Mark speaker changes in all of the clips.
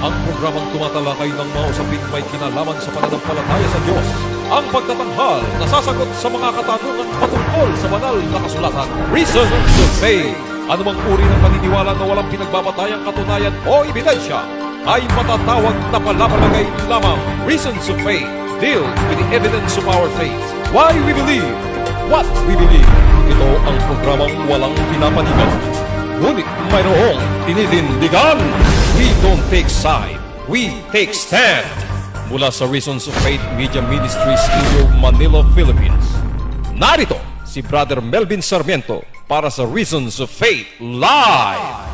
Speaker 1: Ang programang tumatalakay ng mga usaping may kinalaman sa pananampalataya sa Diyos. Ang pagtatanghal na sasagot sa mga katanungan patungkol sa banal na kasulatan. Reasons to Faith. Anumang uri ng paniniwala na walang pinagbabatayang katunayan o ebidensya ay matatawag na palapalagay lamang. Reasons of Faith deal with the evidence of our faith. Why we believe what we believe. Ito ang programang walang pinapanigan, ngunit mayroong tinitindigan. We don't take side, we take stand. Mula sa Reasons of Faith Media Ministry Studio, Manila, Philippines. Narito si Brother Melvin Sarmiento para sa Reasons of Faith Live.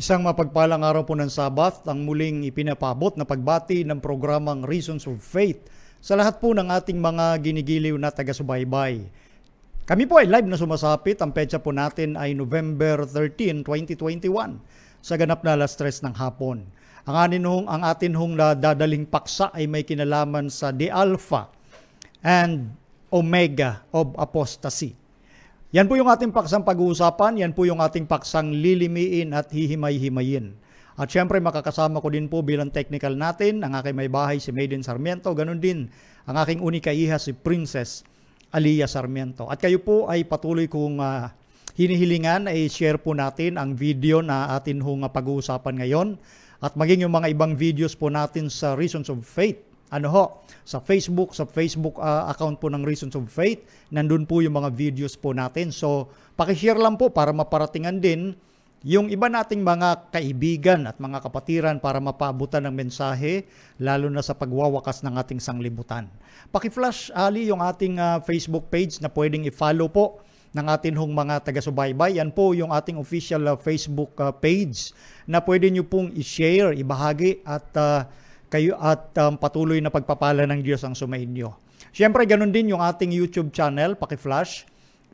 Speaker 2: Isang mapagpalang araw po ng Sabat, ang muling ipinapabot na pagbati ng programang Reasons of Faith sa lahat po ng ating mga ginigiliw na taga-subaybay. Kami po ay live na sumasapit. Ang petsa po natin ay November 13, 2021 sa ganap na alas 3 ng hapon. Ang atin hong dadaling paksa ay may kinalaman sa The Alpha and Omega of Apostasy. Yan po yung ating paksang pag-uusapan, yan po yung ating paksang lilimiin at hihimay-himayin. At syempre makakasama ko din po bilang technical natin, ang aking may bahay si Maiden Sarmiento, ganun din ang aking unika iha si Princess Alia Sarmiento. At kayo po ay patuloy kong hinihilingan ay share po natin ang video na atin hong pag-uusapan ngayon at maging yung mga ibang videos po natin sa Reasons of Faith. Sa Facebook account po ng Reasons of Faith, nandun po yung mga videos po natin. So, pakishare lang po para maparatingan din yung iba nating mga kaibigan at mga kapatiran para mapaabutan ng mensahe, lalo na sa pagwawakas ng ating sanglibutan. Paki-flash, Ali, yung ating Facebook page na pwedeng i-follow po ng atin hong mga taga-subaybay. Yan po yung ating official Facebook page na pwede nyo pong i-share, ibahagi at patuloy na pagpapala ng Diyos ang sumainyo. Siyempre, ganun din yung ating YouTube channel, paki-flash.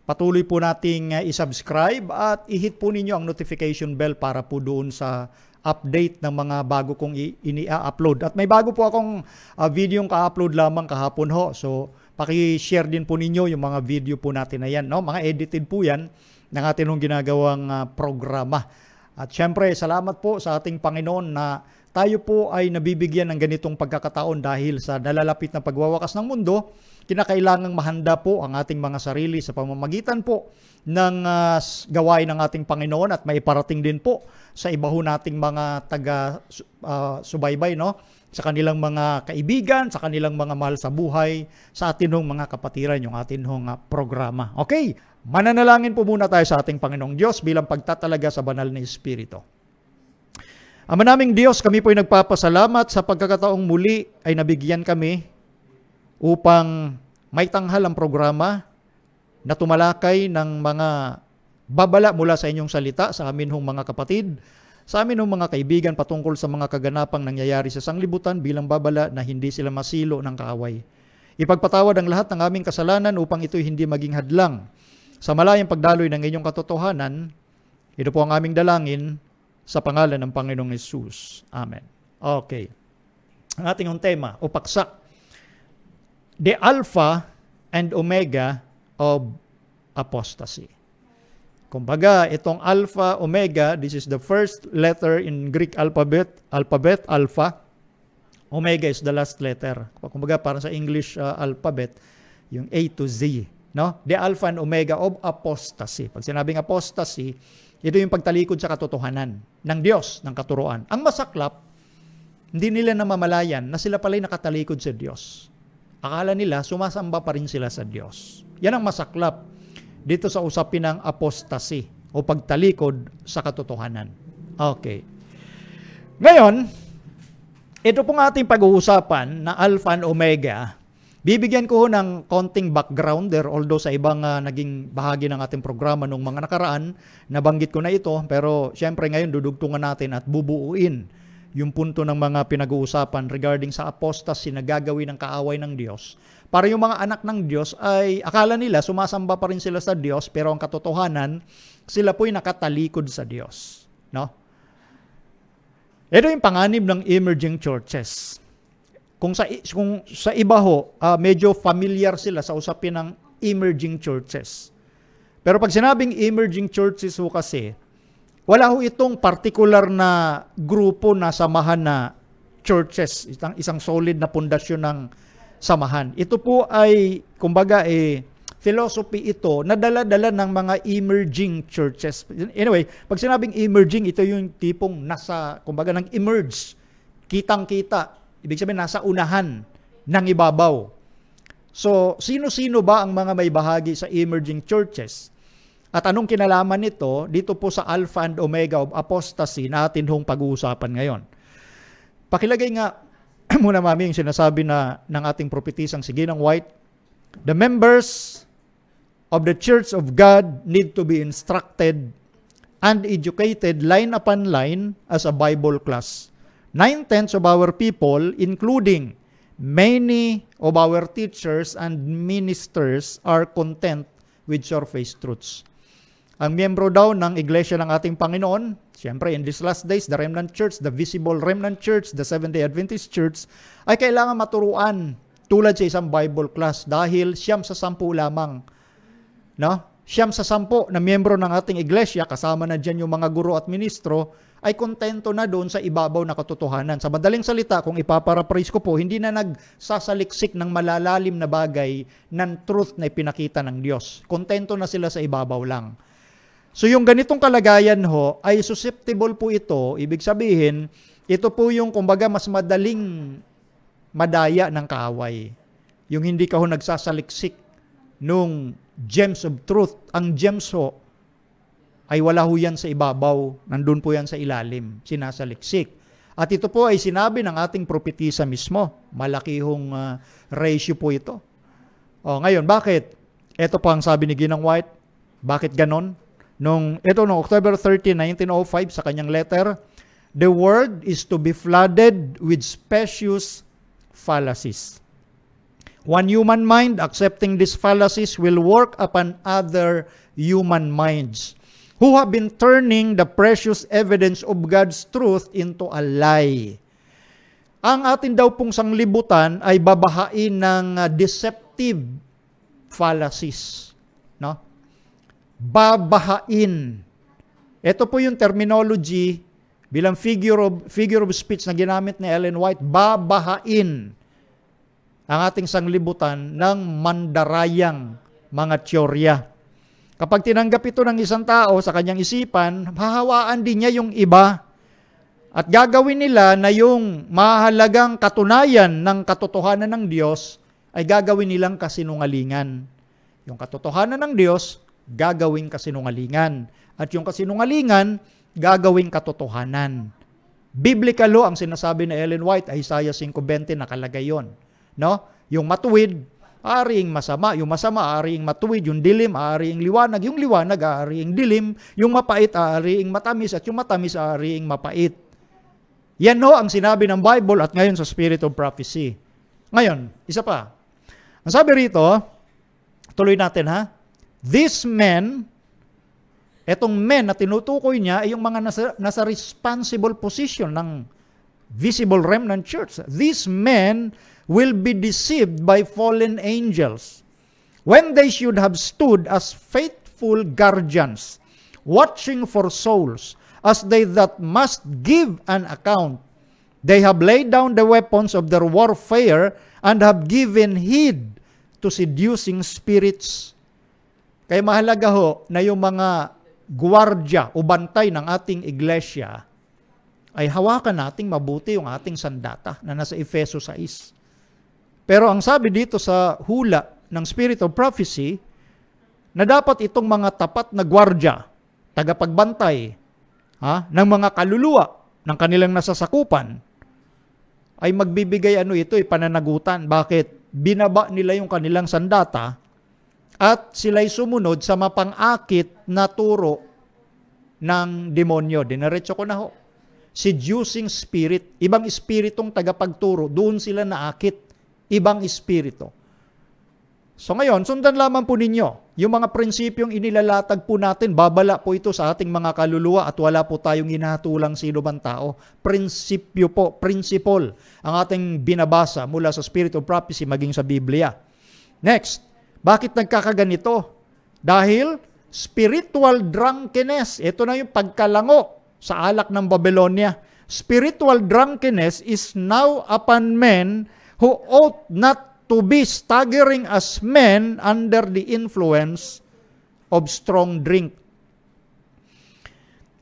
Speaker 2: Patuloy po nating i-subscribe at i-hit po ninyo ang notification bell para po doon sa update ng mga bago kong ini-upload. At may bago po akong video yung ka-upload lamang kahapon ho. So, paki-share din po ninyo yung mga video po natin na yan. No? Mga edited po yan ng atin hong ginagawang programa. At siyempre, salamat po sa ating Panginoon na tayo po ay nabibigyan ng ganitong pagkakataon dahil sa nalalapit na pagwawakas ng mundo, kinakailangang mahanda po ang ating mga sarili sa pamamagitan po ng gawain ng ating Panginoon at maiparating din po sa iba ho nating mga taga-subaybay, no? Sa kanilang mga kaibigan, sa kanilang mga mahal sa buhay, sa atin hong mga kapatiran, yung atin hong programa. Okay, mananalangin po muna tayo sa ating Panginoong Diyos bilang pagtatalaga sa banal na Espiritu. Ama naming Diyos, kami po ay nagpapasalamat sa pagkakataong muli ay nabigyan kami upang may tanghal ang programa na tumalakay ng mga babala mula sa inyong salita sa amin hong mga kapatid, sa amin hong mga kaibigan patungkol sa mga kaganapang nangyayari sa sanglibutan bilang babala na hindi sila masilo ng kaaway. Ipagpatawad ang lahat ng aming kasalanan upang ito'y hindi maging hadlang sa malayang pagdaloy ng inyong katotohanan. Ito po ang aming dalangin sa pangalan ng Panginoong Hesus. Amen. Okay. Ang ating tema o paksa, the Alpha and Omega of Apostasy. Kumbaga, itong Alpha, Omega, this is the first letter in Greek alphabet, Alpha. Omega is the last letter. Kumbaga, parang sa English alphabet, yung A to Z. No? The Alpha and Omega of Apostasy. Pag sinabing apostasy, ito yung pagtalikod sa katotohanan ng Diyos, ng katuruan. Ang masaklap, hindi nila namamalayan na sila pala'y nakatalikod sa Diyos. Akala nila, sumasamba pa rin sila sa Diyos. Yan ang masaklap dito sa usapin ng apostasy o pagtalikod sa katotohanan. Okay. Ngayon, ito pong ating pag-uusapan na Alpha and Omega. Bibigyan ko ng konting background there, although sa ibang naging bahagi ng ating programa nung mga nakaraan, nabanggit ko na ito, pero syempre ngayon dudugtungan natin at bubuuin yung punto ng mga pinag-uusapan regarding sa apostasy na gagawin ng kaaway ng Diyos. Para yung mga anak ng Diyos ay akala nila sumasamba pa rin sila sa Diyos, pero ang katotohanan, sila po'y nakatalikod sa Diyos. No? Ito yung panganib ng emerging churches. Kung sa iba ho, medyo familiar sila sa usapin ng emerging churches. Pero pag sinabing emerging churches ho kasi, Wala ho itong particular na grupo na samahan na churches, isang solid na pundasyon ng samahan. Ito po ay, kumbaga, philosophy ito na dala-dala ng mga emerging churches. Anyway, pag sinabing emerging, ito yung tipong nasa, kumbaga, nang emerge, kitang-kita. Ibig sabihin, nasa unahan ng ibabaw. So, sino-sino ba ang mga may bahagi sa emerging churches? At anong kinalaman nito dito po sa Alpha and Omega of Apostasy na atin hong pag-uusapan ngayon? Pakilagay nga muna mami yung sinasabi ng ating prophetisang si Ginang White. The members of the Church of God need to be instructed and educated line upon line as a Bible class. 9/10 of our people, including many of our teachers and ministers, are content with surface truths. Ang miyembro daw ng Iglesia ng ating Panginoon, siyempre in these last days, the Remnant Church, the visible Remnant Church, the Seventh-day Adventist Church, ay kailangan maturuan tulad sa isang Bible class dahil 9 sa 10 lamang. No? 9 sa 10 na miyembro ng ating Iglesia, kasama na dyan yung mga guro at ministro, ay kontento na doon sa ibabaw na katotohanan. Sa madaling salita, kung ipaparaphrase ko po, hindi na nagsasaliksik ng malalalim na bagay ng truth na ipinakita ng Diyos. Kontento na sila sa ibabaw lang. So yung ganitong kalagayan ho, ay susceptible po ito. Ibig sabihin, ito po yung kumbaga mas madaling madaya ng kaaway. Yung hindi ka ho nagsasaliksik nung gems of truth. Ang gems ho, ay wala ho yan sa ibabaw. Nandun po yan sa ilalim. Sinasaliksik. At ito po ay sinabi ng ating propetisa mismo. Malaki hong ratio po ito. Ngayon, bakit? Ito po ang sabi ni Ginang White. Bakit ganon? Noong October 30, 1905, sa kanyang letter, the world is to be flooded with specious fallacies. One human mind accepting these fallacies will work upon other human minds who have been turning the precious evidence of God's truth into a lie. Ang atin daw pong sanglibutan ay babahain ng deceptive fallacies. No? Babahain. Ito po yung terminology bilang figure of speech na ginamit ni Ellen White. Babahain ang ating sanglibutan ng mandarayang mga teorya. Kapag tinanggap ito ng isang tao sa kanyang isipan, hahawaan din niya yung iba. At gagawin nila na yung mahalagang katunayan ng katotohanan ng Diyos ay gagawin nilang kasinungalingan. Yung katotohanan ng Diyos, gagawing kasinungalingan. At yung kasinungalingan, gagawing katotohanan. Biblical ang sinasabi ni Ellen White, Isaiah 5:20, nakalagay yon. No? Yung matuwid, aariing masama. Yung masama, aariing matuwid. Yung dilim, aariing liwanag. Yung liwanag, aariing dilim. Yung mapait, aariing matamis. At yung matamis, aariing mapait. Yan ho ang sinabi ng Bible at ngayon sa Spirit of Prophecy. Ngayon, isa pa. Ang sabi rito, tuloy natin ha, these men, etong men na tinutukoy niya ay yung mga nasa responsible position ng visible remnant church. These men will be deceived by fallen angels when they should have stood as faithful guardians, watching for souls, as they that must give an account. They have laid down the weapons of their warfare and have given heed to seducing spirits. Kaya mahalaga ho na yung mga gwardya o bantay ng ating iglesia ay hawakan nating mabuti yung ating sandata na nasa Efeso 6. Pero ang sabi dito sa hula ng Spirit of Prophecy, na dapat itong mga tapat na gwardya, tagapagbantay, ng mga kaluluwa ng kanilang nasasakupan, ay magbibigay pananagutan. Bakit? Binaba nila yung kanilang sandata at sila'y sumunod sa mapang-akit na turo ng demonyo. Dinaretso ko na ho. Seducing spirit. Ibang espiritong tagapagturo. Doon sila naakit. Ibang espiritu. So ngayon, sundan lamang po ninyo. Yung mga prinsipyong inilalatag po natin, babala po ito sa ating mga kaluluwa at wala po tayong hinahatulang sino bang tao. Prinsipyo po, principle, ang ating binabasa mula sa Spirit of Prophecy maging sa Biblia. Next, bakit nagkakaganito? Dahil spiritual drunkenness. Ito na yung pagkalango sa alak ng Babylonia. Spiritual drunkenness is now upon men who ought not to be staggering as men under the influence of strong drink.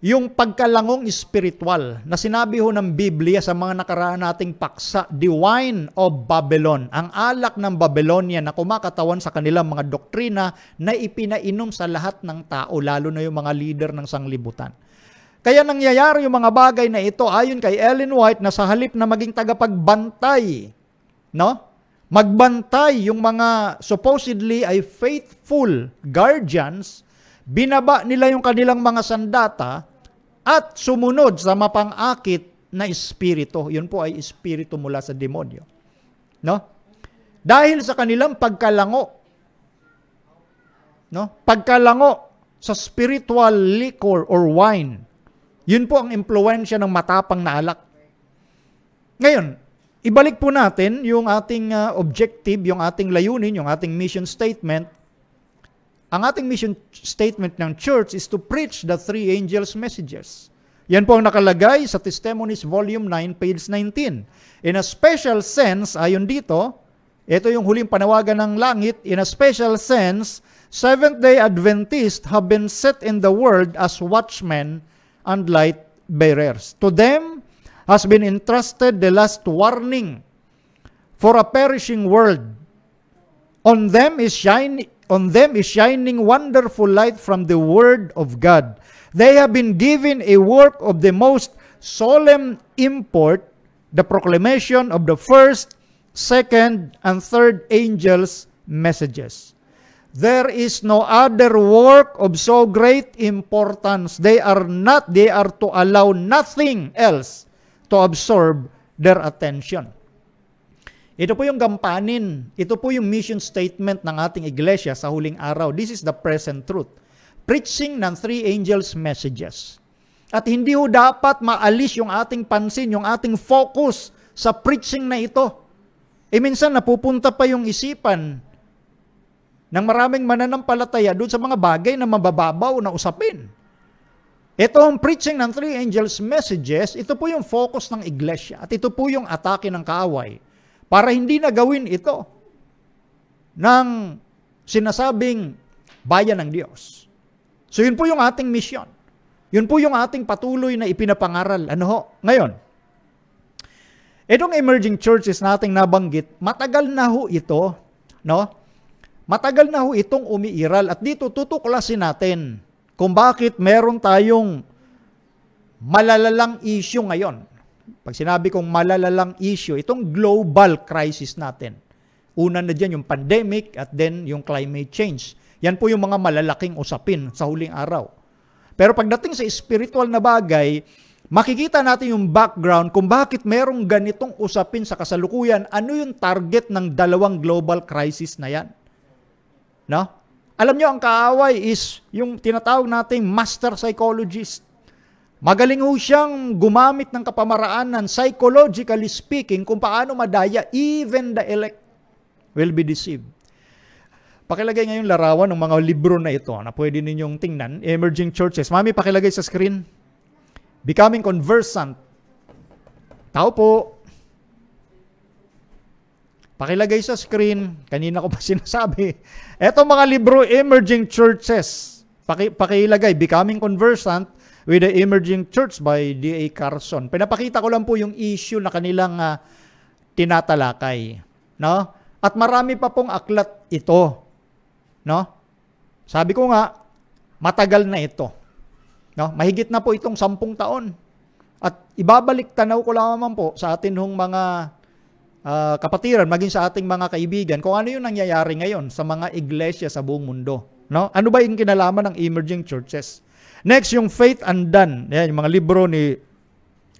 Speaker 2: Yung pagkalangong spiritual na sinabi ho ng Biblia sa mga nakaraan nating paksa, the wine of Babylon, ang alak ng Babylonia na kumakatawan sa kanilang mga doktrina na ipinainom sa lahat ng tao, lalo na yung mga leader ng sanglibutan. Kaya nangyayari yung mga bagay na ito ayon kay Ellen White na sa halip na maging tagapagbantay, no? Magbantay yung mga supposedly ay faithful guardians, binaba nila yung kanilang mga sandata at sumunod sa mapang-akit na espiritu. Yun po ay espiritu mula sa demonyo. No? Dahil sa kanilang pagkalango, no? Pagkalango sa spiritual liquor or wine, yun po ang impluwensya ng matapang na alak. Ngayon, ibalik po natin yung ating objective, yung ating layunin, yung ating mission statement. Ang ating mission statement ng church is to preach the three angels' messages. Yan po ang nakalagay sa Testimonies Volume 9, page 19. In a special sense, ayon dito, ito yung huling panawagan ng langit, in a special sense, Seventh-day Adventists have been set in the world as watchmen and light bearers. To them has been entrusted the last warning for a perishing world. On them is shining wonderful light from the Word of God. They have been given a work of the most solemn import, the proclamation of the first, second, and third angels' messages. There is no other work of so great importance. They are to allow nothing else to absorb their attention. Ito po yung gampanin, ito po yung mission statement ng ating iglesia sa huling araw. This is the present truth. Preaching ng three angels' messages. At hindi ho dapat maalis yung ating pansin, yung ating focus sa preaching na ito. Minsan napupunta pa yung isipan ng maraming mananampalataya doon sa mga bagay na mabababaw na usapin. Ito ang preaching ng three angels' messages, ito po yung focus ng iglesia. At ito po yung atake ng kaaway. Para hindi na gawin ito ng sinasabing bayan ng Diyos. So yun po yung ating mission. Yun po yung ating patuloy na ipinapangaral. Ano ho? Ngayon, itong emerging churches nating nabanggit, matagal na ho ito, no? Matagal na ho itong umiiral at dito tutuklasin natin kung bakit meron tayong malalalang issue ngayon. Pag sinabi kong malalalang issue, itong global crisis natin. Una na dyan yung pandemic at then yung climate change. Yan po yung mga malalaking usapin sa huling araw. Pero pagdating sa spiritual na bagay, makikita natin yung background kung bakit merong ganitong usapin sa kasalukuyan. Ano yung target ng dalawang global crisis na yan? No? Alam nyo, ang kaaway is yung tinatawag nating master psychologist. Magaling ho siyang gumamit ng kapamaranan, psychologically speaking, kung paano madaya, even the elect will be deceived. Pakilagay ngayon larawan ng mga libro na ito na pwede ninyong tingnan, Emerging Churches. Mami, pakilagay sa screen. Becoming Conversant. Tao po. Pakilagay sa screen. Kanina ko pa sinasabi. Ito mga libro, Emerging Churches. Pakilagay, Becoming Conversant with the Emerging Church by D.A. Carson. Pinapakita ko lang po yung issue na kanilang tinatalakay. No? At marami pa pong aklat ito. No? Sabi ko nga, matagal na ito. No? Mahigit na po itong 10 taon. At ibabalik tanaw ko lamang po sa atin hong mga kapatiran, maging sa ating mga kaibigan, kung ano yung nangyayari ngayon sa mga iglesia sa buong mundo. No? Ano ba yung kinalaman ng emerging churches? Next, yung Faith Undone. Yan, yung mga libro ni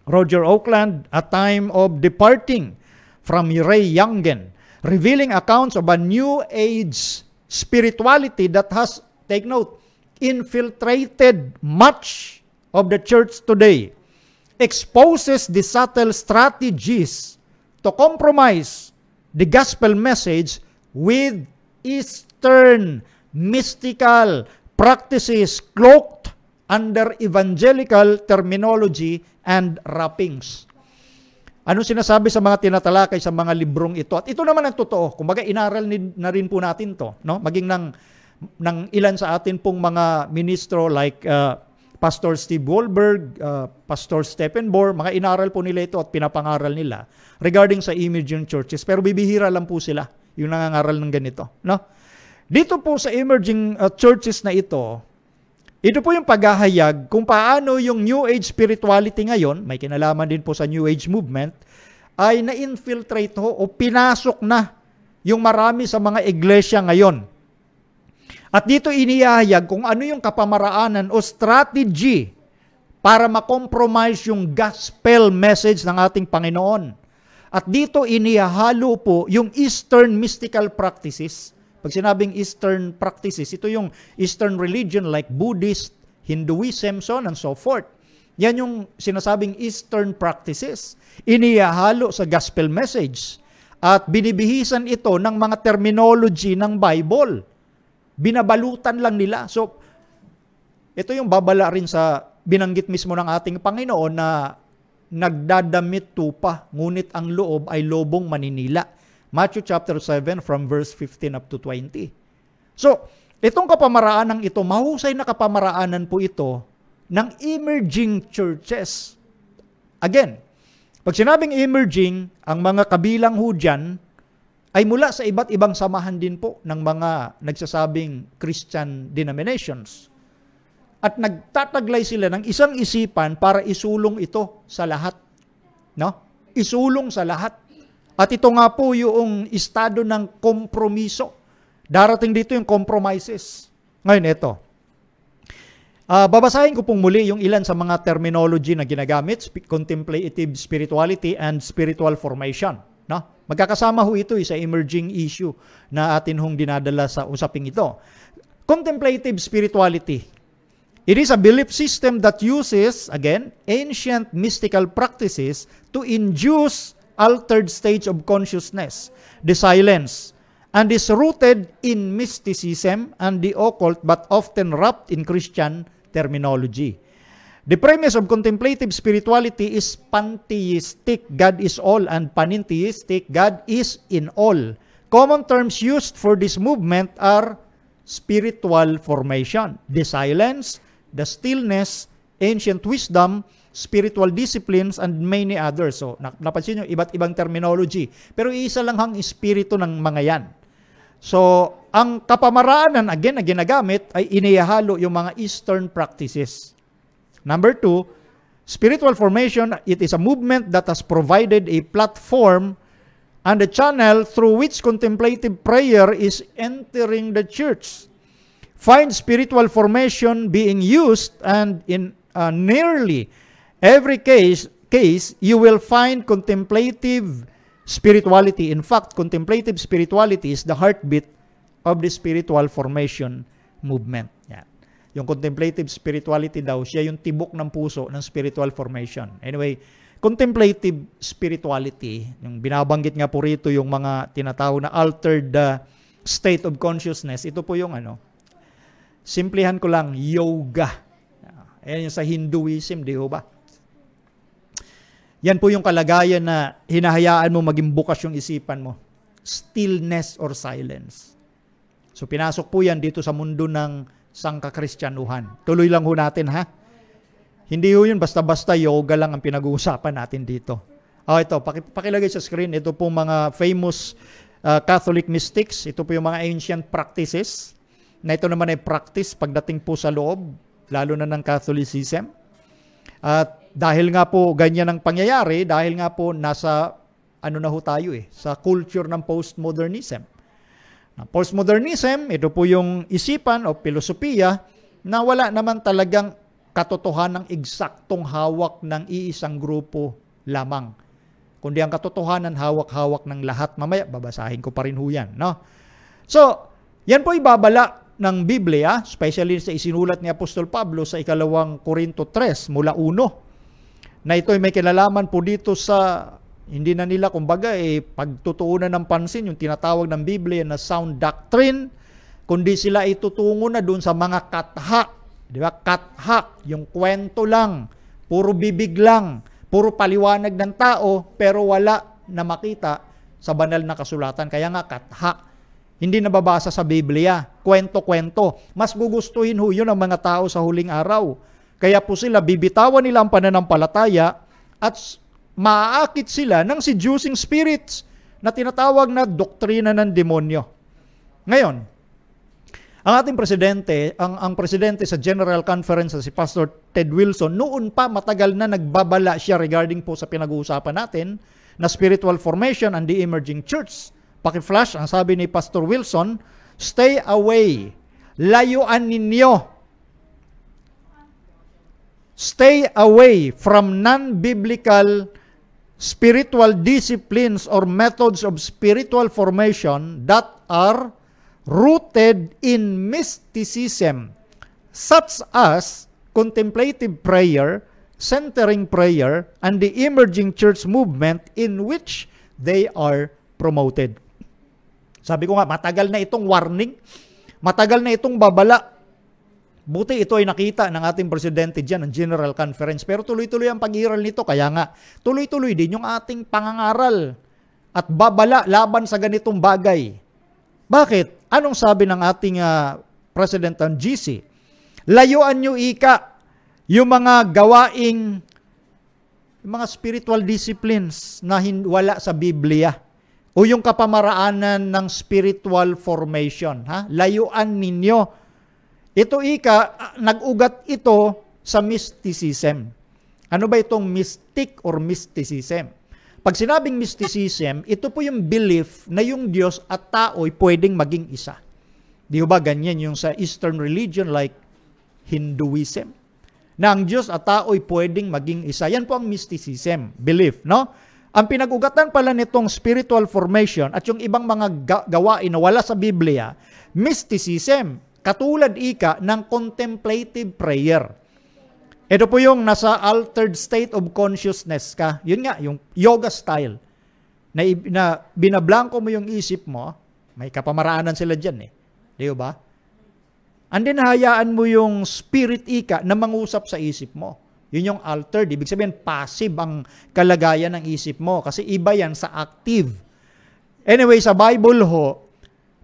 Speaker 2: Roger Oakland, A Time of Departing, from Ray Youngen, revealing accounts of a new age spirituality that has, take note, infiltrated much of the church today, exposes the subtle strategies to compromise the gospel message with Eastern mystical practices cloaked under evangelical terminology and wrappings. Ano sinasabi sa mga tinatalakay sa mga librong ito? At ito naman ang totoo. Kumbaga, inaral na rin po natin to, no? Maging ng ilan sa atin pong mga ministro like Pastor Steve Goldberg, Pastor Stephen Bohr, mga inaral po nila ito at pinapangaral nila regarding sa emerging churches. Pero bibihira lang po sila yung nangangaral ng ganito, no? Dito po sa emerging churches na ito po yung paghahayag kung paano yung New Age spirituality ngayon, may kinalaman din po sa New Age movement, ay na-infiltrate o pinasok na yung marami sa mga iglesia ngayon. At dito inihahayag kung ano yung kapamaraanan o strategy para makompromise yung gospel message ng ating Panginoon. At dito inihahalo po yung Eastern mystical practices. Pag sinabing Eastern practices, ito yung Eastern religion like Buddhist, Hinduism, so on and so forth. Yan yung sinasabing Eastern practices. Inihahalo sa gospel message. At binibihisan ito ng mga terminology ng Bible. Binabalutan lang nila. So, ito yung babala rin sa binanggit mismo ng ating Panginoon na nagdadamit tupa, ngunit ang loob ay lobong maninila. Matthew chapter 7 from verse 15 up to 20. So, itong kapamaraanan ito, mahusay na kapamaraanan po ito ng emerging churches. Again, pag sinabing emerging, ang mga kabilang ho dyan ay mula sa iba't ibang samahan din po ng mga nagsasabing Christian denominations. At nagtataglay sila ng isang isipan para isulong ito sa lahat. No? Isulong sa lahat. At ito nga po yung estado ng kompromiso. Darating dito yung compromises. Ngayon, ito. Babasahin ko pong muli yung ilan sa mga terminology na ginagamit, contemplative spirituality and spiritual formation. No? Magkakasama ho ito sa emerging issue na atin hong dinadala sa usaping ito. Contemplative spirituality. It is a belief system that uses, again, ancient mystical practices to induce altered stage of consciousness, the silence, and is rooted in mysticism and the occult but often wrapped in Christian terminology. The premise of contemplative spirituality is pantheistic, God is all, and panentheistic, God is in all. Common terms used for this movement are spiritual formation, the silence, the stillness, ancient wisdom, spiritual disciplines, and many others. So, napansin nyo, iba't ibang terminology. Pero isa lang ang espiritu ng mga yan. So, ang kapamaraanan, again, na ginagamit, ay inihahalo yung mga Eastern practices. Number 2, spiritual formation, it is a movement that has provided a platform and a channel through which contemplative prayer is entering the church. Find spiritual formation being used, and in nearly every case you will find contemplative spirituality. In fact, contemplative spirituality is the heartbeat of the spiritual formation movement. Yan. Yung contemplative spirituality daw, siya yung tibok ng puso ng spiritual formation. Anyway, contemplative spirituality, yung binabanggit nga po rito yung mga tinatawag na altered state of consciousness, ito po yung simplihan ko lang, yoga. Ayan yung sa Hinduism, di ba? Yan po yung kalagayan na hinahayaan mo maging bukas yung isipan mo. Stillness or silence. So pinasok po yan dito sa mundo ng sangkakristyanuhan. Tuloy lang ho natin, ha? Hindi ho yun basta-basta yoga lang ang pinag-uusapan natin dito. Ito, pakilagay sa screen. Ito po mga famous Catholic mystics. Ito po yung mga ancient practices. Na ito naman ay practice pagdating po sa loob, lalo na ng Catholicism. At dahil nga po ganyan ang pangyayari, dahil nga po nasa, na ho tayo sa culture ng postmodernism. Postmodernism, ito po yung isipan o filosofiya na wala naman talagang katotohanan ng eksaktong hawak ng iisang grupo lamang. Kundi ang katotohanan hawak-hawak ng lahat. Mamaya, babasahin ko pa rin ho yan. No? So, yan po ibabala ng Biblia, especially sa isinulat ni Apostol Pablo sa 2 Korinto 3 mula 1, na ito ay may kinalaman po dito sa hindi na nila kumbaga pagtutuunan ng pansin yung tinatawag ng Biblia na sound doctrine, kundi sila ay tutungo na dun sa mga katha. Di ba? Katha, yung kwento lang, puro bibig lang, puro paliwanag ng tao, pero wala na makita sa banal na kasulatan. Kaya nga katha. Hindi nababasa sa Biblia. Kwento-kwento. Mas gugustuhin ho yun ng mga tao sa huling araw. Kaya po sila, bibitawan nila ang pananampalataya at maaakit sila ng seducing spirits na tinatawag na doktrina ng demonyo. Ngayon, ang ating presidente, ang presidente sa General Conference, si Pastor Ted Wilson, noon pa matagal na nagbabala siya regarding po sa pinag-uusapan natin na spiritual formation and the emerging church. Paki-flash, ang sabi ni Pastor Wilson, stay away, layuan ninyo. Stay away from non-biblical spiritual disciplines or methods of spiritual formation that are rooted in mysticism, such as contemplative prayer, centering prayer, and the emerging church movement in which they are promoted. Sabi ko nga, matagal na itong warning, matagal na itong babala. Buti ito ay nakita ng ating presidente dyan, ng General Conference. Pero tuloy-tuloy ang pag-iral nito. Kaya nga, tuloy-tuloy din yung ating pangangaral at babala laban sa ganitong bagay. Bakit? Anong sabi ng ating President ng GC? Layuan nyo ika yung mga gawaing, yung mga spiritual disciplines na wala sa Biblia. O yung kapamaraanan ng spiritual formation. Layuan ninyo. Ito ika, nag-ugat ito sa mysticism. Ano ba itong mystic or mysticism? Pag sinabing mysticism, ito po yung belief na yung Diyos at tao'y pwedeng maging isa. Di ba ganyan yung sa Eastern religion like Hinduism? Na ang Diyos at tao'y pwedeng maging isa. Yan po ang mysticism, belief, no? Ang pinag-ugatan pala nitong spiritual formation at yung ibang mga gawain na wala sa Biblia, mysticism, katulad ika ng contemplative prayer. Ito po yung nasa altered state of consciousness ka. Yun nga, yung yoga style. Na binablanko mo yung isip mo, may kapamaraanan sila dyan eh. Di ba? And then hayaan mo yung spirit ika na mangusap sa isip mo. Yun yung altered. Ibig sabihin, passive ang kalagayan ng isip mo. Kasi iba yan sa active. Anyway, sa Bible ho,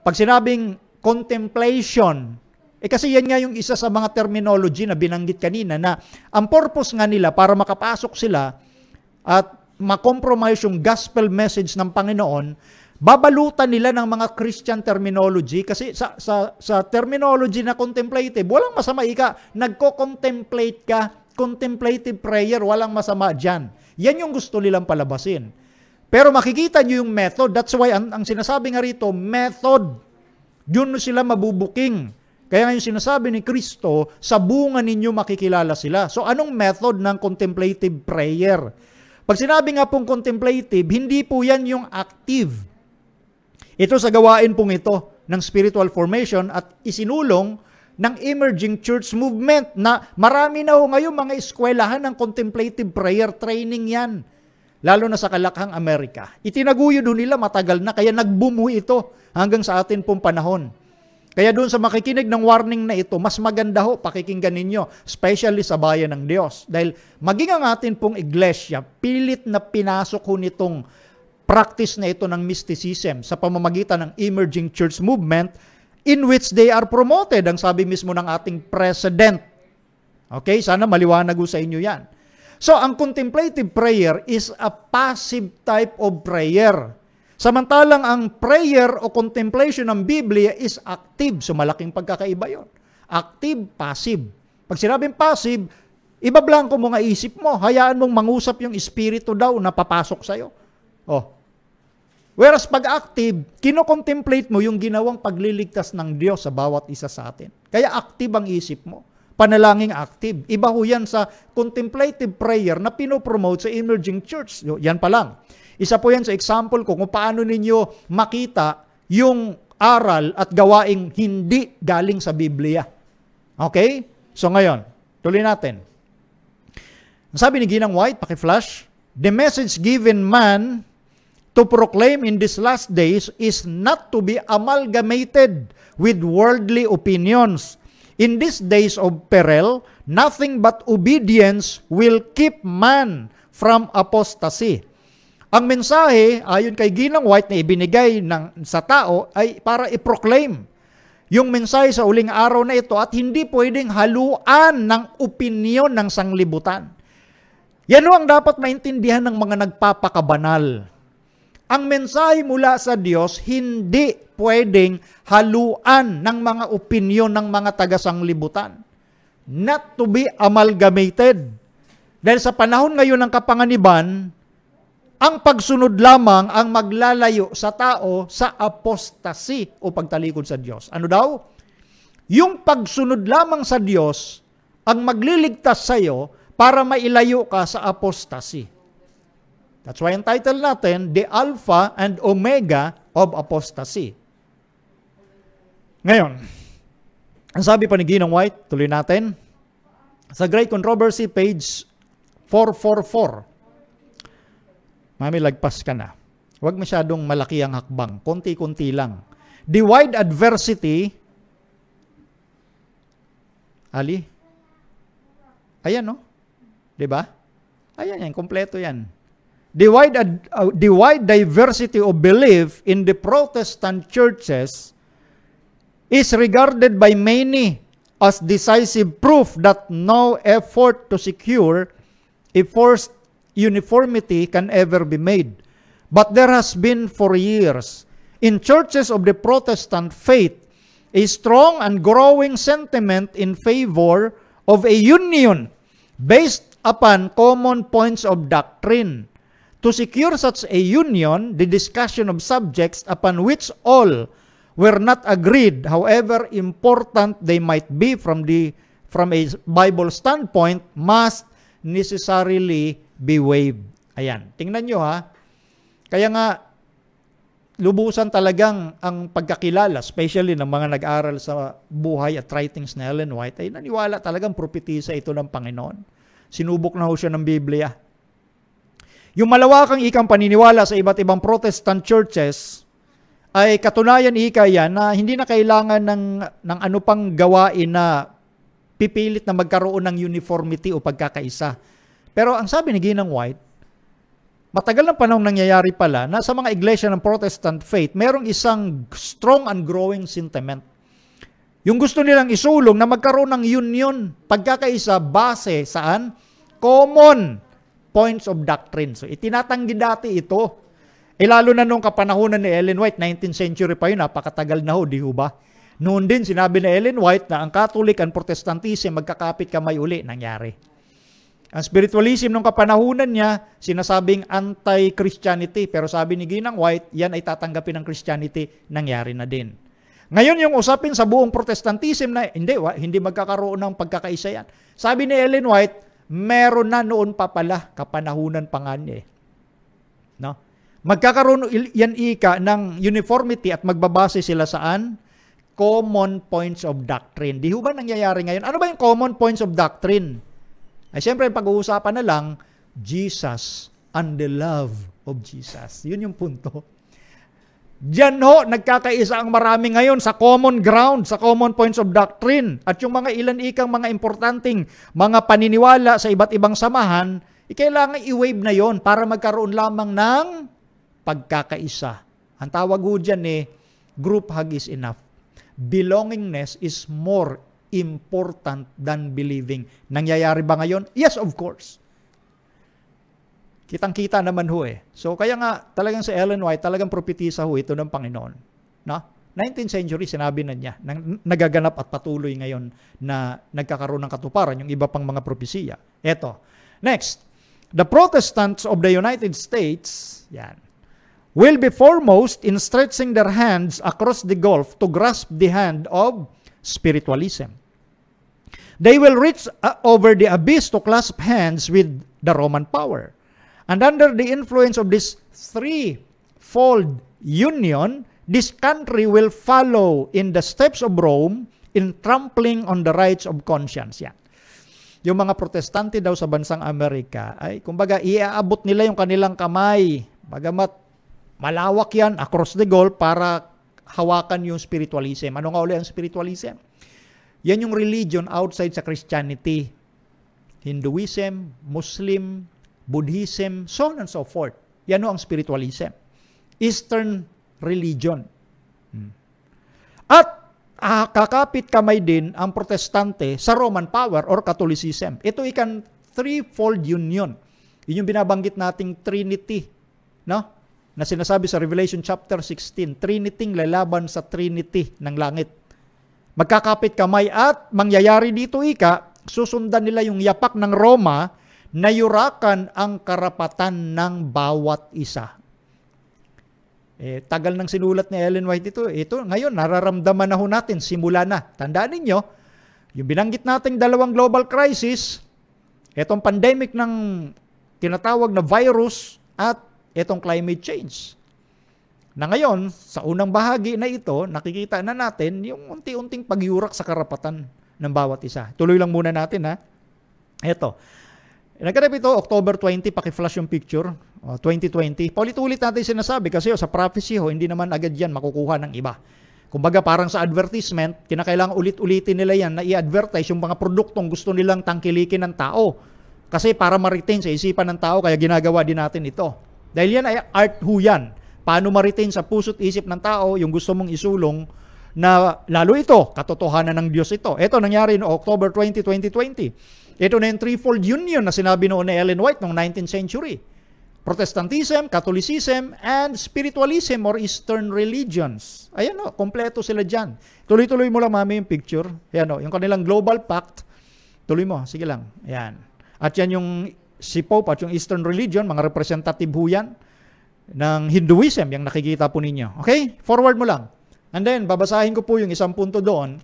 Speaker 2: pag sinabing contemplation, kasi yan nga yung isa sa mga terminology na binanggit kanina na ang purpose nga nila para makapasok sila at makompromise yung gospel message ng Panginoon, babalutan nila ng mga Christian terminology kasi sa terminology na contemplative, walang masama ika, nagko-contemplate ka, contemplative prayer, walang masama dyan. Yan yung gusto nilang palabasin. Pero makikita nyo yung method, that's why ang sinasabi nga rito, method, yun sila mabubuking. Kaya nga yung sinasabi ni Kristo, sa bunga ninyo makikilala sila. So anong method ng contemplative prayer? Pag sinabi nga pong contemplative, hindi po yan yung active. Ito sa gawain pong ito ng spiritual formation at isinulong ng emerging church movement na marami na ho ngayon mga eskwelahan ng contemplative prayer training yan. Lalo na sa Kalakhang Amerika. Itinaguyod ho nila matagal na kaya nag-boom ito hanggang sa atin pong panahon. Kaya doon sa makikinig ng warning na ito, mas maganda ho pakikinggan ninyo, especially sa bayan ng Diyos. Dahil maging ang atin pong iglesia, pilit na pinasok ho nitong practice na ito ng mysticism sa pamamagitan ng emerging church movement in which they are promoted, ang sabi mismo ng ating president. Okay, sana maliwanag ho sa inyo yan. So, ang contemplative prayer is a passive type of prayer. Samantalang ang prayer o contemplation ng Biblia is active. So malaking pagkakaiba yon. Active, passive. Pag sinabing passive, ibablanko mo nga isip mo. Hayaan mong mangusap yung espiritu daw na papasok sa'yo. Oh. Whereas pag active, kinocontemplate mo yung ginawang pagliligtas ng Diyos sa bawat isa sa atin. Kaya active ang isip mo. Panalangin active. Iba ho yan sa contemplative prayer na pinopromote sa emerging church. Yan pa lang. Isa po yan sa example ko kung paano ninyo makita yung aral at gawaing hindi galing sa Biblia. Okay? So ngayon, tuloy natin. Sabi ni Ginang White, paki-flash, the message given man to proclaim in these last days is not to be amalgamated with worldly opinions. In these days of peril, nothing but obedience will keep man from apostasy. Ang mensahe, ayon kay Ginang White na ibinigay sa tao, ay para i-proclaim yung mensahe sa uling araw na ito at hindi pwedeng haluan ng opinyon ng sanglibutan. Yan ang dapat maintindihan ng mga nagpapakabanal. Ang mensahe mula sa Diyos, hindi pwedeng haluan ng mga opinyon ng mga taga-sanglibutan. Not to be amalgamated. Dahil sa panahon ngayon ng kapanganiban, ang pagsunod lamang ang maglalayo sa tao sa apostasy o pagtalikod sa Diyos. Ano daw? Yung pagsunod lamang sa Diyos ang magliligtas sa iyo para mailayo ka sa apostasy. That's why ang title natin, The Alpha and Omega of Apostasy. Ngayon, ang sabi pa ni Ginang White, tuloy natin, sa Great Controversy, page 444, Mami, lagpas ka na. Huwag masyadong malaki ang hakbang. Konti-konti lang. Divide adversity. Ali? Ayan, no? Diba? Ayan yan. Kompleto yan. Divide diversity of belief in the Protestant churches is regarded by many as decisive proof that no effort to secure a forced uniformity can ever be made. But there has been for years in churches of the Protestant faith a strong and growing sentiment in favor of a union based upon common points of doctrine. To secure such a union, the discussion of subjects upon which all were not agreed, however important they might be from a Bible standpoint, must necessarily be waived. Ayan. Tingnan nyo ha. Kaya nga, lubusan talagang ang pagkakilala, especially ng mga nag-aral sa buhay at writings na Ellen White, ay naniwala talagang propetisa ito ng Panginoon. Sinubok na ho siya ng Biblia. Yung malawakang ikang paniniwala sa iba't ibang Protestant churches, ay katunayan yan na hindi na kailangan ng ano pang gawain na pipilit na magkaroon ng uniformity o pagkakaisa. Pero ang sabi ni Ginang White, matagal ng panahon nangyayari pala na sa mga iglesia ng Protestant faith, merong isang strong and growing sentiment. Yung gusto nilang isulong na magkaroon ng union, pagkakaisa, base saan? Common points of doctrine. So itinatanggi dati ito. Lalo na nung kapanahunan ni Ellen White, 19th century pa yun, napakatagal na ho, di ho ba? Noon din sinabi ni Ellen White na ang Catholic and Protestantism magkakapit kamay uli, nangyari. Ang spiritualism nung kapanahunan niya, sinasabing anti-Christianity. Pero sabi ni Ginang White, yan ay tatanggapin ng Christianity, nangyari na din. Ngayon yung usapin sa buong Protestantism na, hindi magkakaroon ng pagkakaisa yan. Sabi ni Ellen White, meron na noon pa pala, kapanahunan pa nga niya. No? Magkakaroon yan ng uniformity at magbabase sila saan? Common points of doctrine. Di ho ba nangyayari ngayon? Ano ba yung common points of doctrine? Ay siyempre, pag-uusapan na lang, Jesus and the love of Jesus. Yun yung punto. Diyan ho, nagkakaisa ang marami ngayon sa common ground, sa common points of doctrine. At yung mga ilan-ikang mga importanteng mga paniniwala sa iba't ibang samahan, kailangan i-wave na yon para magkaroon lamang ng pagkakaisa. Ang tawag ho dyan group hug is enough. Belongingness is more important than believing. Nangyayari ba ngayon? Yes, of course. Kitang-kita naman ho So, kaya nga, talagang si Ellen White, talagang propetisa ho ito ng Panginoon. No? 19th century, sinabi na niya, nagaganap at patuloy ngayon na nagkakaroon ng katuparan, yung iba pang mga propesiya. Eto. Next, the Protestants of the United States, yan, will be foremost in stretching their hands across the gulf to grasp the hand of spiritualism. They will reach over the abyss to clasp hands with the Roman power. And under the influence of this threefold union, this country will follow in the steps of Rome in trampling on the rights of conscience. Yan. Yung mga protestante daw sa bansang Amerika, ay kumbaga iaabot nila yung kanilang kamay. Bagamat malawak yan across the globe para hawakan yung spiritualism. Ano nga ulit ang spiritualism? Yan yung religion outside sa Christianity. Hinduism, Muslim, Buddhism, so on and so forth. Yan ang spiritualism. Eastern religion. At kakapit kamay din ang protestante sa Roman power or Catholicism. Ito ikan threefold union. Yun yung binabanggit nating Trinity, no? Na sinasabi sa Revelation chapter 16, Trinity lalaban sa Trinity ng langit. Magkakapit kamay at mangyayari dito susundan nila yung yapak ng Roma na yurakan ang karapatan ng bawat isa. Tagal nang sinulat ni Ellen White ito ngayon nararamdaman na ho natin, simula na. Tandaan ninyo, yung binanggit nating dalawang global crisis, itong pandemic ng tinatawag na virus at itong climate change. Na ngayon, sa unang bahagi na ito, nakikita na natin yung unti-unting pagyurak sa karapatan ng bawat isa. Tuloy lang muna natin, ha. Ito. Nagkarap ito, October 20, paki-flash yung picture, 2020. Paulit-ulit natin sinasabi kasi sa prophecy hindi naman agad yan makukuha ng iba. Kumbaga parang sa advertisement, kinakailangan ulit-ulitin nila yan na i-advertise yung mga produktong gusto nilang tangkilikin ng tao. Kasi para ma-retain sa isipan ng tao, kaya ginagawa din natin ito. Dahil yan ay art ho yan. Paano ma-retain sa puso't isip ng tao yung gusto mong isulong na lalo ito, katotohanan ng Diyos ito. Ito nangyari no October 20, 2020. Ito na yung threefold union na sinabi noon ni Ellen White noong 19th century. Protestantism, Catholicism, and spiritualism or Eastern religions. Ayan o, kompleto sila dyan. Tuloy-tuloy mo lang mami yung picture. Ayan o, yung kanilang global pact. Tuloy mo, sige lang. Ayan. At yan yung si Pope at yung Eastern religion, mga representative ho yan ng Hinduism, yung nakikita po ninyo. Okay? Forward mo lang. And then, babasahin ko po yung isang punto doon.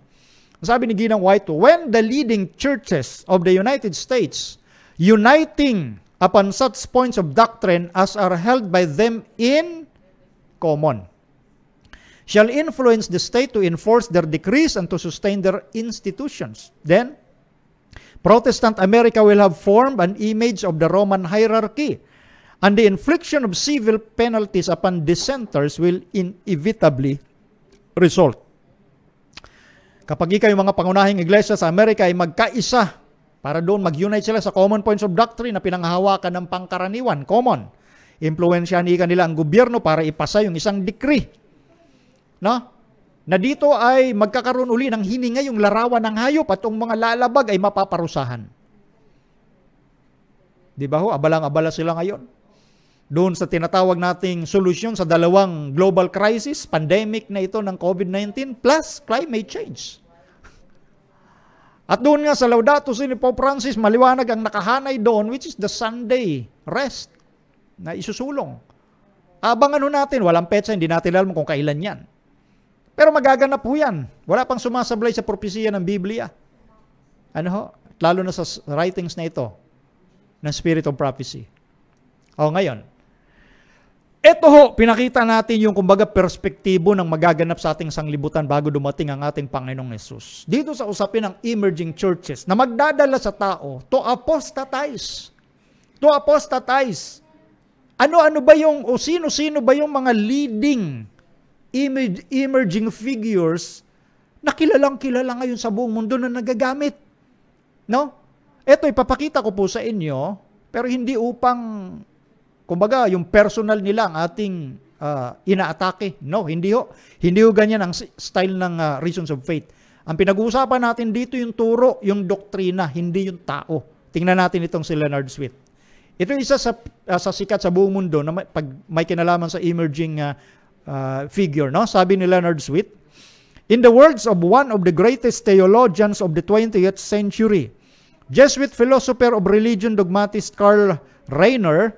Speaker 2: Sabi ni Ginang White, when the leading churches of the United States uniting upon such points of doctrine as are held by them in common, shall influence the state to enforce their decrees and to sustain their institutions, then Protestant America will have formed an image of the Roman hierarchy, and the infliction of civil penalties upon dissenters will inevitably result. Kapag ikaw yung mga pangunahing iglesia sa Amerika ay magkaisa para doon mag-unite sila sa common points of doctrine na pinanghahawakan ng pangkaraniwan, common. Impluwensyahan nila ang gobyerno para ipasa yung isang decree. No? Na dito ay magkakaroon uli ng hininga yung larawan ng hayop at yung mga lalabag ay mapaparusahan. Di ba ho? Abalang-abala sila ngayon. Doon sa tinatawag nating solusyon sa dalawang global crisis, pandemic na ito ng COVID-19 plus climate change. At doon nga sa Laudato Si ni Pope Francis, maliwanag ang nakahanay doon, which is the Sunday rest na isusulong. Abangan ho natin, walang petsa, hindi natin alam kung kailan yan. Pero magaganap po yan. Wala pang sumasablay sa propesya ng Biblia. Ano ho? Lalo na sa writings na ito ng Spirit of Prophecy. O ngayon, ito ho, pinakita natin yung kumbaga perspektibo ng magaganap sa ating sanglibutan bago dumating ang ating Panginoong Yesus. Dito sa usapin ng emerging churches na magdadala sa tao to apostatize. To apostatize. Ano-ano ba yung, o sino-sino ba yung mga leading emerging figures na kilalang-kilala ngayon sa buong mundo na nagagamit. No? Ito, ipapakita ko po sa inyo, pero hindi upang, kumbaga, yung personal nila ang ating inaatake. No, hindi ho. Hindi ho ganyan ang style ng Reasons of Faith. Ang pinag-uusapan natin dito yung turo, yung doktrina, hindi yung tao. Tingnan natin itong si Leonard Sweet. Ito isa sa sikat sa buong mundo na pag may kinalaman sa emerging figure, no? Sabi ni Leonard Sweet, in the words of one of the greatest theologians of the 20th century, Jesuit philosopher of religion dogmatist Karl Rahner,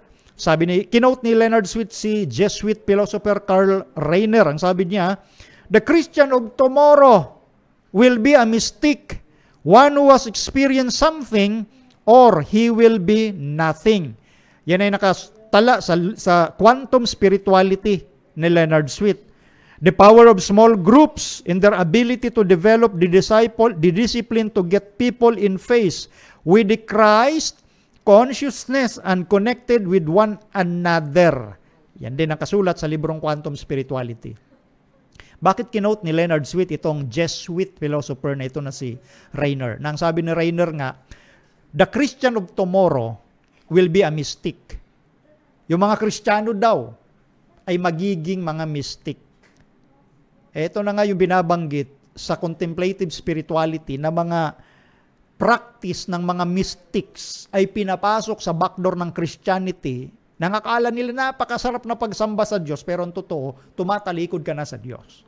Speaker 2: kinote ni Leonard Sweet si Jesuit philosopher Karl Rahner. Ang sabi niya, the Christian of tomorrow will be a mystic, one who has experienced something, or he will be nothing. Yan ay nakatala sa quantum spirituality ni Leonard Sweet. The power of small groups in their ability to develop the discipline to get people in phase with the Christ consciousness and connected with one another. Yan din ang kasulat sa librong Quantum Spirituality. Bakit kinote ni Leonard Sweet itong Jesuit philosopher na ito na si Rainer? Nang sabi ni Rainer nga, the Christian of tomorrow will be a mystic. Yung mga Kristiyano daw ay magiging mga mystic. Ito na nga yung binabanggit sa contemplative spirituality na mga practice ng mga mystics ay pinapasok sa backdoor ng Christianity. Nangakala nila napakasarap na pagsamba sa Diyos, pero ang totoo, tumatalikod ka na sa Diyos.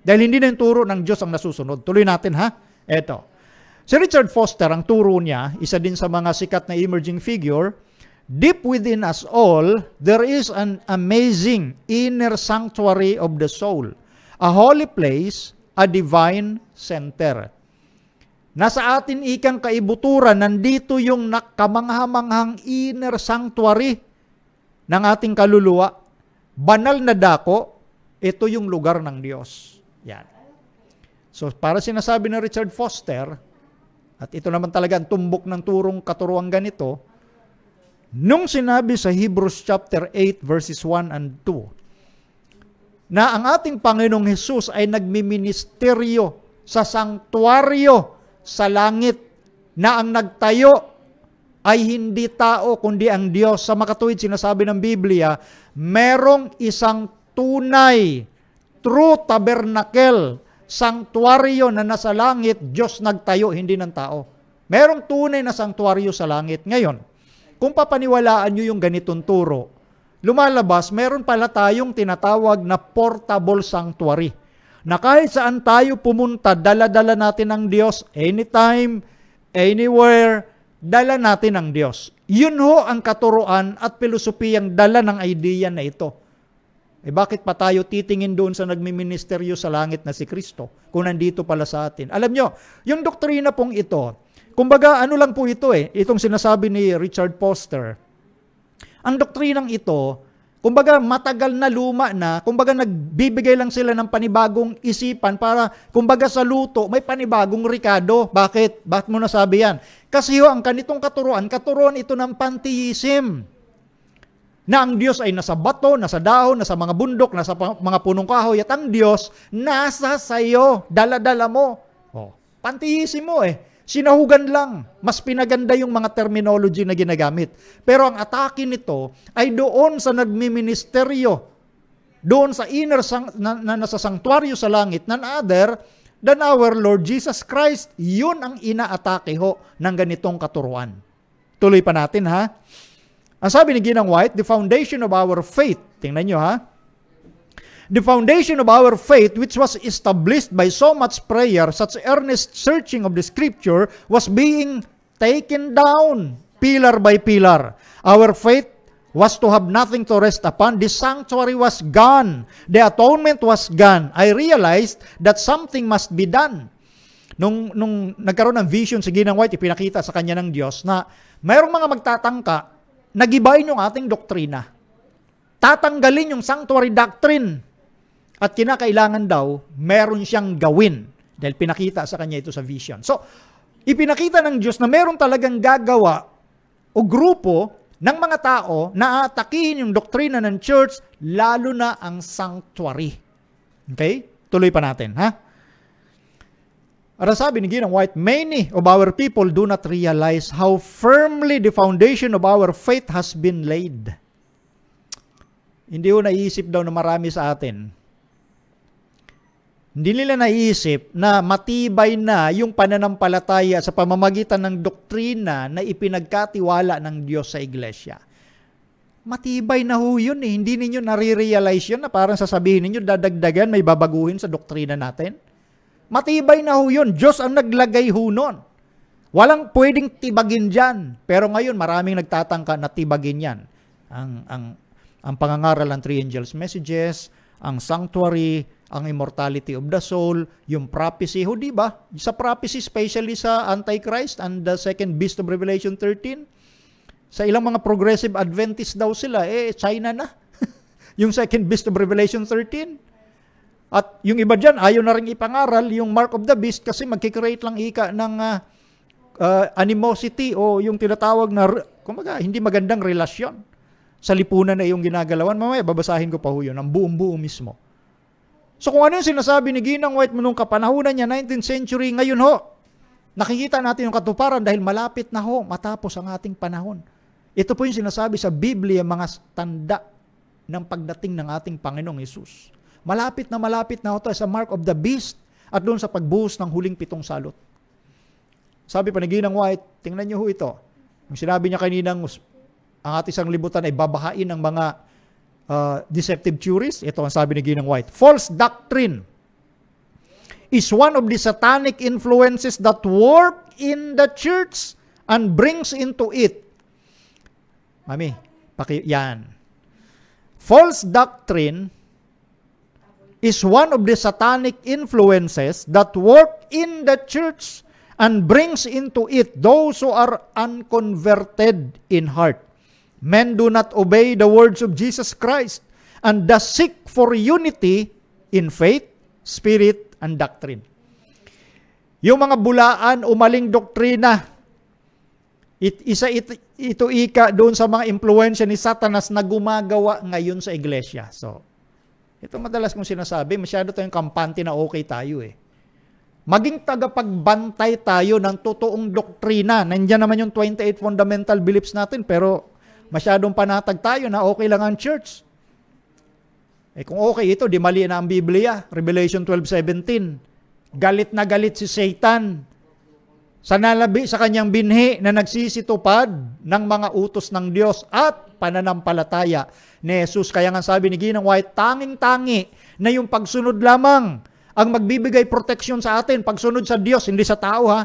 Speaker 2: Dahil hindi na yung turo ng Diyos ang nasusunod. Tuloy natin ha. Eto. Si Richard Foster, ang turo niya, isa din sa mga sikat na emerging figure, deep within us all, there is an amazing inner sanctuary of the soul, a holy place, a divine center. Nasa atin ikang kaibuturan, nandito yung kamanghamanghang inner sanctuary ng ating kaluluwa. Banal na dako, ito yung lugar ng Diyos. Yan. So, para sinasabi ng Richard Foster, at ito naman talaga ang tumbok ng turong katuruang ganito, nung sinabi sa Hebrews chapter 8 verses 1 and 2, na ang ating Panginoong Hesus ay nagmiministeryo sa sanktuaryo sa langit, na ang nagtayo ay hindi tao kundi ang Diyos. Sa makatuwid sinasabi ng Biblia, merong isang tunay, true tabernacle, sanktuaryo na nasa langit, Diyos nagtayo, hindi ng tao. Merong tunay na sanktuaryo sa langit. Ngayon, kung papaniwalaan nyo yung ganitong turo, lumalabas, meron pala tayong tinatawag na portable sanctuary, na kahit saan tayo pumunta, dala-dala natin ang Diyos, anytime, anywhere, dala natin ang Diyos. Yun ho ang katuruan at pilosopiyang dala ng idea na ito. Bakit pa tayo titingin doon sa nagmiministeryo sa langit na si Kristo kung nandito pala sa atin? Alam nyo, yung doktrina pong ito, kumbaga ano lang po ito itong sinasabi ni Richard Foster. Ang doktrinang ito, kumbaga matagal na, luma na, kumbaga nagbibigay lang sila ng panibagong isipan para kumbaga sa luto may panibagong rikado. Bakit? Bakit mo nasabi yan? Kasi ang kanitong katuruan ito ng pantheism. Na ang Diyos ay nasa bato, nasa dahon, nasa mga bundok, nasa mga punong kahoy, at ang Diyos nasa sayo, dala-dala mo. Pantheism mo Sinahugan lang. Mas pinaganda yung mga terminology na ginagamit. Pero ang atake nito ay doon sa nagmiministeryo, doon sa inner na nasa sanctuaryo sa langit, none other than our Lord Jesus Christ. Yun ang inaatake ho ng ganitong katuruan. Tuloy pa natin ha. Ang sabi ni Ginang White, the foundation of our faith. Tingnan nyo ha. The foundation of our faith, which was established by so much prayer, such earnest searching of the Scripture, was being taken down, pillar by pillar. Our faith was to have nothing to rest upon. The sanctuary was gone. The atonement was gone. I realized that something must be done. Nung nagkaroon ng vision si Ginang White, ipinakita sa kanya ng Diyos na mayroong mga magtatangka, nagibain yung ating doktrina. Tatanggalin yung sanctuary doctrine. At kinakailangan daw, meron siyang gawin. Dahil pinakita sa kanya ito sa vision. So, ipinakita ng Diyos na meron talagang gagawa o grupo ng mga tao na atakihin yung doktrina ng church, lalo na ang sanctuary. Okay? Tuloy pa natin, ha? At sabi ni Ginang White, many of our people do not realize how firmly the foundation of our faith has been laid. Hindi ko naiisip daw na marami sa atin. Hindi nila naiisip na matibay na yung pananampalataya sa pamamagitan ng doktrina na ipinagkatiwala ng Diyos sa iglesia. Matibay na ho yun Hindi ninyo nare-realize yun na parang sasabihin ninyo, dadagdagan, may babaguhin sa doktrina natin. Matibay na ho yun. Diyos ang naglagay ho nun. Walang pwedeng tibagin dyan. Pero ngayon, maraming nagtatangka na tibagin yan. Ang pangangaral ng Three Angels Messages, ang sanctuary, ang immortality of the soul, yung prophecy, di ba? Sa prophecy, especially sa Antichrist and the second beast of Revelation 13, sa ilang mga progressive Adventists daw sila, China na. Yung second beast of Revelation 13. At yung iba dyan, ayaw na rin ipangaral yung mark of the beast kasi magkikreate lang ng animosity o yung tinatawag na, kumbaga, hindi magandang relasyon. sa lipunan na iyong ginagalawan. Mamaya, babasahin ko pa ho yun, ang buong-buo mismo. So kung ano yung sinasabi ni Ginang White mo nung kapanahunan niya, 19th century, ngayon ho, nakikita natin yung katuparan dahil malapit na ho, matapos ang ating panahon. Ito po yung sinasabi sa Biblia, mga tanda ng pagdating ng ating Panginoong Hesus. Malapit na ho ito sa mark of the beast at doon sa pagbuhos ng huling 7 salot. Sabi pa ni Ginang White, tingnan niyo ho ito. Yung sinabi niya kaninang ang ating sanglibutan ay babahain ng mga deceptive theories. Ito ang sabi ni Ginang White. False doctrine is one of the satanic influences that work in the church and brings into it. Mami, yan. False doctrine is one of the satanic influences that work in the church and brings into it those who are unconverted in heart. Men do not obey the words of Jesus Christ and thus seek for unity in faith, spirit, and doctrine. Yung mga bulaan o maling doktrina, ito ika doon sa mga impluensya ni Satanas na gumagawa ngayon sa iglesia. So, ito madalas kong sinasabi, masyado tayong kampante na okay tayo eh. Maging tagapagbantay tayo ng totoong doktrina. Nandiyan naman yung 28 fundamental beliefs natin, pero masyadong panatag tayo na okay lang ang church. Eh kung okay ito, di mali na ang Biblia. Revelation 12:17. Galit na galit si Satan sa nalabi sa kanyang binhi na nagsisitupad ng mga utos ng Diyos at pananampalataya ni Jesus. Kaya nga sabi ni Ginang White, tanging-tangi na yung pagsunod lamang ang magbibigay proteksyon sa atin. Pagsunod sa Diyos, hindi sa tao ha.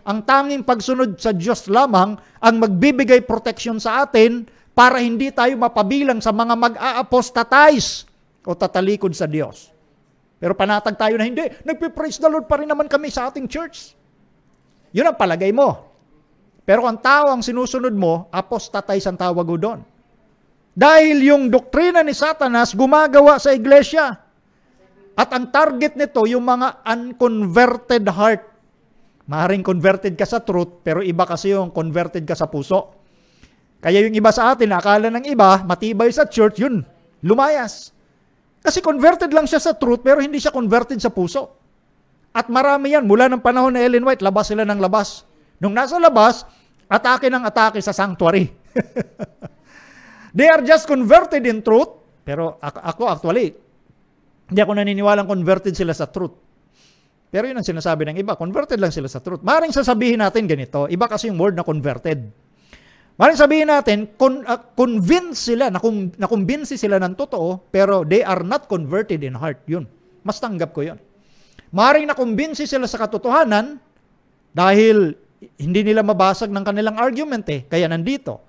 Speaker 2: Ang tanging pagsunod sa Diyos lamang ang magbibigay proteksyon sa atin para hindi tayo mapabilang sa mga mag-a-apostatize o tatalikod sa Diyos. Pero panatag tayo na hindi, nagpipraise the Lord pa rin naman kami sa ating church. Yun ang palagay mo. Pero ang tao ang sinusunod mo, apostatize ang tawag mo doon. Dahil yung doktrina ni Satanas gumagawa sa iglesia. At ang target nito, yung mga unconverted heart. Maaaring converted ka sa truth, pero iba kasi yung converted ka sa puso. Kaya yung iba sa atin, akala ng iba, matibay sa church, yun, lumayas. Kasi converted lang siya sa truth, pero hindi siya converted sa puso. At marami yan, mula ng panahon na Ellen White, labas sila ng labas. Nung nasa labas, atake ng atake sa sanctuary. They are just converted in truth, pero ako actually, hindi ako naniniwalang converted sila sa truth. Pero yun ang sinasabi ng iba, converted lang sila sa truth. Maring sasabihin natin ganito, iba kasi yung word na converted. Maring sabihin natin, convince sila, nakumbinsi sila ng totoo, pero they are not converted in heart. Yun, mas tanggap ko yun. Maring nakumbinsi sila sa katotohanan, dahil hindi nila mabasag ng kanilang argument kaya nandito.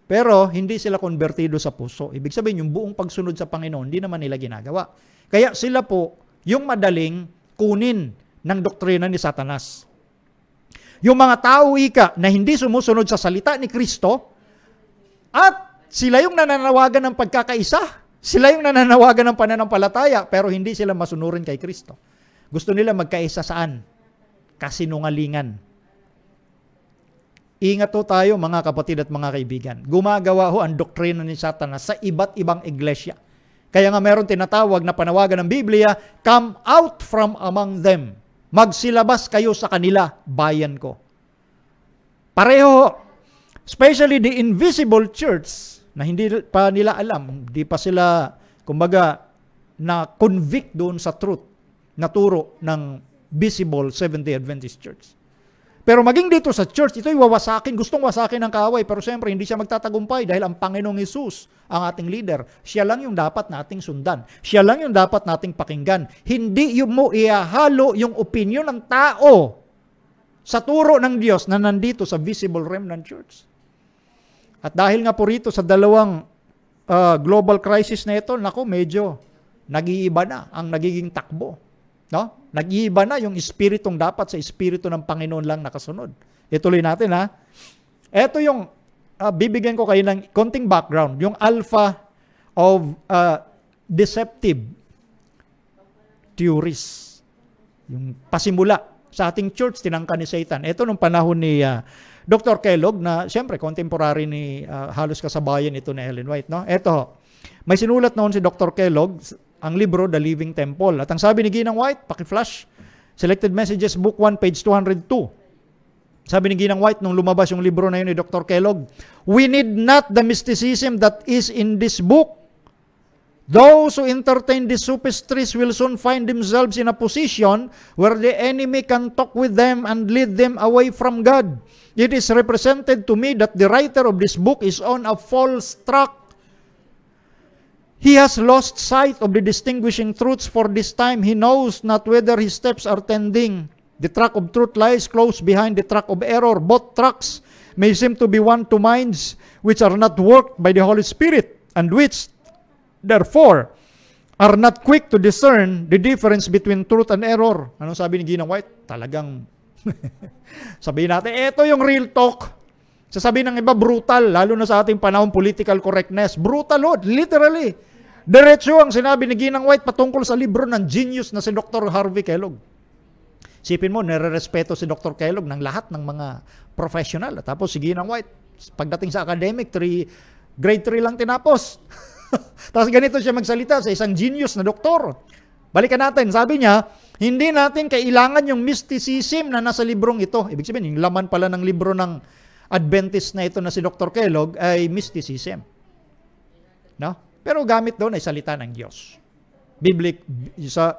Speaker 2: Pero hindi sila konvertido sa puso. Ibig sabihin, yung buong pagsunod sa Panginoon, hindi naman nila ginagawa. Kaya sila po, yung madaling kunin ng doktrina ni Satanas. Yung mga tao ika na hindi sumusunod sa salita ni Kristo at sila yung nananawagan ng pagkakaisa, sila yung nananawagan ng pananampalataya pero hindi sila masunurin kay Kristo. Gusto nila magkaisa saan? Kasinungalingan. Ingat ho tayo mga kapatid at mga kaibigan. Gumagawa ho ang doktrina ni Satanas sa iba't ibang iglesia. Kaya nga meron tinatawag na panawagan ng Biblia, come out from among them. Magsilabas kayo sa kanila, bayan ko. Pareho, especially the invisible church, na hindi pa nila alam, hindi pa sila, kumbaga, na-convict doon sa truth, na turo ng visible Seventh-day Adventist Church. Pero maging dito sa church, ito'y wawasakin, gustong wasakin ng kaaway, pero siyempre hindi siya magtatagumpay dahil ang Panginoong Hesus ang ating leader. Siya lang yung dapat nating sundan. Siya lang yung dapat nating pakinggan. Hindi yung mo ihahalo yung opinion ng tao sa turo ng Diyos na nandito sa visible remnant church. At dahil nga po rito sa dalawang global crisis na ito, naku, medyo nag-iiba na ang nagiging takbo. No? Nag-iiba na yung espiritong dapat sa espiritu ng Panginoon lang nakasunod. Ituloy natin ha. Ito yung bibigyan ko kayo ng konting background. Yung alpha of deceptive theories. Yung pasimula Sa ating church, tinangka ni Satan. Ito nung panahon ni Dr. Kellogg na siyempre contemporary ni halos kasabayan ito ni Ellen White. No? Ito, may sinulat noon si Dr. Kellogg, ang libro The Living Temple. At ang sabi ni Ginang White, paki-flash, Selected Messages, Book 1, page 202. Sabi ni Ginang White, nung lumabas yung libro na yun ni Dr. Kellogg, "We need not the mysticism that is in this book. Those who entertain these sophistries will soon find themselves in a position where the enemy can talk with them and lead them away from God. It is represented to me that the writer of this book is on a false track. He has lost sight of the distinguishing truths for this time. He knows not whether his steps are tending. The track of truth lies close behind the track of error. Both tracks may seem to be one to minds which are not worked by the Holy Spirit and which therefore are not quick to discern the difference between truth and error." Anong sabi ni Ginang White? Talagang sabihin natin, ito yung real talk. Sasabihin ng iba, brutal, lalo na sa ating panahon, political correctness. Brutal, Lord, literally. Diretso ang sinabi ni Ginang White patungkol sa libro ng genius na si Dr. Harvey Kellogg. Sipin mo, nire-respeto si Dr. Kellogg ng lahat ng mga professional. Tapos si Ginang White, pagdating sa academic, grade 3 lang tinapos. Tapos ganito siya magsalita sa isang genius na doktor. Balikan natin, sabi niya, hindi natin kailangan yung mysticism na nasa librong ito. Ibig sabihin, yung laman pala ng libro ng Adventist na ito na si Dr. Kellogg ay mysticism. No? Pero gamit doon ay salita ng Diyos.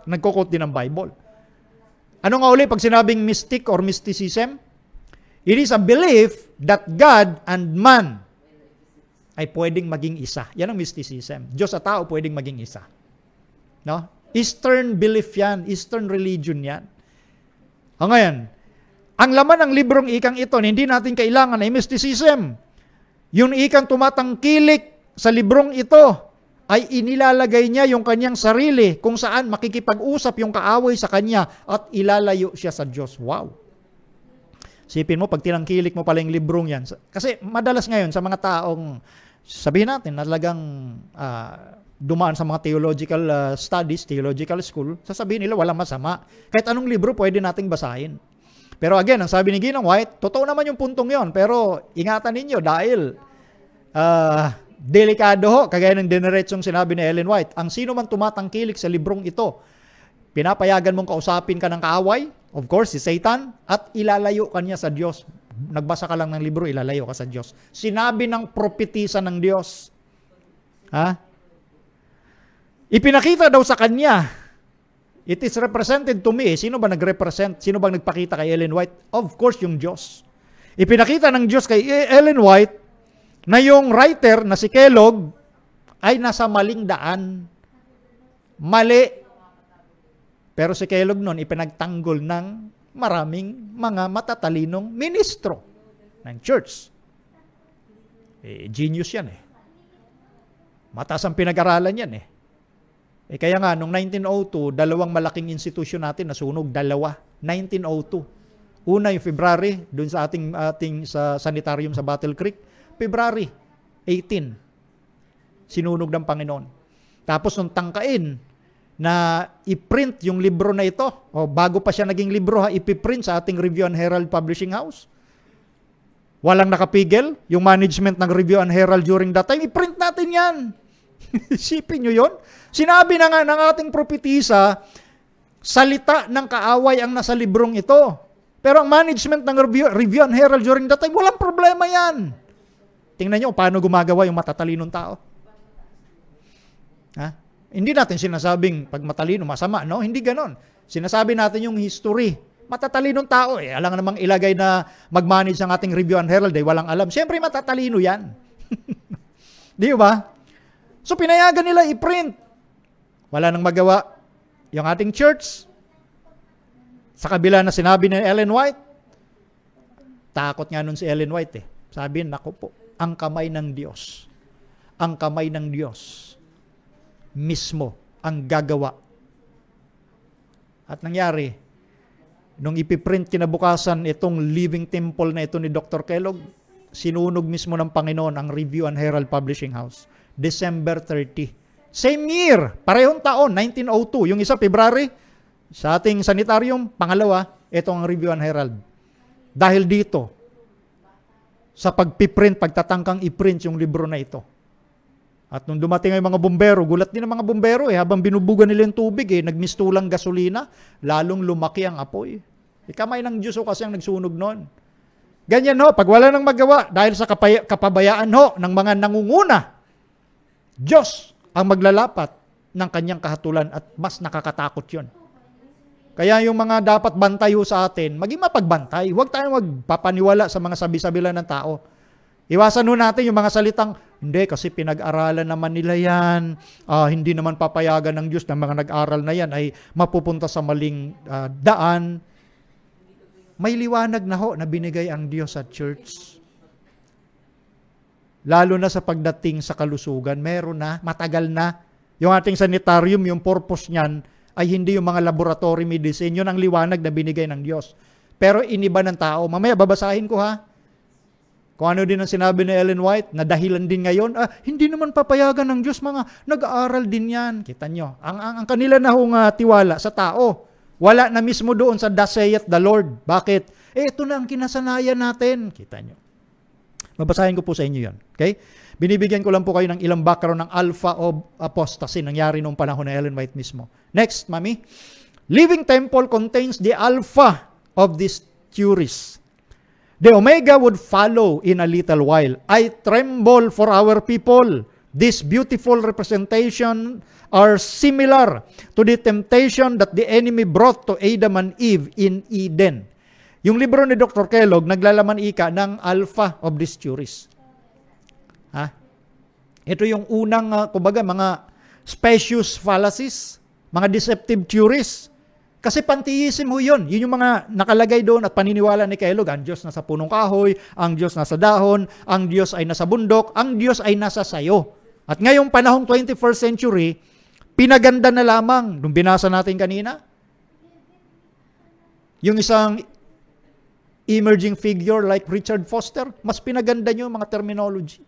Speaker 2: Nagko-quote din ng Bible. Ano nga uli pag sinabing mystic or mysticism? It is a belief that God and man ay pwedeng maging isa. Yan ang mysticism. Diyos at tao pwedeng maging isa. No? Eastern belief yan. Eastern religion yan. Ngayon, ang laman ng librong ikang ito, hindi natin kailangan ay mysticism. Yung ikang tumatangkilik sa librong ito, ay inilalagay niya yung kanyang sarili kung saan makikipag-usap yung kaaway sa kanya at ilalayo siya sa Diyos. Wow! Sipin mo, pag tinangkilik mo pala yung librong yan. Kasi madalas ngayon sa mga taong, sabihin natin, na talagang dumaan sa mga theological studies, theological school, sasabihin nila walang masama. Kahit anong libro pwede nating basahin. Pero again, ang sabi ni Ginang White, totoo naman yung puntong yon, pero ingatan ninyo dahil delikado ho, kagaya ng dineretsong sinabi ni Ellen White, ang sino man tumatangkilik sa librong ito, pinapayagan mong kausapin ka ng kaaway, of course, si Satan, at ilalayo ka niya sa Diyos. Nagbasa ka lang ng libro, ilalayo ka sa Diyos. Sinabi ng propetisa ng Diyos. Ipinakita daw sa kanya, it is represented to me. Sino ba nag-represent? Sino bang nagpakita kay Ellen White? Of course, yung Diyos. Ipinakita ng Diyos kay Ellen White na yung writer na si Kellogg ay nasa maling daan. Mali. Pero si Kellogg noon ipinagtanggol ng maraming mga matatalinong ministro ng church. Genius yan eh. Mataas ang pinag-aralan yan eh. Kaya nga, noong 1902, dalawang malaking institusyon natin nasunog. 1902. Una yung February, dun sa ating sa sanitarium sa Battle Creek. February 18, sinunog ng Panginoon. Tapos nung tangkain na i-print yung libro na ito, bago pa siya naging libro, ipiprint sa ating Review and Herald Publishing House. Walang nakapigil, yung management ng Review and Herald during that time, i-print natin yan. Isipin nyo yun? Sinabi na nga ng ating propetisa, salita ng kaaway ang nasa librong ito. Pero ang management ng Review and Herald during that time, walang problema yan. Tingnan nyo paano gumagawa yung matatalinong tao. Hindi natin sinasabing pag matalino, masama, no? Hindi ganon. Sinasabi natin yung history. Matatalinong tao, alam namang ilagay na mag-manage ang ating Review and Herald, walang alam. Siyempre matatalino yan. Di ba? So pinayagan nila i-print. Wala nang magawa. Yung ating church, sa kabila na sinabi ni Ellen White, takot nga nun si Ellen White Sabi, naku po, ang kamay ng Diyos mismo ang gagawa. At nangyari, nung ipiprint kinabukasan itong Living Temple na ito ni Dr. Kellogg, sinunog mismo ng Panginoon ang Review and Herald Publishing House. December 30. Same year, parehong taon, 1902. Yung isa, February, sa ating sanitarium, pangalawa, Ito ang Review and Herald. Dahil dito, sa pagpiprint, pagtatangkang iprint yung libro na ito. At nung dumating ang mga bumbero, gulat din ang mga bumbero habang binubugan nila yung tubig nagmistulang gasolina, lalong lumaki ang apoy. Kamay ng Diyos kasi ang nagsunog noon. Ganyan pag wala nang magawa, dahil sa kapabayaan ng mga nangunguna, Diyos ang maglalapat ng kanyang kahatulan at mas nakakatakot yon. Kaya yung mga dapat bantay sa atin, maging mapagbantay. Huwag tayong magpapaniwala sa mga sabi-sabi lang ng tao. Iwasan natin yung mga salitang, hindi kasi pinag-aralan naman nila yan, hindi naman papayagan ng Diyos na mga nag-aral na yan ay mapupunta sa maling daan. May liwanag na na binigay ang Diyos sa church. Lalo na sa pagdating sa kalusugan, meron na, matagal na. Yung ating sanitarium, yung purpose niyan, ay hindi yung mga laboratory medicine. Yun ang liwanag na binigay ng Diyos. Pero iniba ng tao. Mamaya, babasahin ko Kung ano din ang sinabi ni Ellen White, na dahilan din ngayon, hindi naman papayagan ng Diyos, mga nag-aaral din yan. Kita nyo, ang kanila na tiwala sa tao, wala na mismo doon sa thus saith the Lord. Bakit? Ito na ang kinasanayan natin. Kita nyo. Babasahin ko po sa inyo yan. Okay? Binibigyan ko lang po kayo ng ilang background ng alpha of apostasy. Nangyari noong panahon na Ellen White mismo. Next, mami. Living Temple contains the alpha of these theories. The Omega would follow in a little while. I tremble for our people. This beautiful representation are similar to the temptation that the enemy brought to Adam and Eve in Eden. Yung libro ni Dr. Kellogg, naglalaman ng alpha of these theories. Ito yung unang, kumbaga, mga specious fallacies, mga deceptive theories. Kasi pantheism yun. Yun yung mga nakalagay doon at paniniwala ni Kellogg. Ang Diyos nasa punong kahoy, ang Diyos nasa dahon, ang Diyos ay nasa bundok, ang Diyos ay nasa sayo. At ngayong panahong 21st century, pinaganda na lamang, nung binasa natin kanina, yung isang emerging figure like Richard Foster, mas pinaganda nyo yung mga terminology.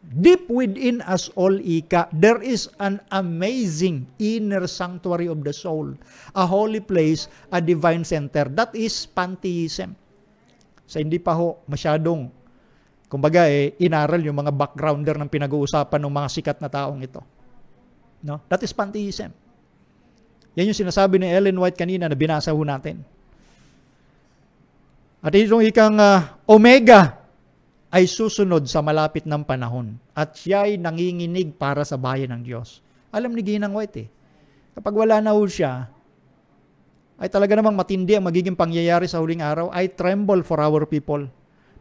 Speaker 2: Deep within us all, there is an amazing inner sanctuary of the soul, a holy place, a divine center. That is pantheism. Sa hindi pa masyadong, kumbaga inaral yung mga backgrounder ng pinag-uusapan ng mga sikat na taong ito. No? That is pantheism. Yan yung sinasabi ni Ellen White kanina na binasa natin. At itong ikang Omega ay susunod sa malapit ng panahon at siya ay nanginginig para sa bayan ng Diyos. Alam ni Ginang White kapag wala na siya, ay talaga namang matindi ang magiging pangyayari sa huling araw. I tremble for our people.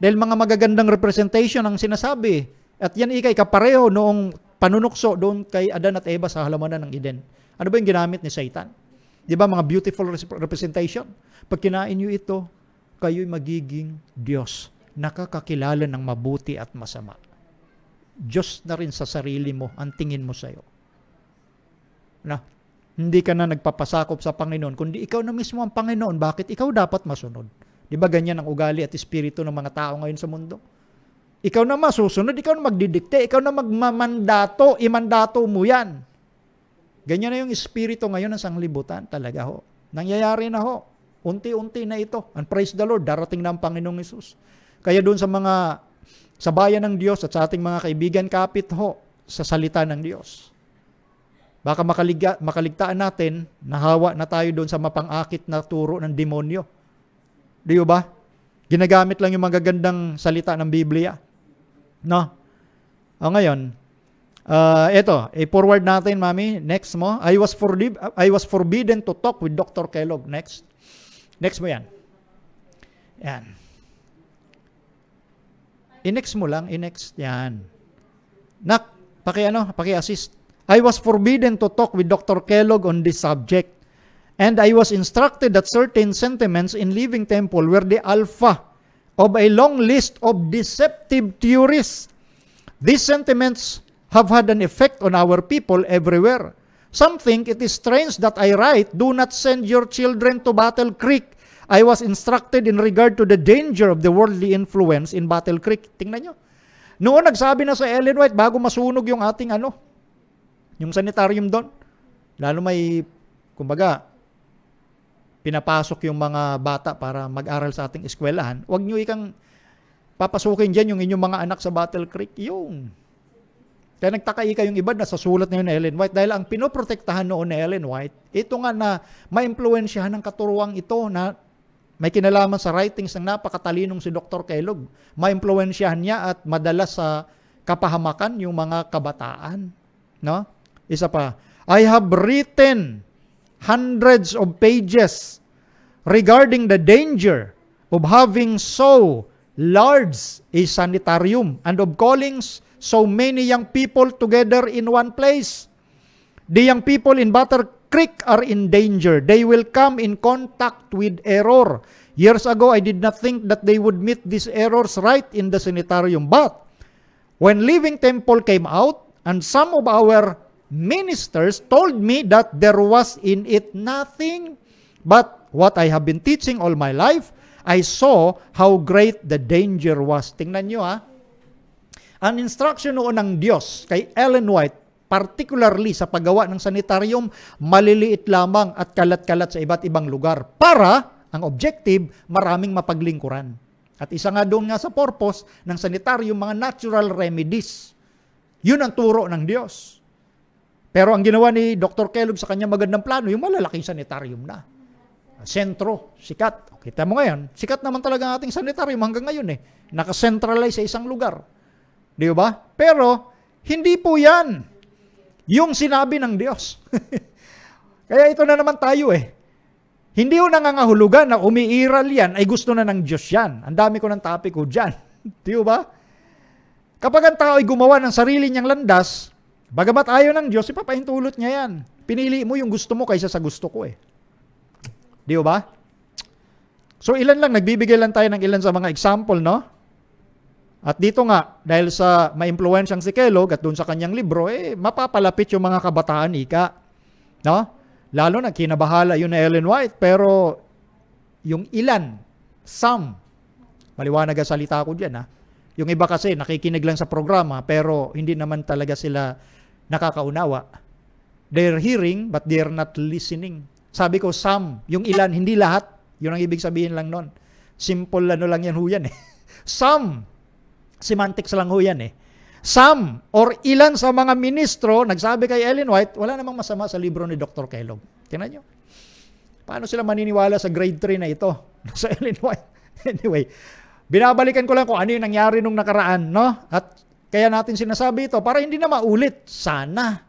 Speaker 2: Dahil mga magagandang representation ang sinasabi. At yan kapareho noong panunukso doon kay Adan at Eva sa halamanan ng Eden. Ano ba yung ginamit ni Satan? Di ba mga beautiful representation? Pag kinain nyo ito, kayo'y magiging Diyos. Nakakakilala ng mabuti at masama. Diyos na rin sa sarili mo ang tingin mo sa'yo. Hindi ka na nagpapasakop sa Panginoon, kundi ikaw na mismo ang Panginoon. Bakit? Ikaw dapat masunod. Di ba ganyan ang ugali at espiritu ng mga tao ngayon sa mundo? Ikaw na masusunod, ikaw na magdidikte, ikaw na magmamandato, imandato mo yan. Ganyan na yung espiritu ngayon ng sanglibutan talaga Nangyayari na Unti-unti na ito. And praise the Lord, darating na ang Panginoong Hesus. Kaya doon sa bayan ng Diyos at sa ating mga kaibigan kapit sa salita ng Diyos. Baka makaligtaan natin, nahawa na tayo doon sa mapangakit na turo ng demonyo. Di ba? Ginagamit lang yung magagandang salita ng Biblia. No? Ngayon, forward natin, mami. Next mo. I was forbidden to talk with Dr. Kellogg. Next mo yan. Yan. I-next mo lang. I-next. Yan. Paki-assist. I was forbidden to talk with Dr. Kellogg on this subject. And I was instructed that certain sentiments in Living Temple were the alpha of a long list of deceptive theories. These sentiments have had an effect on our people everywhere. Some think it is strange that I write, do not send your children to Battle Creek. I was instructed in regard to the danger of the worldly influence in Battle Creek. Tingnan nyo. Noon nagsabi na sa Ellen White bago masunog yung ating yung sanitarium doon. Lalo may, kumbaga, pinapasok yung mga bata para mag-aral sa ating eskwelahan, huwag nyo ikang papasukin dyan yung inyong mga anak sa Battle Creek. Yung. Kaya nagtaka yung iba na sa sulat na yun ni Ellen White dahil ang pinoprotektahan noon ni Ellen White, ito nga na ma-impluensyahan ng katuruang ito na may kinalaman sa writings ng napakatalinong si Dr. Kellogg. Ma-impluensyahan niya at madalas sa kapahamakan yung mga kabataan. No? Isa pa, I have written hundreds of pages regarding the danger of having so large a sanitarium and of calling so many young people together in one place. The young people in Battle Creek are in danger. They will come in contact with error. Years ago, I did not think that they would meet these errors right in the sanitarium. But when Living Temple came out, and some of our ministers told me that there was in it nothing but what I have been teaching all my life, I saw how great the danger was. Tingnan nyo ang instruction noon ng Diyos kay Ellen White, particularly sa paggawa ng sanitarium, maliliit lamang at kalat-kalat sa iba't ibang lugar para, ang objective, maraming mapaglingkuran. At isa nga doon nga sa purpose ng sanitarium, mga natural remedies. Yun ang turo ng Diyos. Pero ang ginawa ni Dr. Kellogg sa kanyang magandang plano, yung malalaking sanitarium na. Sentro, sikat. Kita mo ngayon, sikat naman talaga ang ating sanitarium hanggang ngayon eh. Nakacentralize sa isang lugar. Di ba? Pero, hindi po yan yung sinabi ng Diyos. Kaya ito na naman tayo eh. Hindi ko nangangahulugan na umiiral yan ay gusto na ng Diyos yan. Ang dami ko ng topic ko dyan. Di ba? Kapag ang tao ay gumawa ng sarili niyang landas, bagamat ayaw ng Diyos, ipapahintulot niya yan. Pinili mo yung gusto mo kaysa sa gusto ko eh. Di ba? So ilan lang, nagbibigay lang tayo ng ilan sa mga example, no? At dito nga, dahil sa ma-influensyang si Kellogg at doon sa kanyang libro, mapapalapit yung mga kabataan, ika. No? Lalo na, kinabahala yun na Ellen White, pero yung ilan, some, maliwanag ang salita ko dyan, ha? Yung iba kasi, nakikinig lang sa programa, pero hindi naman talaga sila nakakaunawa. They're hearing, but they're not listening. Sabi ko, some, yung ilan, hindi lahat. Yun ang ibig sabihin lang nun. Simple ano lang yan, huyan eh. Some, semantics lang huyan eh. Some, or ilan sa mga ministro, nagsabi kay Ellen White, wala namang masama sa libro ni Dr. Kellogg. Tingnan nyo. Paano sila maniniwala sa grade 3 na ito? Sa Ellen White. Anyway, binabalikan ko lang kung ano yung nangyari nung nakaraan, no? At kaya natin sinasabi ito, para hindi na maulit. Sana.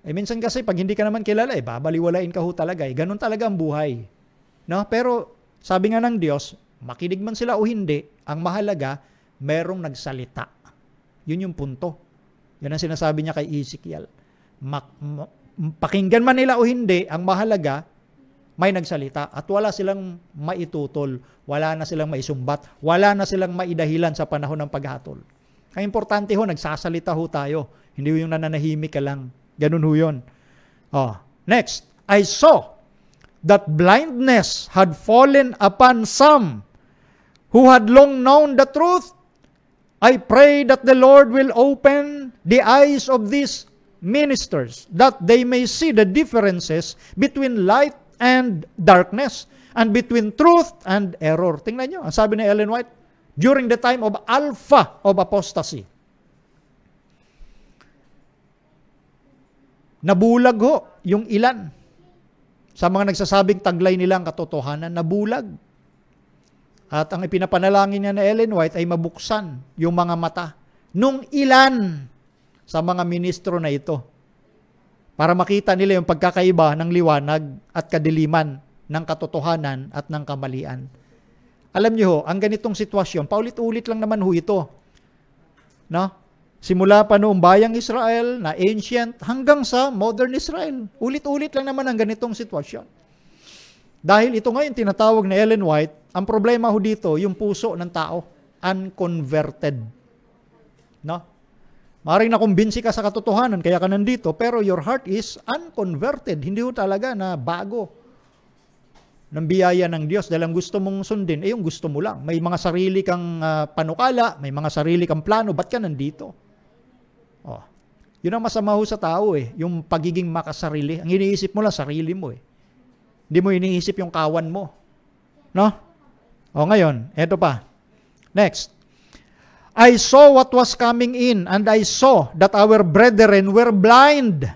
Speaker 2: Minsan kasi, pag hindi ka naman kilala, babaliwalain ka ho talaga. Ganun talaga ang buhay. No? Pero, sabi nga ng Diyos, makinig man sila o hindi, ang mahalaga, merong nagsalita. Yun yung punto. Yan ang sinasabi niya kay Ezekiel. Pakinggan man nila o hindi, ang mahalaga, may nagsalita at wala silang maitutol, wala na silang maisumbat, wala na silang maidahilan sa panahon ng paghatol. Ang importante ho, nagsasalita ho tayo. Hindi ho yung nananahimik ka lang. Ganun ho yun. Next, I saw that blindness had fallen upon some who had long known the truth. I pray that the Lord will open the eyes of these ministers that they may see the differences between light and darkness and between truth and error. Tingnan nyo, ang sabi ni Ellen White, during the time of alpha of apostasy. Nabulag ho yung ilan. Sa mga nagsasabing taglay nilang katotohanan, nabulag. At ang ipinapanalangin niya na Ellen White ay mabuksan yung mga mata nung ilan sa mga ministro na ito para makita nila yung pagkakaiba ng liwanag at kadiliman ng katotohanan at ng kamalian. Alam niyo ho, ang ganitong sitwasyon, paulit-ulit lang naman ho ito. No? Simula pa noong bayang Israel na ancient hanggang sa modern Israel. Ulit-ulit lang naman ang ganitong sitwasyon. Dahil ito ngayon tinatawag na Ellen White, ang problema ho dito, yung puso ng tao, unconverted. No? Maring nakumbinsi ka sa katotohanan, kaya ka nandito, pero your heart is unconverted. Hindi ho talaga na bago ng biyaya ng Diyos. Dahil ang gusto mong sundin, yung gusto mo lang. May mga sarili kang panukala, may mga sarili kang plano, ba't ka nandito? Yun ang masama ho sa tao yung pagiging makasarili. Ang iniisip mo lang, sarili mo Hindi mo iniisip yung kawan mo. No? O ngayon, eto pa. Next. I saw what was coming in, and I saw that our brethren were blind.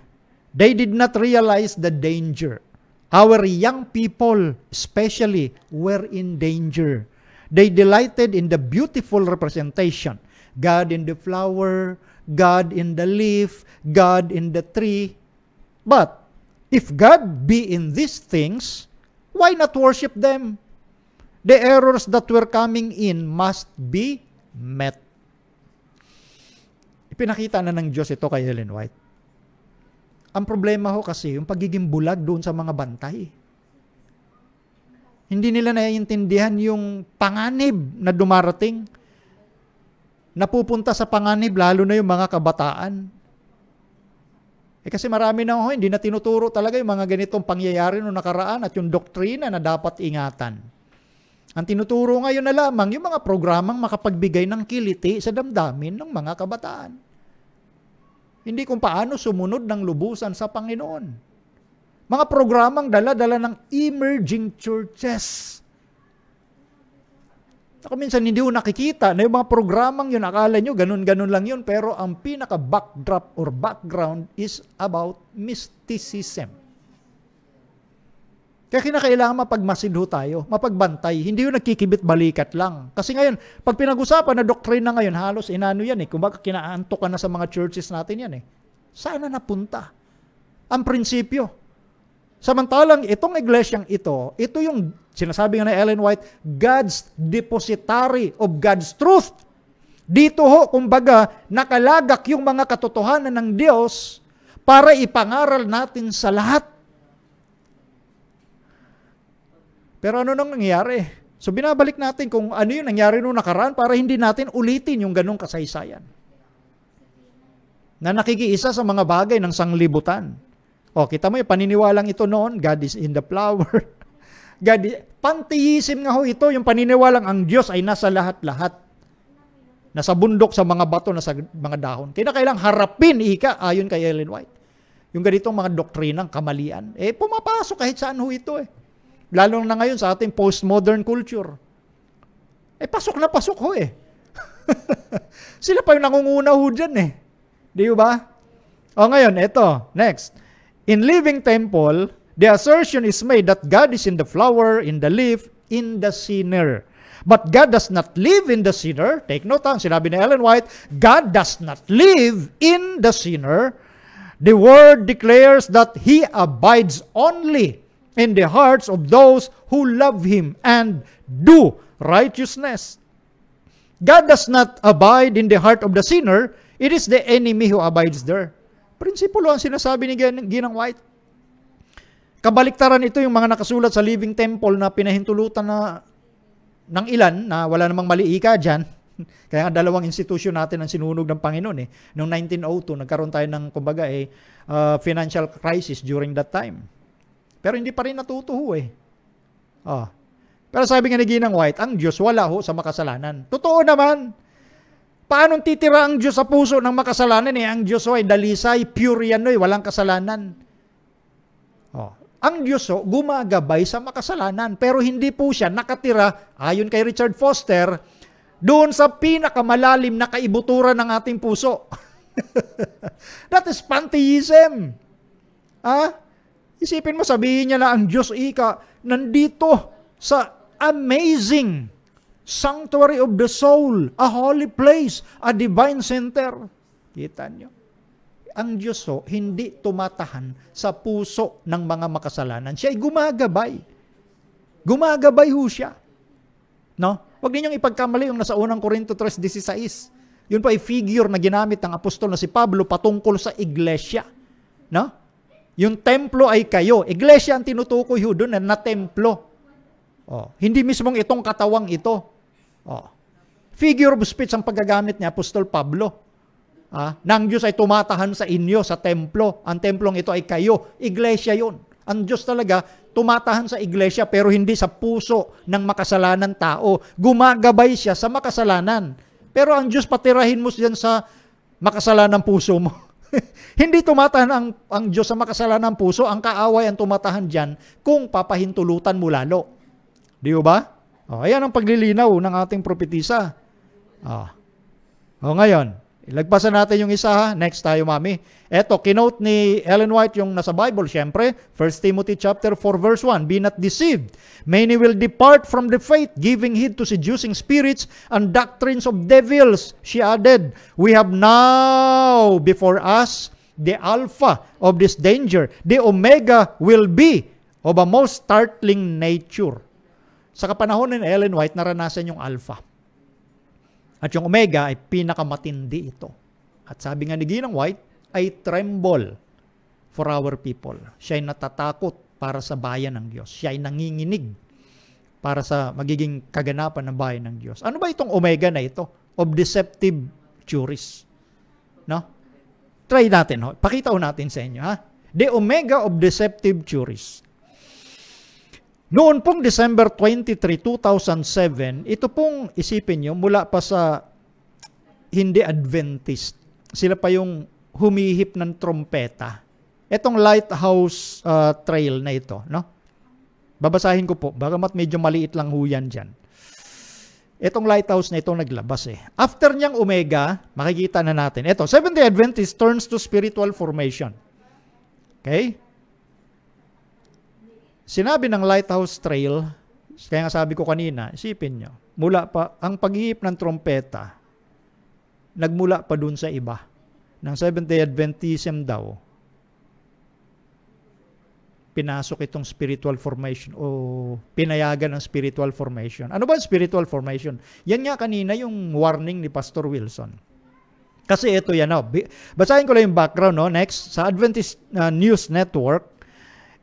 Speaker 2: They did not realize the danger. Our young people, especially, were in danger. They delighted in the beautiful representation. God in the flower, God in the leaf, God in the tree. But, if God be in these things, why not worship them? The errors that were coming in must be met. Ipinakita na ng Diyos ito kay Ellen White. Ang problema ho kasi, yung pagiging bulag doon sa mga bantay. Hindi nila naiintindihan yung panganib na dumarating. Napupunta sa panganib, lalo na yung mga kabataan. Kasi marami na ho, hindi na tinuturo talaga yung mga ganitong pangyayari noong nakaraan at yung doktrina na dapat ingatan. Ang tinuturo ngayon na lamang yung mga programang makapagbigay ng kiliti sa damdamin ng mga kabataan. Hindi kung paano sumunod ng lubusan sa Panginoon. Mga programang dala-dala ng emerging churches. Ako minsan hindi ko nakikita na yung mga programang yun, akala nyo ganun-ganun lang yun, pero ang pinaka-backdrop or background is about mysticism. Kaya kinakailangan mapagmasidho tayo, mapagbantay. Hindi yung nagkikibit balikat lang. Kasi ngayon, pag pinag-usapan na doktrina ngayon, halos inano yan eh. Kung baka kinaanto ka na sa mga churches natin yan eh. Sana napunta ang prinsipyo. Samantalang itong iglesyang ito yung sinasabi nga na Ellen White, God's depositary of God's truth. Dito ho, kumbaga, nakalagak yung mga katotohanan ng Diyos para ipangaral natin sa lahat. Pero ano nang nangyari? So binabalik natin kung ano yung nangyari noong nakaraan para hindi natin ulitin yung ganong kasaysayan. Na nakikiisa sa mga bagay ng sanglibutan. O, kita mo yung paniniwalang ito noon, God is in the flower. Pantheism nga ho ito, yung paniniwalang ang Diyos ay nasa lahat-lahat. Nasa bundok, sa mga bato, nasa mga dahon. Kaya kailang harapin, ayon kay Ellen White. Yung ganitong mga doktrinang kamalian. Pumapasok kahit saan ho ito eh. Lalo na ngayon sa ating postmodern culture. Pasok na pasok ho eh. Sila pa yung nangunguna ho dyan eh. Di ba? O ngayon, eto, next. In living temple, the assertion is made that God is in the flower, in the leaf, in the sinner. But God does not live in the sinner. Take note, sinabi ni Ellen White, God does not live in the sinner. The word declares that He abides only in the hearts of those who love Him and do righteousness. God does not abide in the heart of the sinner. It is the enemy who abides there. Prinsipulo ang sinasabi ni Ginang White. Kabaliktaran ito yung mga nakasulat sa Living Temple na pinahintulutan na ng ilan na wala namang mali ika dyan. Kaya nga dalawang institusyon natin ang sinunog ng Panginoon eh. Noong 1902, nagkaroon tayo ng kumbaga financial crisis during that time. Pero hindi pa rin natutuho eh. Pero sabi nga ni Ginang White, ang Diyos wala ho sa makasalanan. Totoo naman. Paano titira ang Diyos sa puso ng makasalanan eh? Ang Diyos ay dalisay, pure yan walang kasalanan. Ang Diyos gumagabay sa makasalanan. Pero hindi po siya nakatira, ayon kay Richard Foster, doon sa pinakamalalim na kaibuturan ng ating puso. That is pantheism. Isipin mo, sabihin niya na ang Diyos nandito sa amazing sanctuary of the soul, a holy place, a divine center. Kita niyo? Ang Diyos hindi tumatahan sa puso ng mga makasalanan. Siya ay gumagabay. Gumagabay ho siya. No? Huwag ninyong ipagkamali yung nasa unang Corinto 3:16. Yun pa ay figure na ginamit ng apostol na si Pablo patungkol sa iglesia. No? Yung templo ay kayo. Iglesia ang tinutukoy ho doon na templo. Hindi mismong itong katawang ito. Figure of speech ang paggagamit ni Apostol Pablo. Nang Diyos ay tumatahan sa inyo, sa templo. Ang templong ito ay kayo. Iglesia yun. Ang Diyos talaga tumatahan sa iglesia pero hindi sa puso ng makasalanan tao. Gumagabay siya sa makasalanan. Pero ang Diyos patirahin mo diyan sa makasalanang puso mo. Hindi tumatahan ang Diyos sa makasalanang puso, ang kaaway ang tumatahan dyan kung papahintulutan mo lalo. Di ba? Ayan ang paglilinaw ng ating propetisa. Ngayon, ilagpasan natin yung isa ha. Next tayo, mami. Eto, kinote ni Ellen White yung nasa Bible, syempre. 1 Timothy chapter 4 verse 1. Be not deceived. Many will depart from the faith, giving heed to seducing spirits and doctrines of devils. She added, we have now before us the alpha of this danger. The omega will be of a most startling nature. Sa kapanahon ni Ellen White, naranasan yung alpha. At yung omega ay pinakamatindi ito. At sabi nga ni Ginang White, I tremble for our people. Siya ay natatakot para sa bayan ng Diyos. Siya ay nanginginig para sa magiging kaganapan ng bayan ng Diyos. Ano ba itong omega na ito? Of deceptive juries. No? Try natin. Pakita natin sa inyo. Ha? The omega of deceptive juries. Noon pong December 23, 2007, ito pong isipin nyo, mula pa sa hindi Adventist, sila pa yung humihip ng trompeta. Itong lighthouse trail na ito, no? Babasahin ko po, bagamat medyo maliit lang ho yan dyan. Itong lighthouse na ito naglabas eh. After niyang omega, makikita na natin. Ito, Seventh-day Adventist turns to spiritual formation. Okay? Sinabi ng lighthouse trail, kaya nga sabi ko kanina, isipin nyo, mula pa, ang paghihip ng trompeta, nagmula pa dun sa iba, ng Seventh-day Adventism daw, pinasok itong spiritual formation o pinayagan ng spiritual formation. Ano ba ang spiritual formation? Yan nga kanina yung warning ni Pastor Wilson. Kasi ito yan. Basahin ko lang yung background. No? Next, sa Adventist News Network,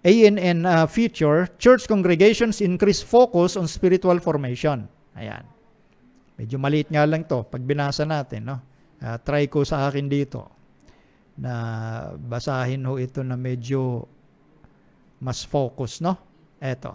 Speaker 2: ANN feature, church congregations increase focus on spiritual formation. Ayan. Medyo maliit nga lang to pag binasa natin. No? Try ko sa akin dito na basahin ho ito na medyo mas focus. No? Eto.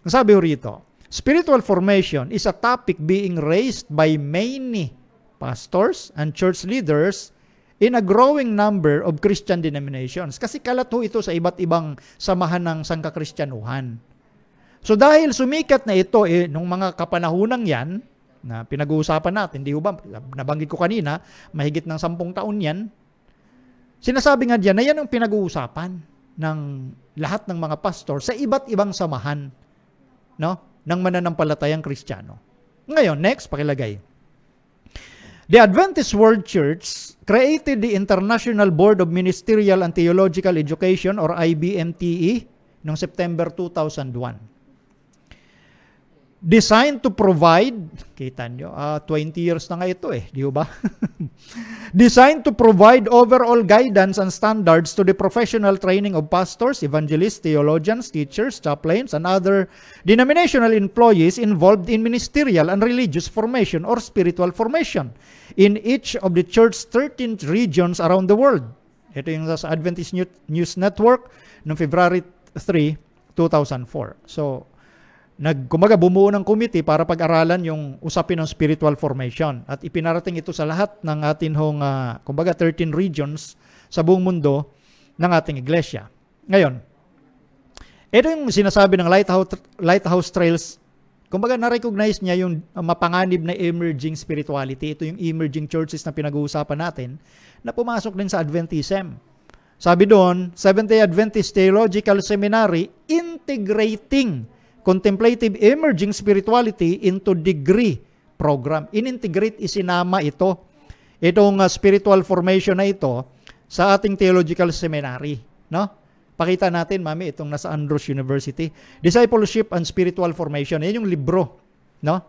Speaker 2: Ang sabi ho rito, spiritual formation is a topic being raised by many pastors and church leaders in a growing number of Christian denominations. Kasi kalat ho ito sa iba't ibang samahan ng sangkakristyanuhan. So dahil sumikat na ito, nung mga kapanahunang yan, na pinag-uusapan natin, di ba, nabanggit ko kanina, mahigit ng 10 taon yan, sinasabi nga diyan na yan ang pinag-uusapan ng lahat ng mga pastor sa iba't ibang samahan, no, ng mananampalatayang Kristiyano. Ngayon, next, pakilagay. The Adventist World Church created the International Board of Ministerial and Theological Education or IBMTE noong September 2001. Designed to provide, kita nyo, 20 years na nga ito di ba? Designed to provide overall guidance and standards to the professional training of pastors, evangelists, theologians, teachers, chaplains, and other denominational employees involved in ministerial and religious formation or spiritual formation in each of the church's 13 regions around the world. Ito yung sa Adventist News Network noong February 3, 2004. So, kumaga bumuo ng committee para pag-aralan yung usapin ng spiritual formation at ipinarating ito sa lahat ng atin hong kumbaga 13 regions sa buong mundo ng ating iglesia. Ngayon, ito yung sinasabi ng Lighthouse Trails, kumbaga na-recognize niya yung mapanganib na emerging spirituality. Ito yung emerging churches na pinag-uusapan natin na pumasok din sa Adventism. Sabi doon, Seventh-day Adventist Theological Seminary integrating contemplative emerging spirituality into degree program. In-integrate, isinama ito. Itong spiritual formation na ito sa ating theological seminary. No? Pakita natin, mami, itong nasa Andrews University. Discipleship and Spiritual Formation. Yan yung libro. No?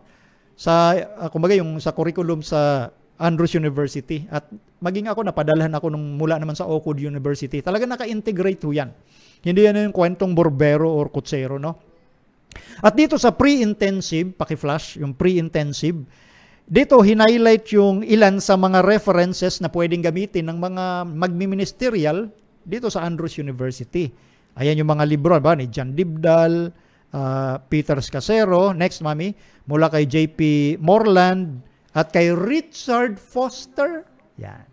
Speaker 2: Sa, kumbaga, yung sa curriculum sa Andrews University. At maging ako, napadalhan ako nung mula naman sa Oakwood University. Talaga naka-integrate ho yan. Hindi yan yung kwentong Borbero or Kutsero, no? At dito sa pre-intensive, paki-flash, yung pre-intensive, dito highlight yung ilan sa mga references na pwedeng gamitin ng mga magmi-ministerial dito sa Andrews University. Ayan yung mga libro ba, ni John Dibdal, Peter Scasero, next mami, mula kay J.P. Moreland, at kay Richard Foster. Yan.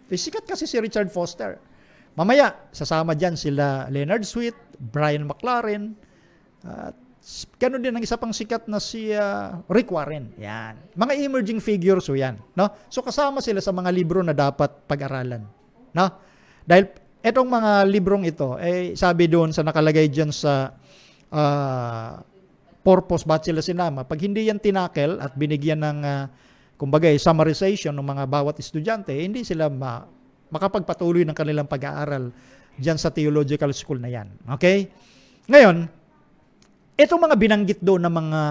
Speaker 2: Ito Sikat kasi si Richard Foster. Mamaya, sasama dyan sila Leonard Sweet, Brian McLaren, at gano'n din ang isa pang sikat na si Rick Warren. Yan. Mga emerging figures so yan. No? So kasama sila sa mga libro na dapat pag-aralan. No? Dahil etong mga librong ito, sabi doon sa nakalagay dyan sa purpose ba't sila sinama, pag hindi yan tinakel at binigyan ng kumbaga summarization ng mga bawat estudyante, hindi sila makapagpatuloy ng kanilang pag-aaral dyan sa theological school na yan. Okay? Ngayon, itong mga binanggit doon ng mga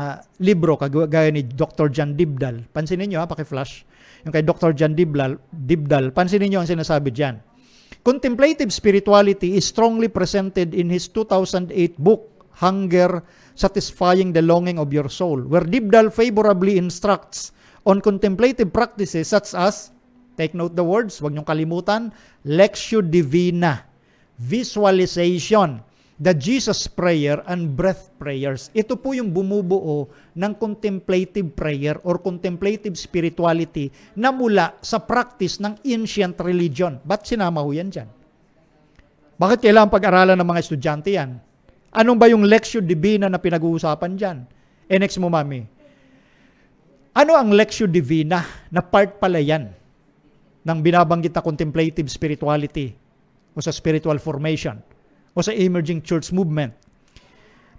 Speaker 2: libro, kagaya ni Dr. John Dibdal, pansinin nyo paki-flash, yung kay Dr. John Dibdal, pansinin nyo ang sinasabi dyan. Contemplative spirituality is strongly presented in his 2008 book, Hunger, Satisfying the Longing of Your Soul, where Dibdal favorably instructs on contemplative practices such as, take note the words, huwag niyong kalimutan, Lectio Divina, visualization, the Jesus prayer, and breath prayers. Ito po yung bumubuo ng contemplative prayer or contemplative spirituality na mula sa practice ng ancient religion. Ba't sinama ho yan dyan? Bakit kailangan pag-aralan ng mga estudyante yan? Anong ba yung Lectio Divina na pinag-uusapan dyan? Next mo, mami. Ano ang Lectio Divina na part pala yan ng binabanggit na contemplative spirituality o sa spiritual formation o sa emerging church movement?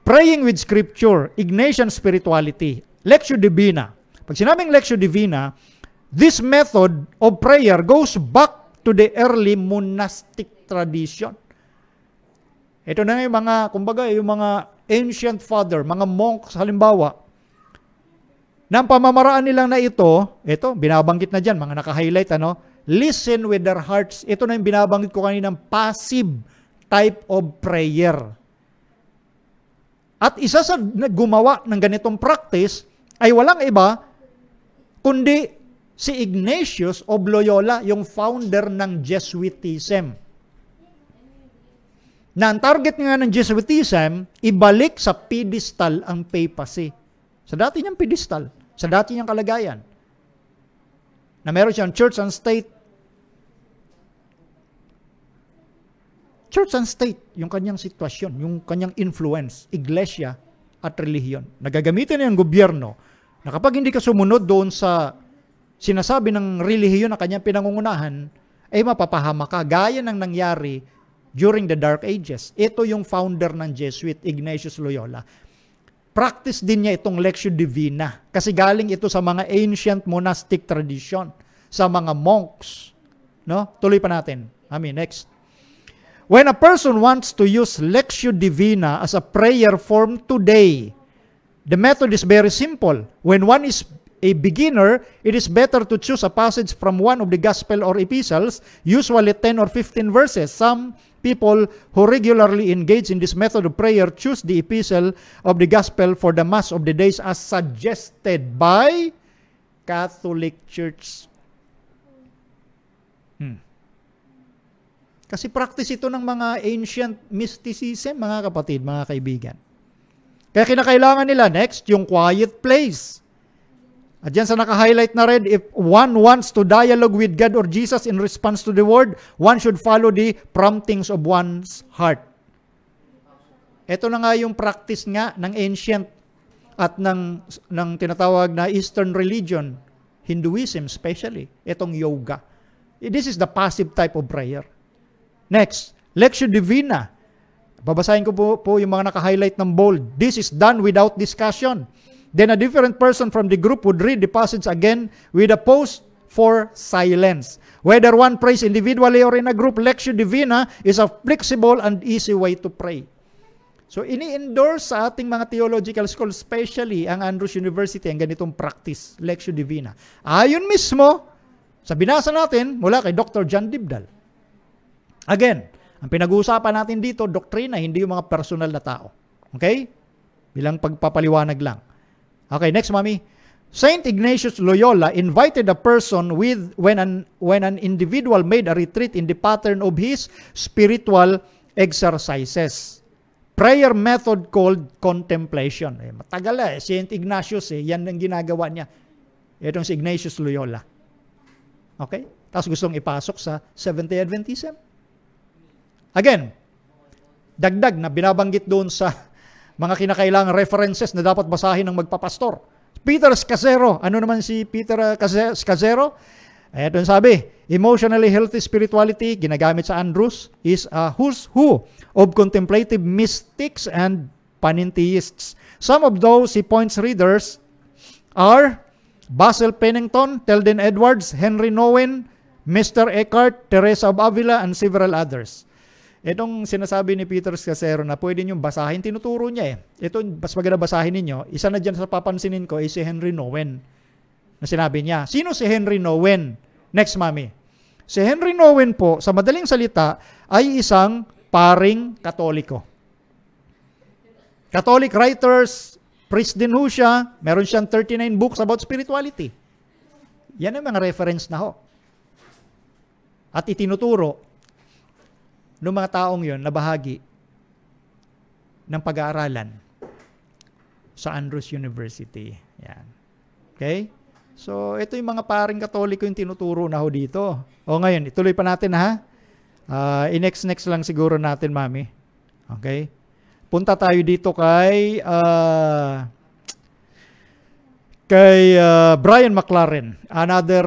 Speaker 2: Praying with Scripture, Ignatian spirituality, Lectio Divina. Pag sinabing Lectio Divina, this method of prayer goes back to the early monastic tradition. Ito na yung mga, kumbaga, yung mga ancient father, mga monks, halimbawa, na ang pamamaraan nilang na ito, binabanggit na dyan, mga naka-highlight, listen with their hearts. Ito na yung binabanggit ko kaninang passive type of prayer. At isa sa gumawa ng ganitong practice ay walang iba kundi si Ignatius of Loyola, yung founder ng Jesuitism. Na ang target nga ng Jesuitism, ibalik sa pedestal ang papacy. Sa dati niyang pedestal, sa dati niyang kalagayan. Na meron siyang church and state. Church and state, yung kanyang sitwasyon, yung kanyang influence, iglesia at relihiyon. Nagagamitin niya ng gobyerno na kapag hindi ka sumunod doon sa sinasabi ng relihiyon na kanyang pinangungunahan, ay mapapahama ka. Gaya ng nangyari during the Dark Ages. Ito yung founder ng Jesuit, Ignatius Loyola. Practice din niya itong Lectio Divina kasi galing ito sa mga ancient monastic tradition, sa mga monks. No? Tuloy pa natin. Next. When a person wants to use Lectio Divina as a prayer form today, the method is very simple. When one is a beginner, it is better to choose a passage from one of the gospel or epistles, usually 10 or 15 verses. Some people who regularly engage in this method of prayer choose the epistle of the gospel for the Mass of the days as suggested by Catholic Church. Kasi practice ito ng mga ancient mysticism, mga kapatid, mga kaibigan. Kaya kinakailangan nila, next, yung quiet place. At yan sa naka-highlight na red, if one wants to dialogue with God or Jesus in response to the word, one should follow the promptings of one's heart. Ito na nga yung practice nga ng ancient at ng tinatawag na Eastern religion, Hinduism especially, itong yoga. This is the passive type of prayer. Next, Lectio Divina. Babasahin ko po yung mga naka-highlight ng bold. This is done without discussion. Then a different person from the group would read the passage again with a pause for silence. Whether one prays individually or in a group, Lectio Divina is a flexible and easy way to pray. So ini-endorse sa ating mga theological school, especially ang Andrews University, ang ganitong practice, Lectio Divina. Ayon mismo, sa binasa natin mula kay Dr. John Dibdal. Again, ang pinag-uusapan natin dito, doktrina, hindi yung mga personal na tao. Okay? Bilang pagpapaliwanag lang. Okay, next, mami. Saint Ignatius Loyola invited a person when an individual made a retreat in the pattern of his spiritual exercises. Prayer method called contemplation. Matagal Saint Ignatius, yan ang ginagawa niya. Itong si Ignatius Loyola. Okay? tapos gustong ipasok sa Seventh-day Adventism. Again, dagdag na binabanggit doon sa mga kinakailangang references na dapat basahin ng magpapastor. Peter Scazzero. Ano naman si Peter Scazzero? Ito yung sabi, emotionally healthy spirituality, ginagamit sa Andrews, is a who's who of contemplative mystics and panentheists. Some of those he points readers are Basil Pennington, Tilden Edwards, Henry Nouwen, Mr. Eckhart, Teresa of Avila, and several others. Itong sinasabi ni Peter Scazzero na pwede nyo basahin, tinuturo niya Ito, mas maganda basahin ninyo. Isa na dyan sa papansinin ko ay si Henry Nouwen. Na sinabi niya, sino si Henry Nouwen? Next, mami. Si Henry Nouwen po, sa madaling salita, ay isang paring Katoliko. Catholic writers, priest din ho siya, meron siyang 39 books about spirituality. Yan ang mga reference na ho. At itinuturo ng mga taong yon na bahagi ng pag-aaralan sa Andrews University. Yan. Okay? So, ito yung mga paring Katoliko yung tinuturo na ho dito. O ngayon, ituloy pa natin ha. I-next lang siguro natin, mami. Okay? Punta tayo dito kay Brian McLaren, another,